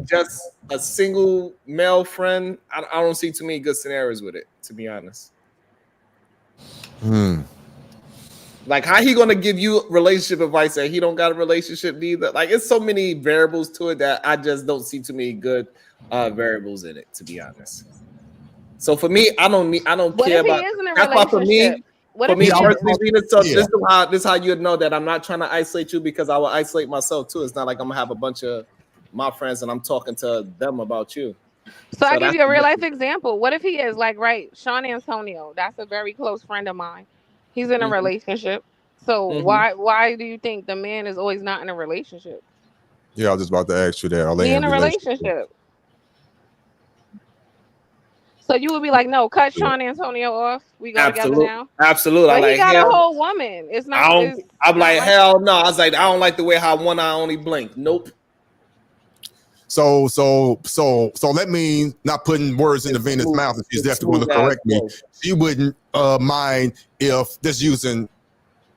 just a single male friend, I don't see too many good scenarios with it, to be honest. Like how he gonna give you relationship advice that he don't got a relationship neither? Like it's so many variables to it that I just don't see too many good variables in it, to be honest. So for me, I don't care about. That's why for me, this is how you know that I'm not trying to isolate you, because I will isolate myself too. It's not like I'm gonna have a bunch of my friends and I'm talking to them about you. So I give you a real life example. What if he is like, right, Sean Antonio? That's a very close friend of mine. He's in a relationship. So why do you think the man is always not in a relationship? Yeah, I was just about to ask you that. Are they in a relationship? So you would be like, no, cut Sean Antonio off. We go together now. Absolutely. But he got a whole woman. It's not. I'm like, hell no. I was like, I don't like the way how one eye only blink. Nope. So that means, not putting words in the Venus' mouth, if she's definitely going to correct me, she wouldn't mind if, just using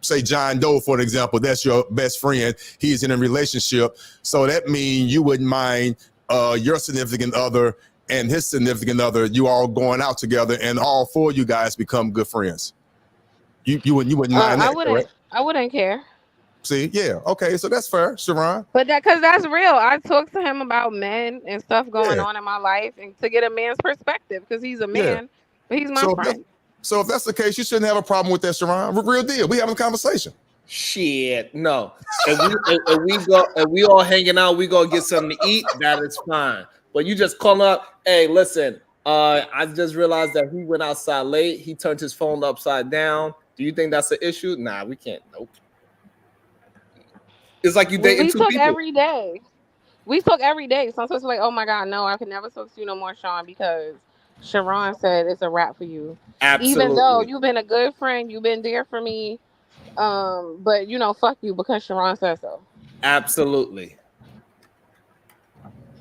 say John Doe, for example, that's your best friend. He's in a relationship. So that means you wouldn't mind your significant other and his significant other, you all going out together and all four of you guys become good friends. You wouldn't mind that, correct? I wouldn't care. See, yeah, okay, so that's fair, Sharon. But because that's real. I talk to him about men and stuff going on in my life, and to get a man's perspective, because he's a man, but he's my friend. So if that's the case, you shouldn't have a problem with that, Sharon. Real deal. We having a conversation. Shit, no. If we all hanging out, we gonna get something to eat. That is fine. But you just call up. Hey, listen. I just realized that he went outside late. He turned his phone upside down. Do you think that's an issue? Nah, we can't. Nope. It's like you dating two people. Every day. We talk every day. So I'm supposed to be like, oh my God, no, I can never talk to you no more, Sean, because Sharon said it's a wrap for you. Absolutely. Even though you've been a good friend, you've been there for me. But fuck you because Sharon said so. Absolutely.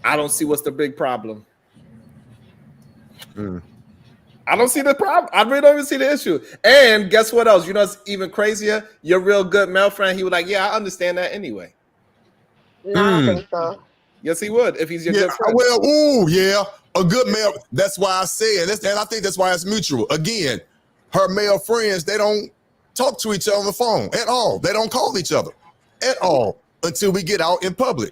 I don't see what's the big problem. I don't see the problem. I really don't even see the issue. And guess what else? You know, it's even crazier. Your real good male friend, he was like, yeah, I understand that anyway. No, I don't think so. Yes, he would if he's your good friend. Well, a good male. That's why I said, and I think that's why it's mutual. Again, her male friends, they don't talk to each other on the phone at all. They don't call each other at all until we get out in public.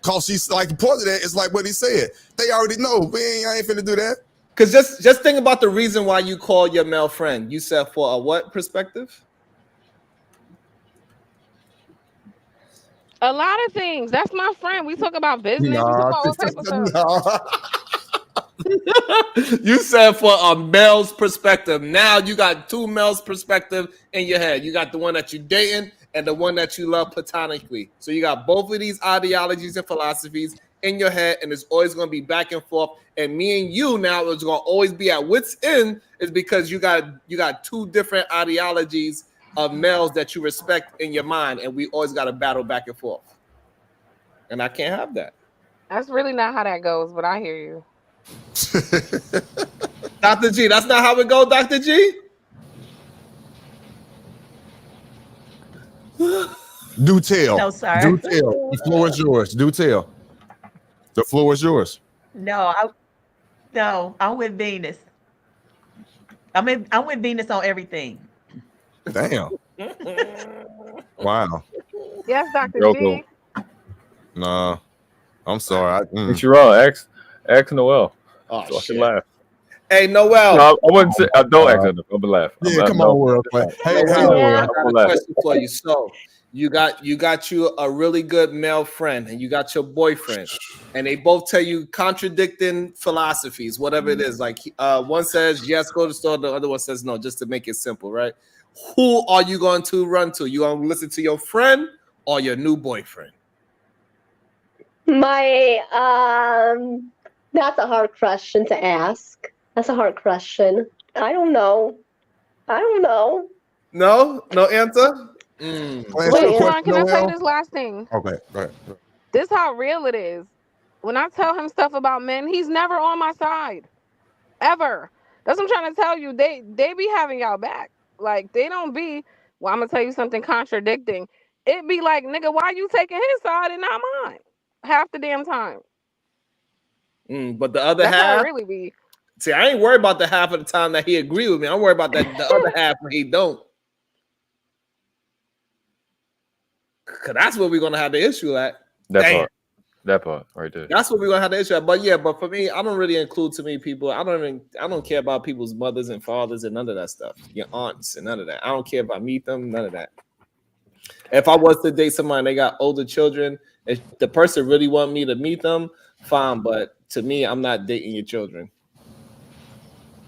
Cause she's like, the point of that is like what he said. They already know. I ain't finna do that. Because just think about the reason why you call your male friend. You said for a what perspective? A lot of things. That's my friend. We talk about business. We talk about all types of stuff. You said for a male's perspective. Now you got two males' perspective in your head. You got the one that you're dating and the one that you love platonically. So you got both of these ideologies and philosophies in your head, and it's always going to be back and forth. And me and you now is going to always be at wit's end, is because you got two different ideologies of males that you respect in your mind, and we always got to battle back and forth. And I can't have that. That's really not how that goes, but I hear you. Dr. G, that's not how it goes, Dr. G? Do tell. No, sir. Do tell. The floor is yours. Do tell. The floor is yours. No, I'm with Venus. I'm with Venus on everything. Damn. Wow. Yes, Dr. G. Nah, I'm sorry. What you wrong? Ask Noel. Oh, so I can laugh. Hey, Noel. No, I wouldn't say. Don't ask him. I'm gonna laugh. Yeah, come on, World. Hey, Noel, I got a question for you. So you got you a really good male friend, and you got your boyfriend, and they both tell you contradicting philosophies, whatever it is. Like one says yes, go to the store. The other one says no, just to make it simple, right? Who are you going to run to? You going to listen to your friend or your new boyfriend? My that's a hard question to ask. That's a hard question. I don't know. No answer. Wait, Sharon, can I say this last thing? Okay, go ahead. This is how real it is. When I tell him stuff about men, he's never on my side, ever. That's what I'm trying to tell you. They be having y'all back. Like, they don't be, well, I'm gonna tell you something contradicting. It be like, nigga, why you taking his side and not mine? Half the damn time. But the other That's half, how it really be. See, I ain't worried about the half of the time that he agree with me. I'm worried about the other half where he don't. Cause that's where we're gonna have the issue at. That part right there. That's what we're gonna have the issue at. But for me, I don't really include too many people. I don't care about people's mothers and fathers and none of that stuff. Your aunts and none of that. I don't care if I meet them, none of that. If I was to date somebody and they got older children, if the person really want me to meet them, fine. But to me, I'm not dating your children.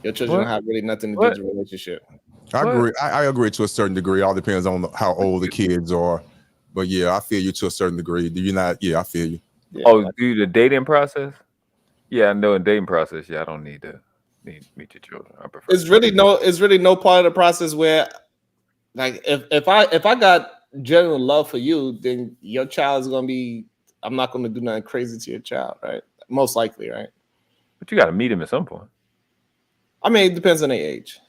Your children don't have really nothing to do with the relationship. I agree. I agree to a certain degree. All depends on how old the kids are. But yeah, I feel you to a certain degree. Do you not? Yeah, I feel you. Yeah. Oh, do the dating process? Yeah, I know in dating process. Yeah, I don't need to meet your children. I prefer. It's really no part of the process where, like, if I got general love for you, then your child is gonna be. I'm not gonna do nothing crazy to your child, right? Most likely, right? But you got to meet him at some point. I mean, it depends on their age.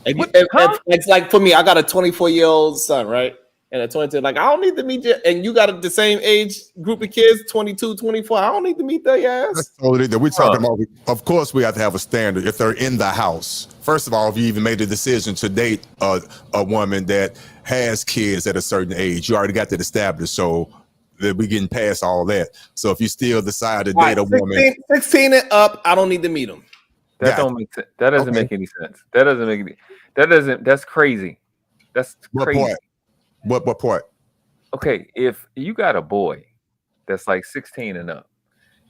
It's like for me, I got a 24-year-old son, right? And a 22, like I don't need to meet you. And you got the same age group of kids, 22, 24. I don't need to meet their ass. That's totally that we're talking about. Of course, we have to have a standard if they're in the house. First of all, if you even made the decision to date a woman that has kids at a certain age, you already got that established. So that we getting past all that. So if you still decide to date a woman 16 and up, I don't need to meet them. That don't make sense. That doesn't make any sense. That doesn't make any. That doesn't. That's crazy. That's crazy. What part? What part? Okay, if you got a boy that's like 16 and up,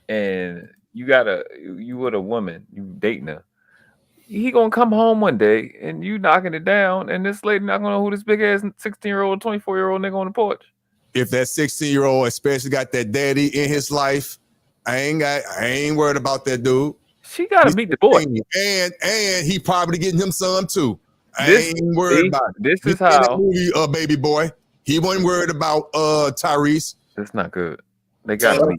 and you with a woman, you dating her, he gonna come home one day and you knocking it down, and this lady not gonna know who this big ass 16-year-old, 24-year-old nigga on the porch. If that 16-year-old especially got that daddy in his life, I ain't worried about that dude. She gotta meet the boy, and he probably getting him some too. I ain't worried about it. This is how movie, baby boy. He wasn't worried about Tyrese. That's not good. They got me.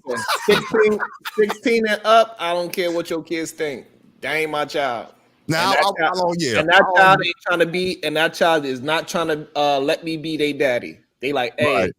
16 and up. I don't care what your kids think. That ain't my child. Now, and that child ain't trying to be, and that child is not trying to let me be their daddy. They like, hey, right.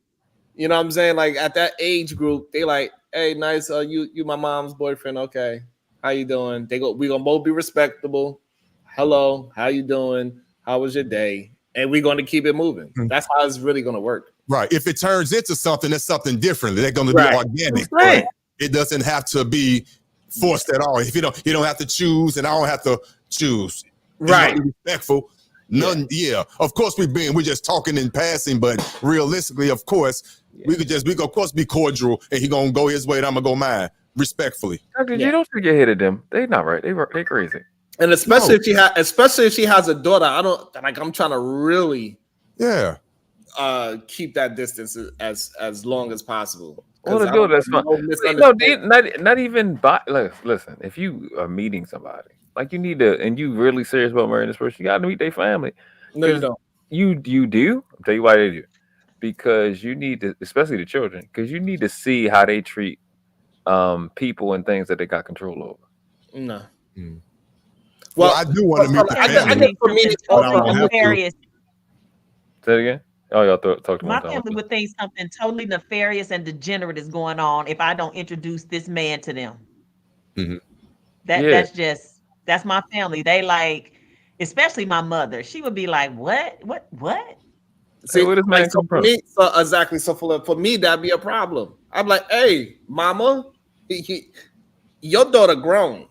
You know what I'm saying? Like at that age group, they like, hey, nice. You my mom's boyfriend. Okay, how you doing? We gonna both be respectable. Hello, how you doing? How was your day? And we're going to keep it moving. That's how it's really going to work. Right. If it turns into something, that's something different. They're going to be organic. Right. It doesn't have to be forced at all. If you don't have to choose, and I don't have to choose. Right. Respectful. None. Yeah. Of course, we're just talking in passing, but realistically, of course, we could of course be cordial, and he gonna go his way, and I'm gonna go mine, respectfully. You don't get hit at them. They not right. They crazy. And especially if she has a daughter, I'm trying to really keep that distance as long as possible. Well, the daughter, that's fine. Not even listen, if you are meeting somebody, like you need to, and you really serious about marrying this person, you gotta meet their family. No, you don't. You do? I'll tell you why they do. Because you need to, especially the children, because you need to see how they treat people and things that they got control over. No. Well, I do want to meet the family. For me, it's totally nefarious. Say it again. Oh, y'all talk to my family would think something totally nefarious and degenerate is going on if I don't introduce this man to them. Mm-hmm. That's my family. They like, especially my mother. She would be like, "What? See, where does man come from? Exactly. So for me, that'd be a problem. I'm like, hey, mama, your daughter grown.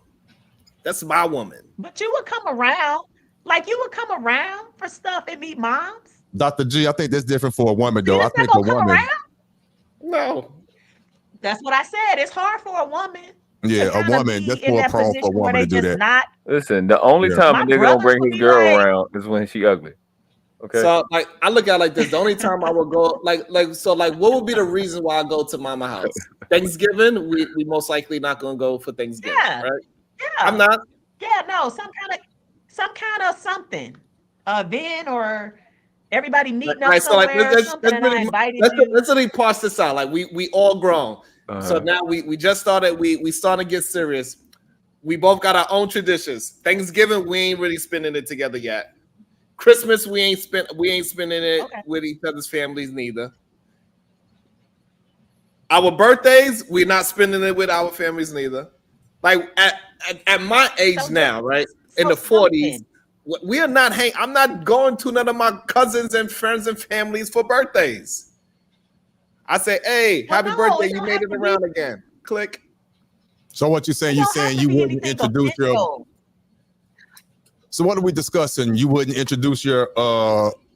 That's my woman. But you would come around. Like you would come around for stuff and meet moms. Dr. G, I think that's different for a woman, though. I think a woman. No. That's what I said. It's hard for a woman. Yeah, a woman. That's more prone for a woman to do that. Listen, the only time a nigga don't bring his girl around is when she ugly. Okay. So like I look at it like this. The only time I would go what would be the reason why I go to mama house? Thanksgiving, we most likely not gonna go for Thanksgiving, right? Yeah. I'm not. Yeah, no, some kind of something. Then or everybody meeting up somewhere or something. Let's really parse this out. Like we all grown. So now we just started. We started to get serious. We both got our own traditions. Thanksgiving, we ain't really spending it together yet. Christmas, we ain't spending it with each other's families neither. Our birthdays, we're not spending it with our families neither. Like at my age now, right? In the 40s, we are not I'm not going to none of my cousins and friends and families for birthdays. I say, hey, happy birthday, you made it around again. Click. So what you're saying, you wouldn't introduce your. So what are we discussing? You wouldn't introduce your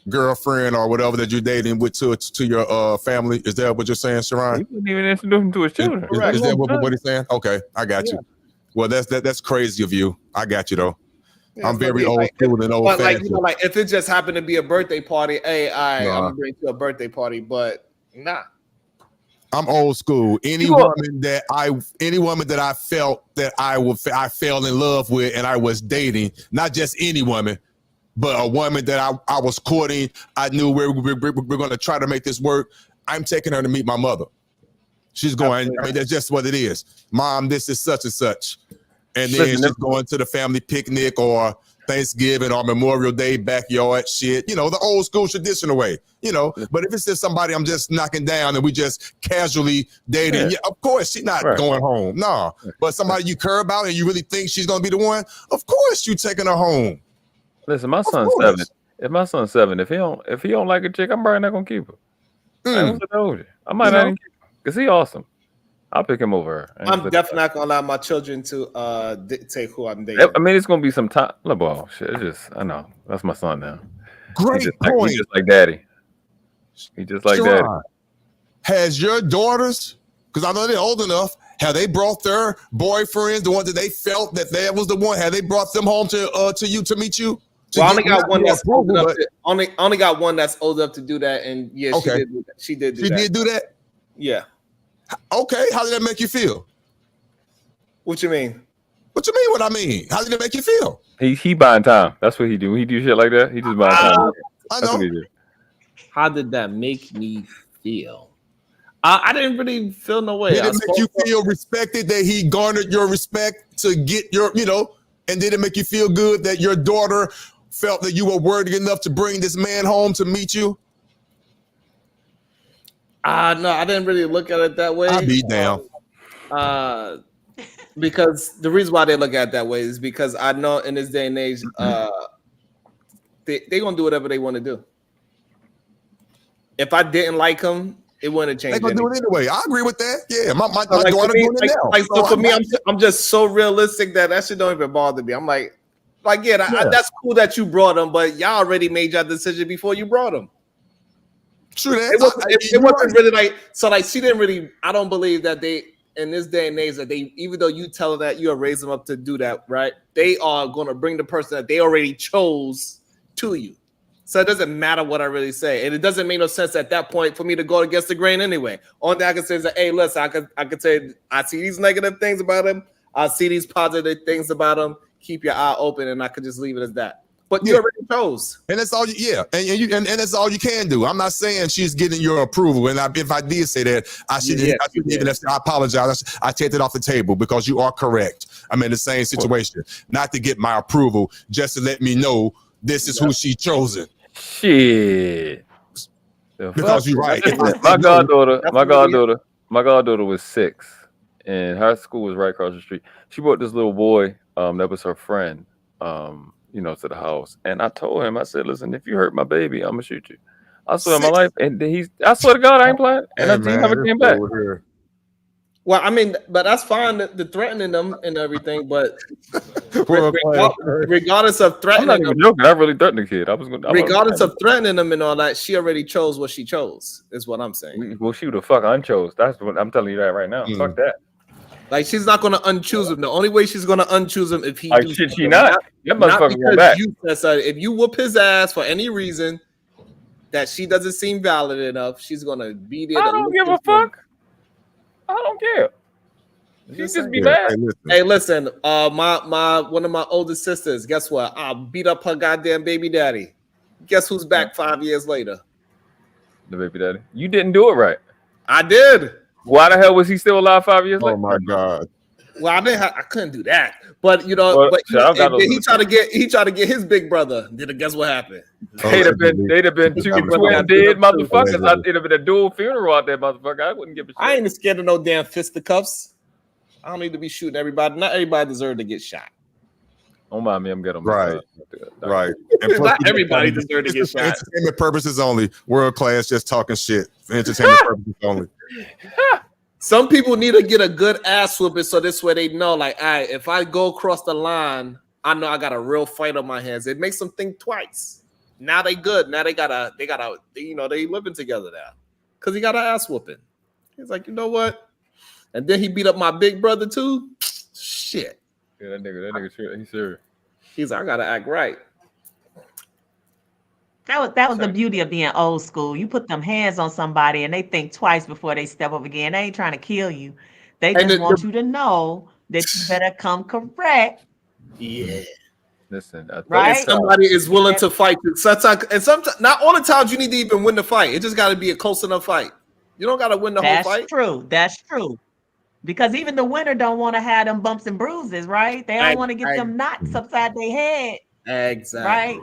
girlfriend or whatever that you're dating with to your family? Is that what you're saying, Sharon? You wouldn't even introduce him to his children. Is that what he's saying? Okay, I got you. Well, that's crazy of you. I got you though. Yeah, I'm very old school and old fashioned. Like if it just happened to be a birthday party, hey, I'm gonna bring you to a birthday party, but nah. I'm old school. Any woman that I felt that I fell in love with and I was dating, not just any woman, but a woman that I was courting. I knew we're going to try to make this work. I'm taking her to meet my mother. She's going, I mean, that's just what it is. Mom, this is such and such. And then she's going to the family picnic or Thanksgiving or Memorial Day backyard shit, you know, the old school traditional way, you know. But if it's just somebody I'm just knocking down and we just casually dating, yeah, of course she's not going home. No. But somebody you care about and you really think she's gonna be the one, of course you taking her home. Listen, my son's 7. If my son's 7, if he don't like a chick, I'm probably not gonna keep her. I might not even keep her because he awesome. I'll pick him over her. I'm definitely not gonna allow my children to dictate who I'm dating. I mean, it's gonna be some time. Well, shit, it's just I know that's my son now. Great point. He's just like daddy. He just like daddy. Has your daughters, because I know they're old enough, have they brought their boyfriends, the ones that they felt that was the one? Have they brought them home to you to meet you? Well, I only got one that's old enough. Only got one that's old enough to do that, and yeah, she did do that. She did do that. Yeah. Okay, how did that make you feel? What you mean? What you mean? What I mean? How did it make you feel? He buying time. That's what he do. When he do shit like that, he just buying time. I know. That's what he do. How did that make me feel? I didn't really feel no way. Did it make you feel respected that he garnered your respect to get your, you know, and did it make you feel good that your daughter felt that you were worthy enough to bring this man home to meet you? No, I didn't really look at it that way. I'll be down. Because the reason why they look at it that way is because I know in this day and age, they gonna do whatever they want to do. If I didn't like them, it wouldn't change. They're gonna do it anyway. I agree with that. Yeah, my so daughter doing it now. So for me, I'm just so realistic that shit don't even bother me. I'm like yeah, that's cool that you brought them, but y'all already made your decision before you brought them. True that. It wasn't really like so. Like she didn't really. I don't believe that they in this day and age that they, even though you tell them that you raise them up to do that, right? They are going to bring the person that they already chose to you. So it doesn't matter what I really say, and it doesn't make no sense at that point for me to go against the grain anyway. Only thing I can say is that, hey, listen, I could say I see these negative things about him. I see these positive things about him. Keep your eye open, and I could just leave it as that. But you already chose, and that's all. And that's all you can do. I'm not saying she's getting your approval, and if I did say that, I shouldn't. I apologize. I take it off the table because you are correct. I'm in the same situation, not to get my approval, just to let me know this is who she chosen. Shit. Because you're right. My goddaughter was 6, and her school was right across the street. She brought this little boy, that was her friend, to the house. And I told him, I said, listen, if you hurt my baby, I'm gonna shoot you. I swear on my life. And I swear to God, I ain't playing. And I never came back. Well, I mean, but that's fine, the threatening them and everything, but regardless of threatening I'm not even joking. I really threatened the kid. Regardless of threatening them and all that, she already chose what she chose, is what I'm saying. Well, she would have fuck unchose. That's what I'm telling you that right now. Fuck that. Like, she's not going to unchoose him. The only way she's going to unchoose him if he like, shit, she not. That motherfucker going back. If you whoop his ass for any reason that she doesn't seem valid enough, she's going to be there. I don't give a fuck. I don't care. She just be bad. Hey, listen. My one of my oldest sisters. Guess what? I beat up her goddamn baby daddy. Guess who's back 5 years later? The baby daddy. You didn't do it right. I did. Why the hell was he still alive 5 years later? Oh my God. Well, I couldn't do that. But he tried to get his big brother. Guess what happened? They'd have been two twin dead motherfuckers. It'd have been a dual funeral out there, motherfucker. I wouldn't give a shit. I ain't scared of no damn fisticuffs. I don't need to be shooting everybody. Not everybody deserves to get shot. Don't mind me, I'm getting right. And not everybody deserves to get shot. Entertainment purposes only. World class, just talking shit. For entertainment purposes only. Some people need to get a good ass whooping so this way they know, like, all right, if I go across the line, I know I got a real fight on my hands. It makes them think twice. Now they good. Now they living together now. Because he got an ass whooping. He's like, you know what? And then he beat up my big brother too. Shit. Yeah, that nigga, he's serious. He's like, I gotta act right. That was the beauty of being old school. You put them hands on somebody and they think twice before they step up again. They ain't trying to kill you. They just want you to know that you better come correct. Yeah. Listen, right? Somebody is willing to fight you. And sometimes, not all the times you need to even win the fight. It just got to be a close enough fight. You don't got to win the whole fight. That's true. Because even the winner don't want to have them bumps and bruises, right? They don't want to get them knots upside their head. Exactly. Right.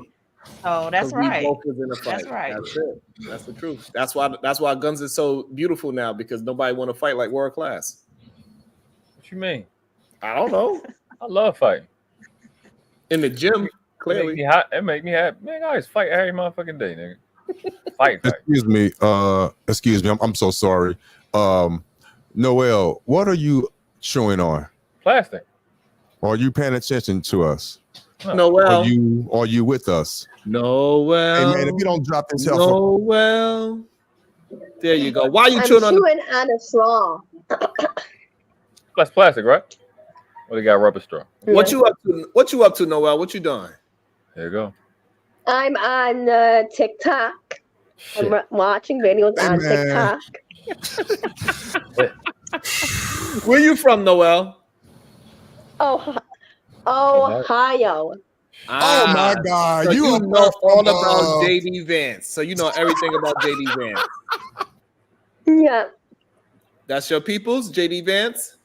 Oh, that's right. We both was in a fight. That's right. That's it. That's the truth. That's why guns are so beautiful now, because nobody want to fight like world class. What you mean? I don't know. I love fighting. In the gym, clearly. It make me happy. Man, I always fight every motherfucking day, nigga. Fight. Excuse me. I'm so sorry. Noel, what are you chewing on? Plastic. Are you paying attention to us? Noel. Are you with us? Noel. Hey man, if you don't drop this help. Noel. There you go. Why are you I'm chewing on a straw? That's plastic, right? Or they got rubber straw. What you up to? What you up to, Noel? What you doing? There you go. I'm on TikTok. I'm watching videos on TikTok. Where you from, Noel? Ohio. Oh my God! So you are know all about JD Vance. So you know everything about JD Vance. Yeah. That's your people's JD Vance.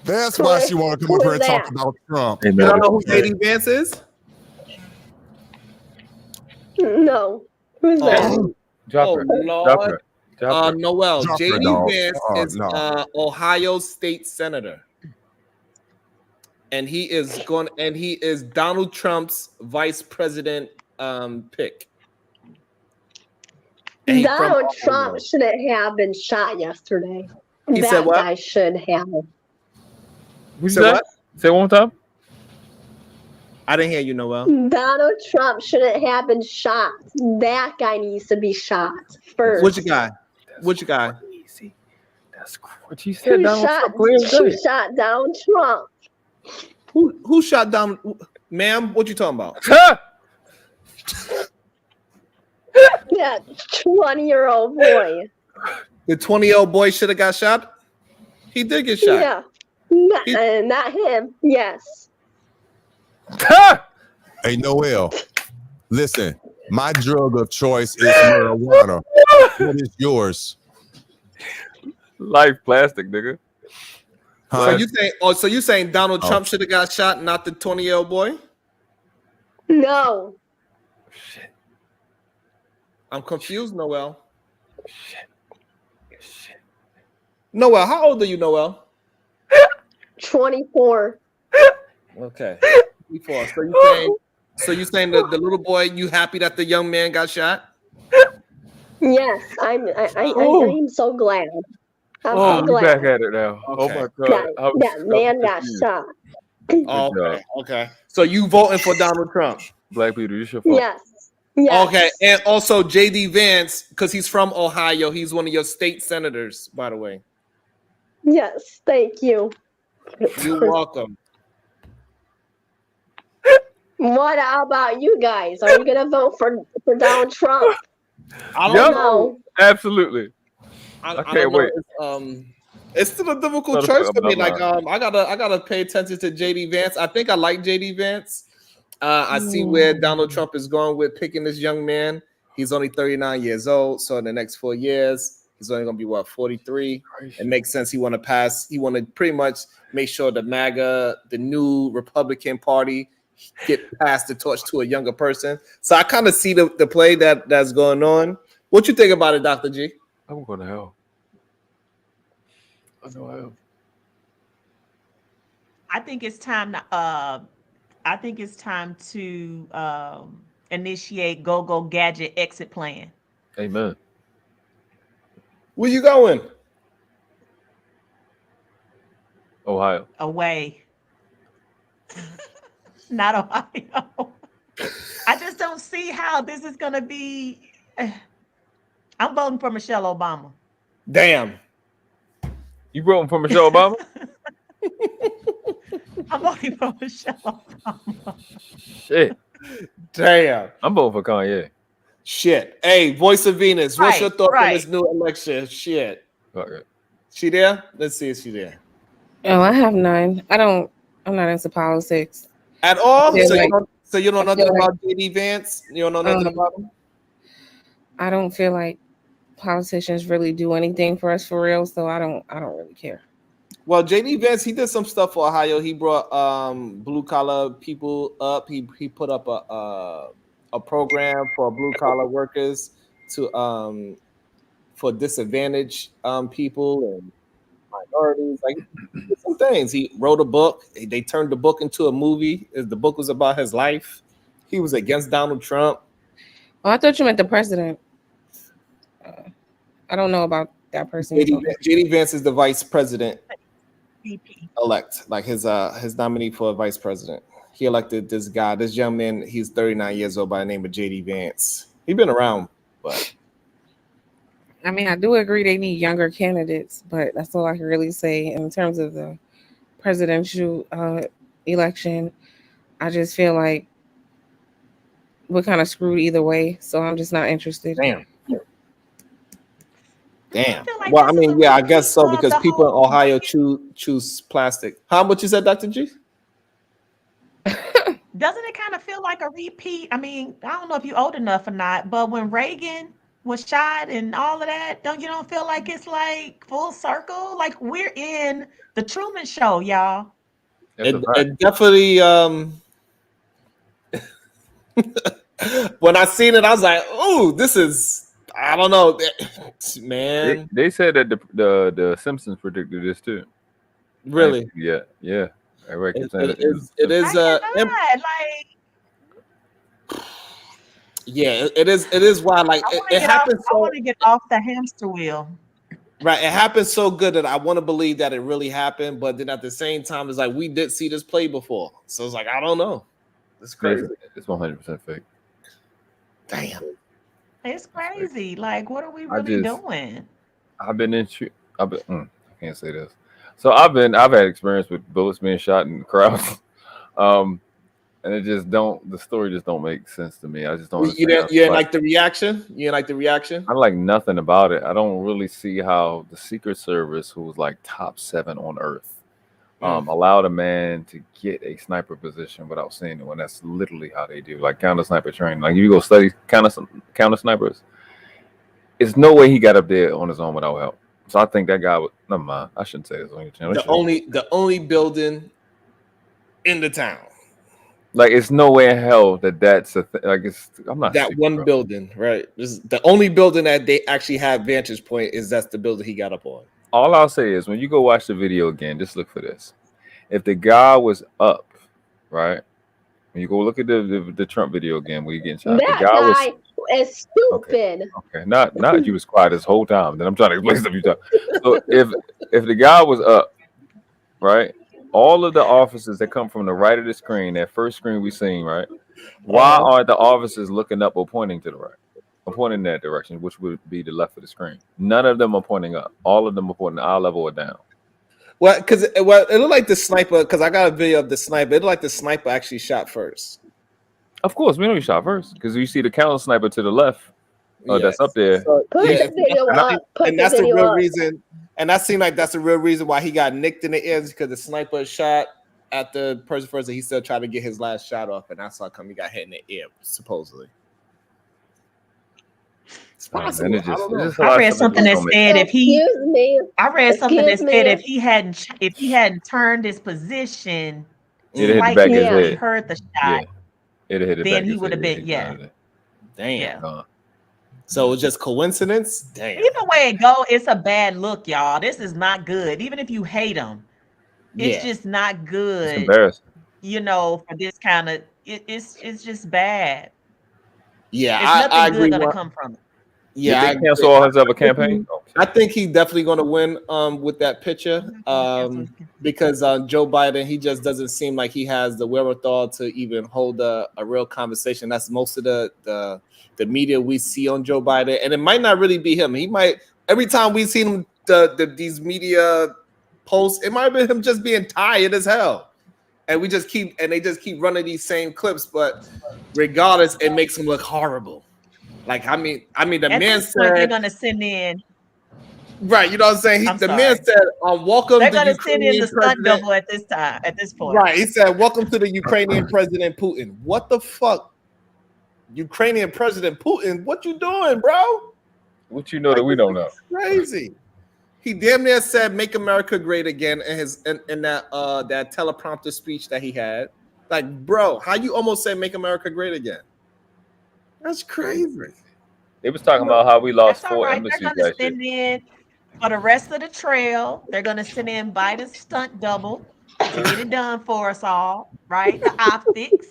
That's why she want to come up here and talk about Trump. You don't know who JD Vance is? No. Who's that? Lord. Noel. Drop her, JD dog. Vance is Ohio State Senator. And he is Donald Trump's vice president pick. Donald Trump shouldn't have been shot yesterday. He said what? Guy should have. You said what? Say it one more time. I didn't hear you, Noel. Donald Trump shouldn't have been shot. That guy needs to be shot first. Which guy? Which guy? That's what you said. Who shot Donald Trump? Who shot Donald? Ma'am, what you talking about? That 20-year-old boy. The 20-year-old boy should have got shot? He did get shot. Yeah. Not him. Yes. Hey, Noel, listen. My drug of choice is marijuana. What is yours? Life plastic, nigga. Huh? So you saying Donald Trump should have got shot, not the 20-year-old boy? No. Shit. I'm confused, Noel. Shit. Noel, how old are you, Noel? 24. Okay. 24. So you saying the little boy, you happy that the young man got shot? Yes, I'm so glad. I'm so glad. Back at it now. Okay. Oh my God. That man got shot. Okay. So you voting for Donald Trump? Black people, you should vote. Yes. Yes. Okay, and also JD Vance, because he's from Ohio. He's one of your state senators, by the way. Yes, thank you. You're welcome. What about you guys? Are you gonna vote for Donald Trump? I don't know. Absolutely. I can't wait. It's still a difficult choice for me. Like I gotta pay attention to JD Vance. I think I like JD Vance. I see where Donald Trump is going with picking this young man. He's only 39 years old. So in the next 4 years, he's only going to be 43. It makes sense. He want to pretty much make sure the MAGA, the new Republican Party, get past the torch to a younger person. So I kind of see the play that's going on. What you think about it, Dr. G? I'm going to hell. I know I am. I think it's time to initiate go gadget exit plan. Amen. Where you going? Ohio. Away. Not Ohio. I just don't see how this is going to be. I'm voting for Michelle Obama. Damn. You voting for Michelle Obama? I'm voting for Michelle Obama. Shit. Damn. I'm voting for Kanye. Shit. Hey, Voice of Venus. What's your thought on this new election? Shit. Okay. She there? Let's see if she there. Oh, I have none. I'm not into politics. At all? So you don't know nothing like, about JD Vance? You don't know nothing about him? I don't feel like politicians really do anything for us for real, so I don't really care. Well, JD Vance, he did some stuff for Ohio. He brought blue collar people up. He put up a program for blue collar workers to for disadvantaged people and minorities. Like he did some things. He wrote a book. They turned the book into a movie. The book was about his life. He was against Donald Trump. Oh, I thought you meant the president. I don't know about that person. JD Vance is the vice president elect, like his nominee for vice president. He elected this guy, this young man. He's 39 years old by the name of JD Vance. He's been around, but I mean, I do agree they need younger candidates, but that's all I can really say in terms of the presidential election. I just feel like we're kind of screwed either way, so I'm just not interested. Damn. Well, I mean, yeah, I guess so because people in Ohio choose plastic. How much you said, Dr. G? Doesn't it kind of feel like a repeat? I mean, I don't know if you're old enough or not, but when Reagan was shot and all of that, don't feel like it's like full circle? Like we're in the Truman Show, y'all. It definitely when I seen it, I was like, "Oh, this is I don't know, man." They said that the Simpsons predicted this too. Really? Yeah. It is yeah, it is why like it happens. I want to get off the hamster wheel. Right, it happened so good that I want to believe that it really happened, but then at the same time, it's like we did see this play before, so it's like I don't know. It's crazy. It's 100% fake. Damn, it's crazy. Like, what are we really doing? I can't say this. So I've had experience with bullets being shot in crowds, and the story just don't make sense to me. I just don't. You didn't like the reaction? You didn't like the reaction? I like nothing about it. I don't really see how the Secret Service, who was like top 7 on earth, allowed a man to get a sniper position without seeing it when that's literally how they do, like counter sniper training. Like if you go study counter snipers, it's no way he got up there on his own without help. So I think that guy would. Never mind. I shouldn't say this on your channel. The only building in the town. Like it's no way in hell that's a like it's. I'm not that one building, right? This is the only building that they actually have vantage point is that's the building he got up on. All I'll say is when you go watch the video again, just look for this. If the guy was up, right? When you go look at the Trump video again, where you getting shot, that the guy is stupid. Okay, not you was quiet this whole time. Then I'm trying to explain something. So if the guy was up, right? All of the officers that come from the right of the screen, that first screen we seen, right? Why are the officers looking up or pointing to the right? Or pointing in that direction, which would be the left of the screen. None of them are pointing up. All of them are pointing eye level or down. Well, because it looked like the sniper, because I got a video of the sniper. It looked like the sniper actually shot first. Of course, we know he shot first, because you see the counter sniper to the left that's up there. So, and that's the real reason. And that seemed like that's the real reason why he got nicked in the ears, because the sniper shot at the person first, and he still tried to get his last shot off, and that's how come he got hit in the ear, supposedly. It's possible. I read something that said if he hadn't turned his position, it'd hit the back of his head. He heard the shot. Yeah. It'd hit the then back he would have been Damn. Yeah. So it was just coincidence? Damn. Either way it go, it's a bad look, y'all. This is not good. Even if you hate him, it's just not good. It's embarrassing. For this kind of it's just bad. Yeah, There's nothing I agree. Good gonna come from it. Yeah, I cancel all his other campaign. I think he's definitely going to win with that picture because Joe Biden, he just doesn't seem like he has the wherewithal to even hold a real conversation. That's most of the media we see on Joe Biden, and it might not really be him. He might every time we see him these media posts, it might have been him just being tired as hell, and they just keep running these same clips. But regardless, it makes him look horrible. Like I mean, the man said they're gonna send in. Right, you know what I'm saying? The man said, "Welcome." They're gonna send in the stunt double at this time. At this point, right? He said, "Welcome to the Ukrainian President Putin." What the fuck, Ukrainian President Putin? What you doing, bro? What you know that we don't know? Crazy. He damn near said "Make America Great Again" in his in that that teleprompter speech that he had. Like, bro, how you almost say "Make America Great Again"? That's crazy. They was talking about how we lost That's all 4 right. They're embassies gonna last year. send in for the rest of the trail. They're gonna send in Biden's stunt double to get it done for us all, right? The optics.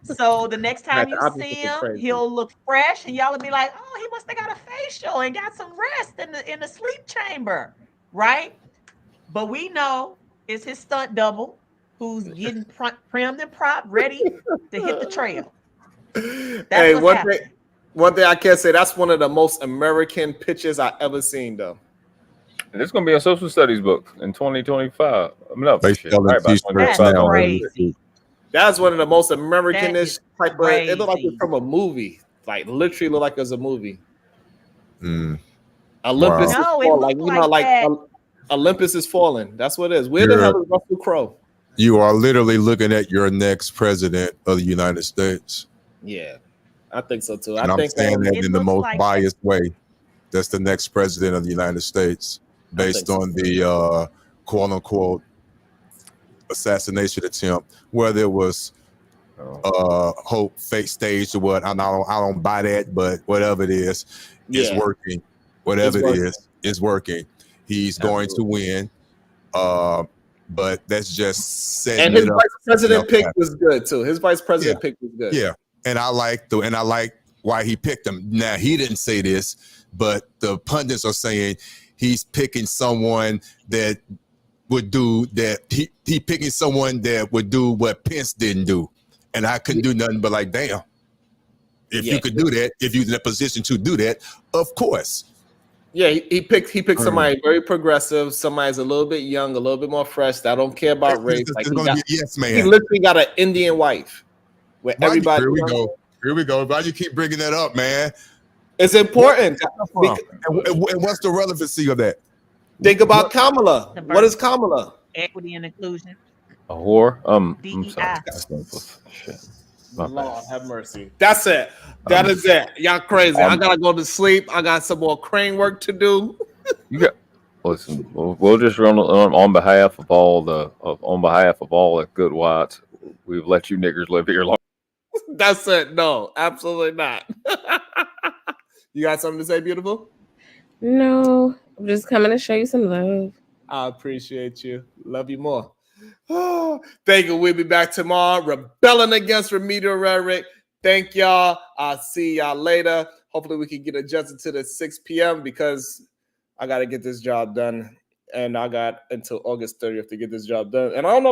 So the next time you see him, he'll look fresh, and y'all will be like, "Oh, he must have got a facial and got some rest in the sleep chamber, right?" But we know it's his stunt double who's getting primed and propped, ready to hit the trail. That's what's happening. One thing I can say, that's one of the most American pictures I ever seen, though. And it's gonna be a social studies book in 2025. They selling t-shirts now. Crazy. That's one of the most Americanish type of. It looked like it's from a movie. Like literally, looked like it was a movie. Olympus is falling. Like Olympus is falling. That's what it is. Where the hell is Russell Crowe? You are literally looking at your next president of the United States. Yeah, I think so too. And I'm saying that in the most biased way. That's the next president of the United States, based on the quote unquote assassination attempt, whether it was hope fake staged or what. I don't buy that, but whatever it is, it's working. Whatever it is, it's working. He's going to win. But that's just setting and his it up. vice president pick was good too. His vice president pick was good. Yeah, and I like why he picked him. Now he didn't say this, but the pundits are saying he's picking someone that would do that. He picking someone that would do what Pence didn't do, and I couldn't do nothing but like, damn. If you could do that, if you're in a position to do that, of course. Yeah, he picked somebody very progressive, somebody's a little bit young, a little bit more fresh. That don't care about race. Like he literally got an Indian wife. Where everybody. Here we go. Here we go. Why you keep bringing that up, man? It's important. And what's the relevancy of that? Think about Kamala. What is Kamala? Equity and inclusion. A whore. I'm DEI. sorry. Lord have mercy. That's it. That is it. Y'all crazy. I gotta go to sleep. I got some more crane work to do. You got. Listen, we'll just run on behalf of all the good whites. We've let you niggers live here long. That's it. No, absolutely not. You got something to say, beautiful? No, I'm just coming to show you some love. I appreciate you. Love you more. Thank you. We'll be back tomorrow. Rebelling against remedial rhetoric. Thank y'all. I'll see y'all later. Hopefully we can get adjusted to the 6 p.m. because I got to get this job done. And I got until August 30th to get this job done. And I don't know.